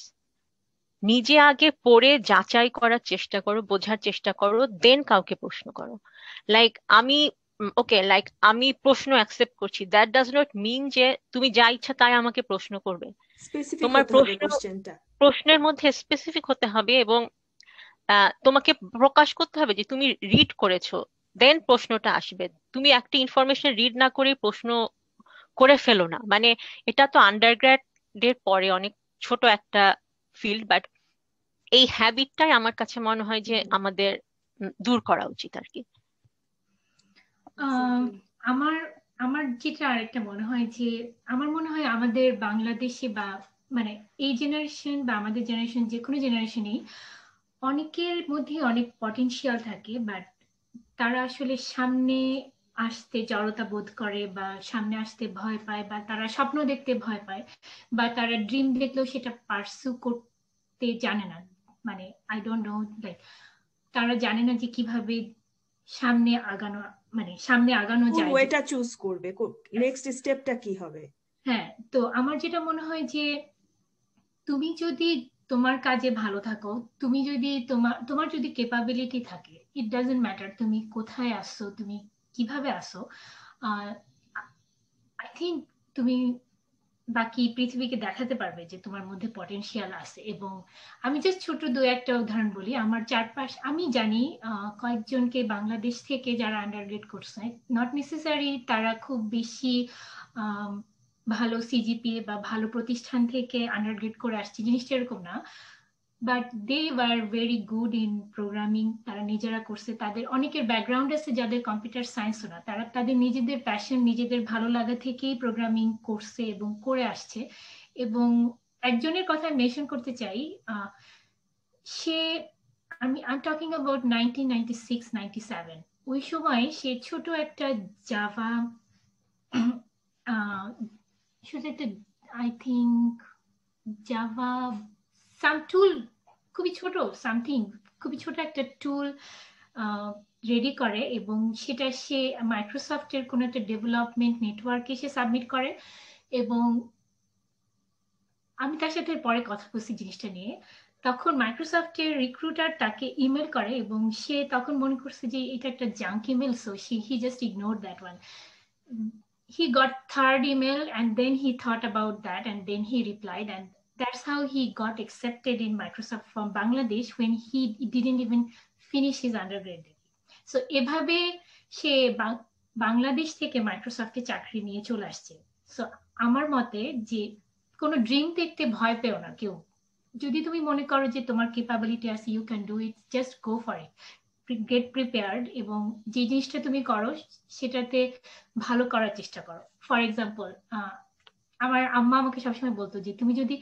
S7: নিজে আগে পড়ে যাচাই করার চেষ্টা করো, বোঝার চেষ্টা করো, দেন কাউকে প্রশ্ন করো। লাইক আমি লাইক আমি প্রশ্ন অ্যাকসেপ্ট করছি, দ্যাট ডাজ নট মিন যে তুমি যা ইচ্ছা তাই আমাকে প্রশ্ন করবে। তোমার প্রশ্নের মধ্যে স্পেসিফিক হতে হবে এবং তোমাকে প্রকাশ করতে হবে যে তুমি রিড করেছো, দেন প্রশ্নটা আসবে। তুমি একটা ইনফরমেশন রিড না করে প্রশ্ন করে ফেলো না। মানে এটা তো আন্ডারগ্র্যাডের পরে অনেক ছোট একটা ফিল্ড, বাট এই হ্যাবিটটাই আমার কাছে মনে হয় যে আমাদের দূর করা উচিত আর কি।
S5: আমার আমার যেটা আরেকটা মনে হয় যে, আমার মনে হয় আমাদের বাংলাদেশে বা মানে এই জেনারেশন বা আমাদের জেনারেশন, যে কোনো জেনারেশনেই অনেকের মধ্যে অনেক পটেনশিয়াল থাকে, বাট তারা আসলে সামনে আসতে জড়তা বোধ করে বা সামনে আসতে ভয় পায়, বা তারা স্বপ্ন দেখতে ভয় পায়, বা তারা ড্রিম দেখলেও সেটা পার্সু করতে জানে না। মানে আই ডোন্ট নো, লাইক তারা জানে না যে কিভাবে সামনে আগানো, মানে সামনে আগানো যায়,
S1: ওয়েটা চুজ করবে, নেক্সট স্টেপটা কি হবে।
S5: হ্যাঁ, তো আমার যেটা মনে হয় যে তুমি যদি তোমার কাজে ভালো থাকো, তুমি যদি তোমার যদি ক্যাপাবিলিটি থাকে, ইট ডাজন্ট ম্যাটার তুমি কোথায় আসছো, তুমি কিভাবে আসো, আই থিঙ্ক তুমি বাকি পৃথিবীকে দেখাতে পারবে যে তোমার মধ্যে পটেনশিয়াল আছে। এবং আমি জাস্ট ছোট দু একটা উদাহরণ বলি। আমার চারপাশ আমি জানি কয়েকজনকে বাংলাদেশ থেকে যারা আন্ডারগ্রেড করছে, নট নেসেসারি তারা খুব বেশি ভালো সিজিপিএ বা ভালো প্রতিষ্ঠান থেকে আন্ডারগ্রেড করে আসছে, জিনিসটা এরকম না। But they were very good in programming. তারা নিজেরা করছে, তাদের অনেকের ব্যাকগ্রাউন্ড আছে যাদের কম্পিউটার সায়েন্সও না, তারা তাদের নিজেদের প্যাশন, নিজেদের ভালো লাগা থেকেই প্রোগ্রামিং করছে এবং করে আসছে। এবং একজনের কথা মেনশন করতে চাই, সে I'm talking about 1996-97, ওই সময় সে ছোট একটা জাভা একটা আই থিঙ্ক জাভা সাম টুল, খুবই ছোট সামথিং, খুবই ছোট একটা টুল রেডি করে এবং সেটা সে মাইক্রোসফটের কোনো একটা ডেভেলপমেন্ট নেটওয়ার্কে সে সাবমিট করে। এবং আমি তার সাথে পরে কথা বলছি জিনিসটা নিয়ে। তখন মাইক্রোসফটের রিক্রুটার তাকে ইমেল করে এবং সে তখন মনে করছে যে এটা একটা junk email, so he just ignored that one. He got third email and then he thought about that and then he replied, and that's how he got accepted in Microsoft from Bangladesh when he didn't even finish his undergrad degree. So এভাবে সে বাংলাদেশ থেকে মাইক্রোসফটে চাকরি নিয়ে চলে আসছে। সো আমার মতে যে কোনো ড্রিম দেখতে ভয় পেও না কেউ। যদি তুমি মনে করো যে তোমার ক্যাপাবিলিটি আছে, you can do it, just go for it, get prepared এবং যে জিনিসটা তুমি করো সেটাতে ভালো করার চেষ্টা করো। ফর এক্সাম্পল, আমার আম্মা আমাকে সবসময় বলতো যে তুমি যদি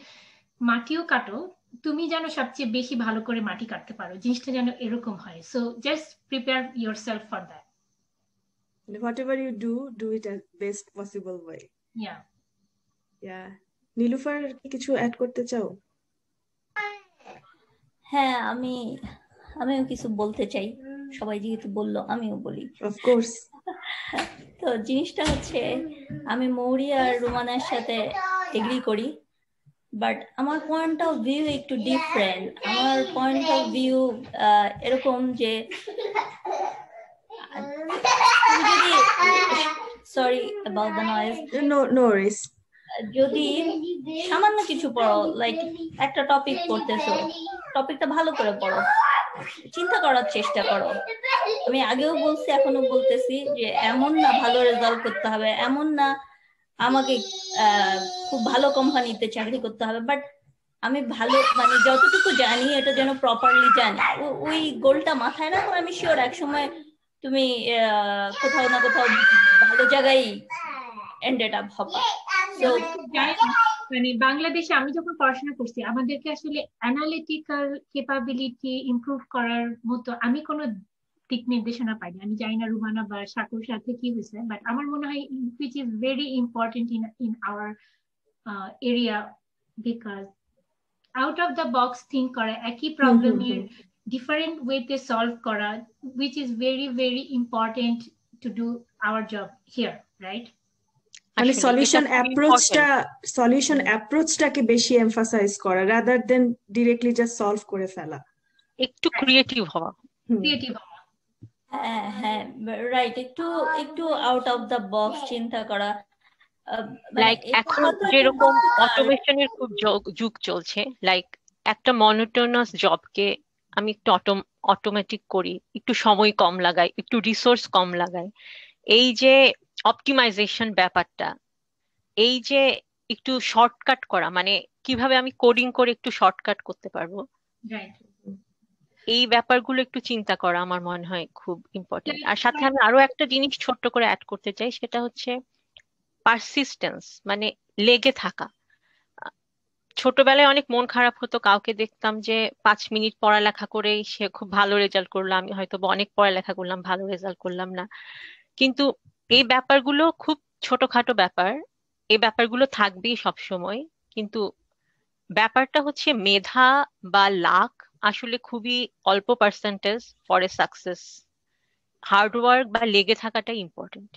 S5: মাটিও কাটো, তুমি যেন সবচেয়ে বেশি ভালো করে মাটি কাটতে পারো, জিনিসটা যেন এরকম হয়। So just prepare yourself for that.
S1: Whatever you do it as best possible way.
S5: Yeah.
S1: Nilufar কিছু অ্যাড করতে চাও?
S4: হ্যাঁ, আমিও কিছু বলতে চাই, সবাই যেহেতু বললো আমিও বলি।
S1: Of course.
S4: তো জিনিসটা হচ্ছে, আমি মৌরি আর রুমানার সাথে এগ্রি করি, বাট আমার পয়েন্ট অফ ভিউ একটু ডিফারেন্ট। আমার পয়েন্ট অফ ভিউ এরকম যে যদি, sorry about the noise,
S1: no worries,
S4: যদি সামান্য কিছু পড়ো, লাইক একটা টপিক পড়তেছো, টপিকটা ভালো করে পড়ো, চিন্তা করার চেষ্টা করো। আমি আগেও বলছি, এখনো বলতেছি যে এমন না ভালো রেজাল্ট করতে হবে, এমন না আমাকে খুব ভালো কোম্পানিতে চাকরি করতে হবে, বাট আমি ভালো মানে যতটুকু জানি এটা যেন প্রপারলি জানি, ওই গোলটা মাথায় রাখো। আমি শিওর এক সময় তুমি কোথাও না কোথাও ভালো জায়গায় এন্ডেড আপ হবা। তো
S5: মানে বাংলাদেশে আমি যখন পড়াশোনা করছি, আমাদেরকে আসলে অ্যানালিটিক্যাল ক্যাপাবিলিটি ইমপ্রুভ করার মতো আমি কোনো দিক নির্দেশনা পাইনি। আমি জানি না রুমানা বা সাকুর সাথে কি হয়েছে, বাট আমার মনে হয় which is very important in our area, because out of the box think করা, একই প্রবলেমের different ওয়েতে সলভ করা, which is very very important to do our job here, right?
S1: মানে সলিউশন অ্যাপ্রোচটাকে বেশি এমফাসাইজ করা rather than directly just solve করে ফেলা,
S7: একটু ক্রিয়েটিভ হওয়া।
S4: হ্যাঁ রাইট, একটু আউট অফ দ্য বক্স চিন্তা করা।
S7: লাইক এখন যেরকম অটোমেশনের খুব যুগ চলছে, লাইক একটা মনোটোনাস জবকে আমি একটু অটোমেটিক করি, একটু সময় কম লাগাই, একটু রিসোর্স কম লাগাই, এই যে অপটিমাইজেশন ব্যাপারটা, এই যে একটু শর্টকাট করা, মানে কিভাবে আমি কোডিং করে একটু শর্টকাট করতে পারবো, এই ব্যাপারগুলো একটু চিন্তা করা আমার মনে হয় খুব ইম্পর্টেন্ট। আর সাথে আমি আরো একটা জিনিস ছোট্ট করে অ্যাড করতে চাই, সেটা হচ্ছে পারসিস্টেন্স, মানে লেগে থাকা। ছোটবেলায় অনেক মন খারাপ হতো, কাউকে দেখতাম যে 5 মিনিট পড়ালেখা করেই সে খুব ভালো রেজাল্ট করলো, আমি হয়তো অনেক পড়ালেখা করলাম, ভালো রেজাল্ট করলাম না। কিন্তু এই ব্যাপারগুলো খুব ছোটখাটো ব্যাপার, এই ব্যাপারগুলো থাকবেই সব সময়। কিন্তু ব্যাপারটা হচ্ছে মেধা বা লাক আসলে খুবই অল্প percentage for a success. Hard work বা লেগে থাকাটাই ইম্পর্টেন্ট।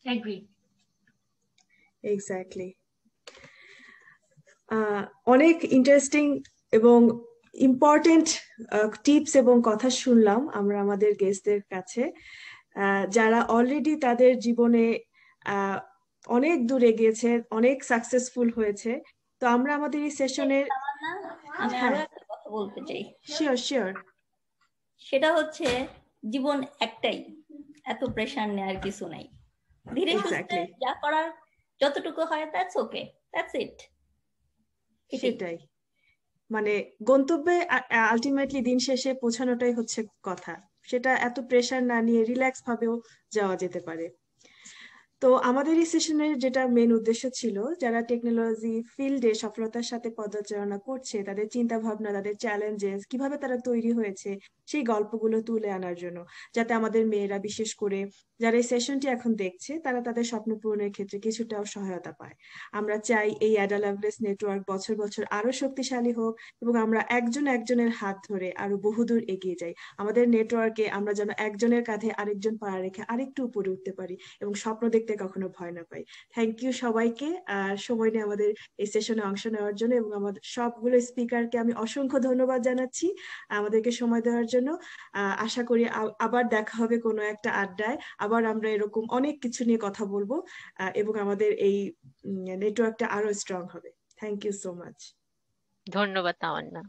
S5: Agree,
S1: exactly. অনেক ইন্টারেস্টিং এবং ইম্পর্টেন্ট টিপস এবং কথা শুনলাম আমরা আমাদের গেস্টদের কাছে, যারা অলরেডি তাদের জীবনে অনেক দূরে গিয়েছে, অনেক সাকসেসফুল হয়েছে। তো আমরা আমাদের এই সেশনের
S4: আমি আরো একটা কথা বলতে চাই।
S1: শিওর।
S4: সেটা হচ্ছে জীবন একটাই, এত প্রেশার নেওয়ার কিছু নাই। ধীরে সুস্থে যা করার যতটুকু হয়, দ্যাটস ওকে, দ্যাটস ইট।
S1: সেটাই। মানে গন্তব্যে আলটিমেটলি দিন শেষে পৌঁছানোটাই হচ্ছে কথা, সেটা এত প্রেশার না নিয়ে রিল্যাক্স ভাবেও যাওয়া যেতে পারে। তো আমাদের এই সেশনের যেটা মেন উদ্দেশ্য ছিল, যারা টেকনোলজি ফিল্ডে সফলতার সাথে পদচারণা করছে তাদের চিন্তা ভাবনা, তাদের চ্যালেঞ্জেস, কিভাবে তারা তৈরি হয়েছে সেই গল্পগুলো তুলে আনার জন্য, যাতে আমাদের মেয়েরা বিশেষ করে যারা এই সেশনটি এখন দেখছে তারা তাদের স্বপ্ন পূরণের ক্ষেত্রে কিছুটাও সহায়তা পায়। আমরা চাই এই অ্যাডা লাভলেস নেটওয়ার্ক বছর বছর আরো শক্তিশালী হোক এবং আমরা একজন একজনের হাত ধরে আরো বহুদূর এগিয়ে যাই। আমাদের নেটওয়ার্কে আমরা যেন একজনের কাঁধে আরেকজন পা রেখে আরেকটু উপরে উঠতে পারি এবং স্বপ্ন দেখতে কখনো ভয় না পাই। থ্যাংক ইউ সবাইকে সময় নিয়ে আমাদের এই সেশনে অংশ নেওয়ার জন্য, এবং আমাদের সবগুলো স্পিকারকে আমি অসংখ্য ধন্যবাদ জানাচ্ছি আমাদেরকে সময় দেওয়ার জন্য। আশা করি আবার দেখা হবে কোনো একটা আড্ডায়, আবার আমরা এরকম অনেক কিছু নিয়ে কথা বলবো এবং আমাদের এই নেটওয়ার্কটা আরো স্ট্রং হবে। Thank you so much.
S7: ধন্যবাদ তামান্না।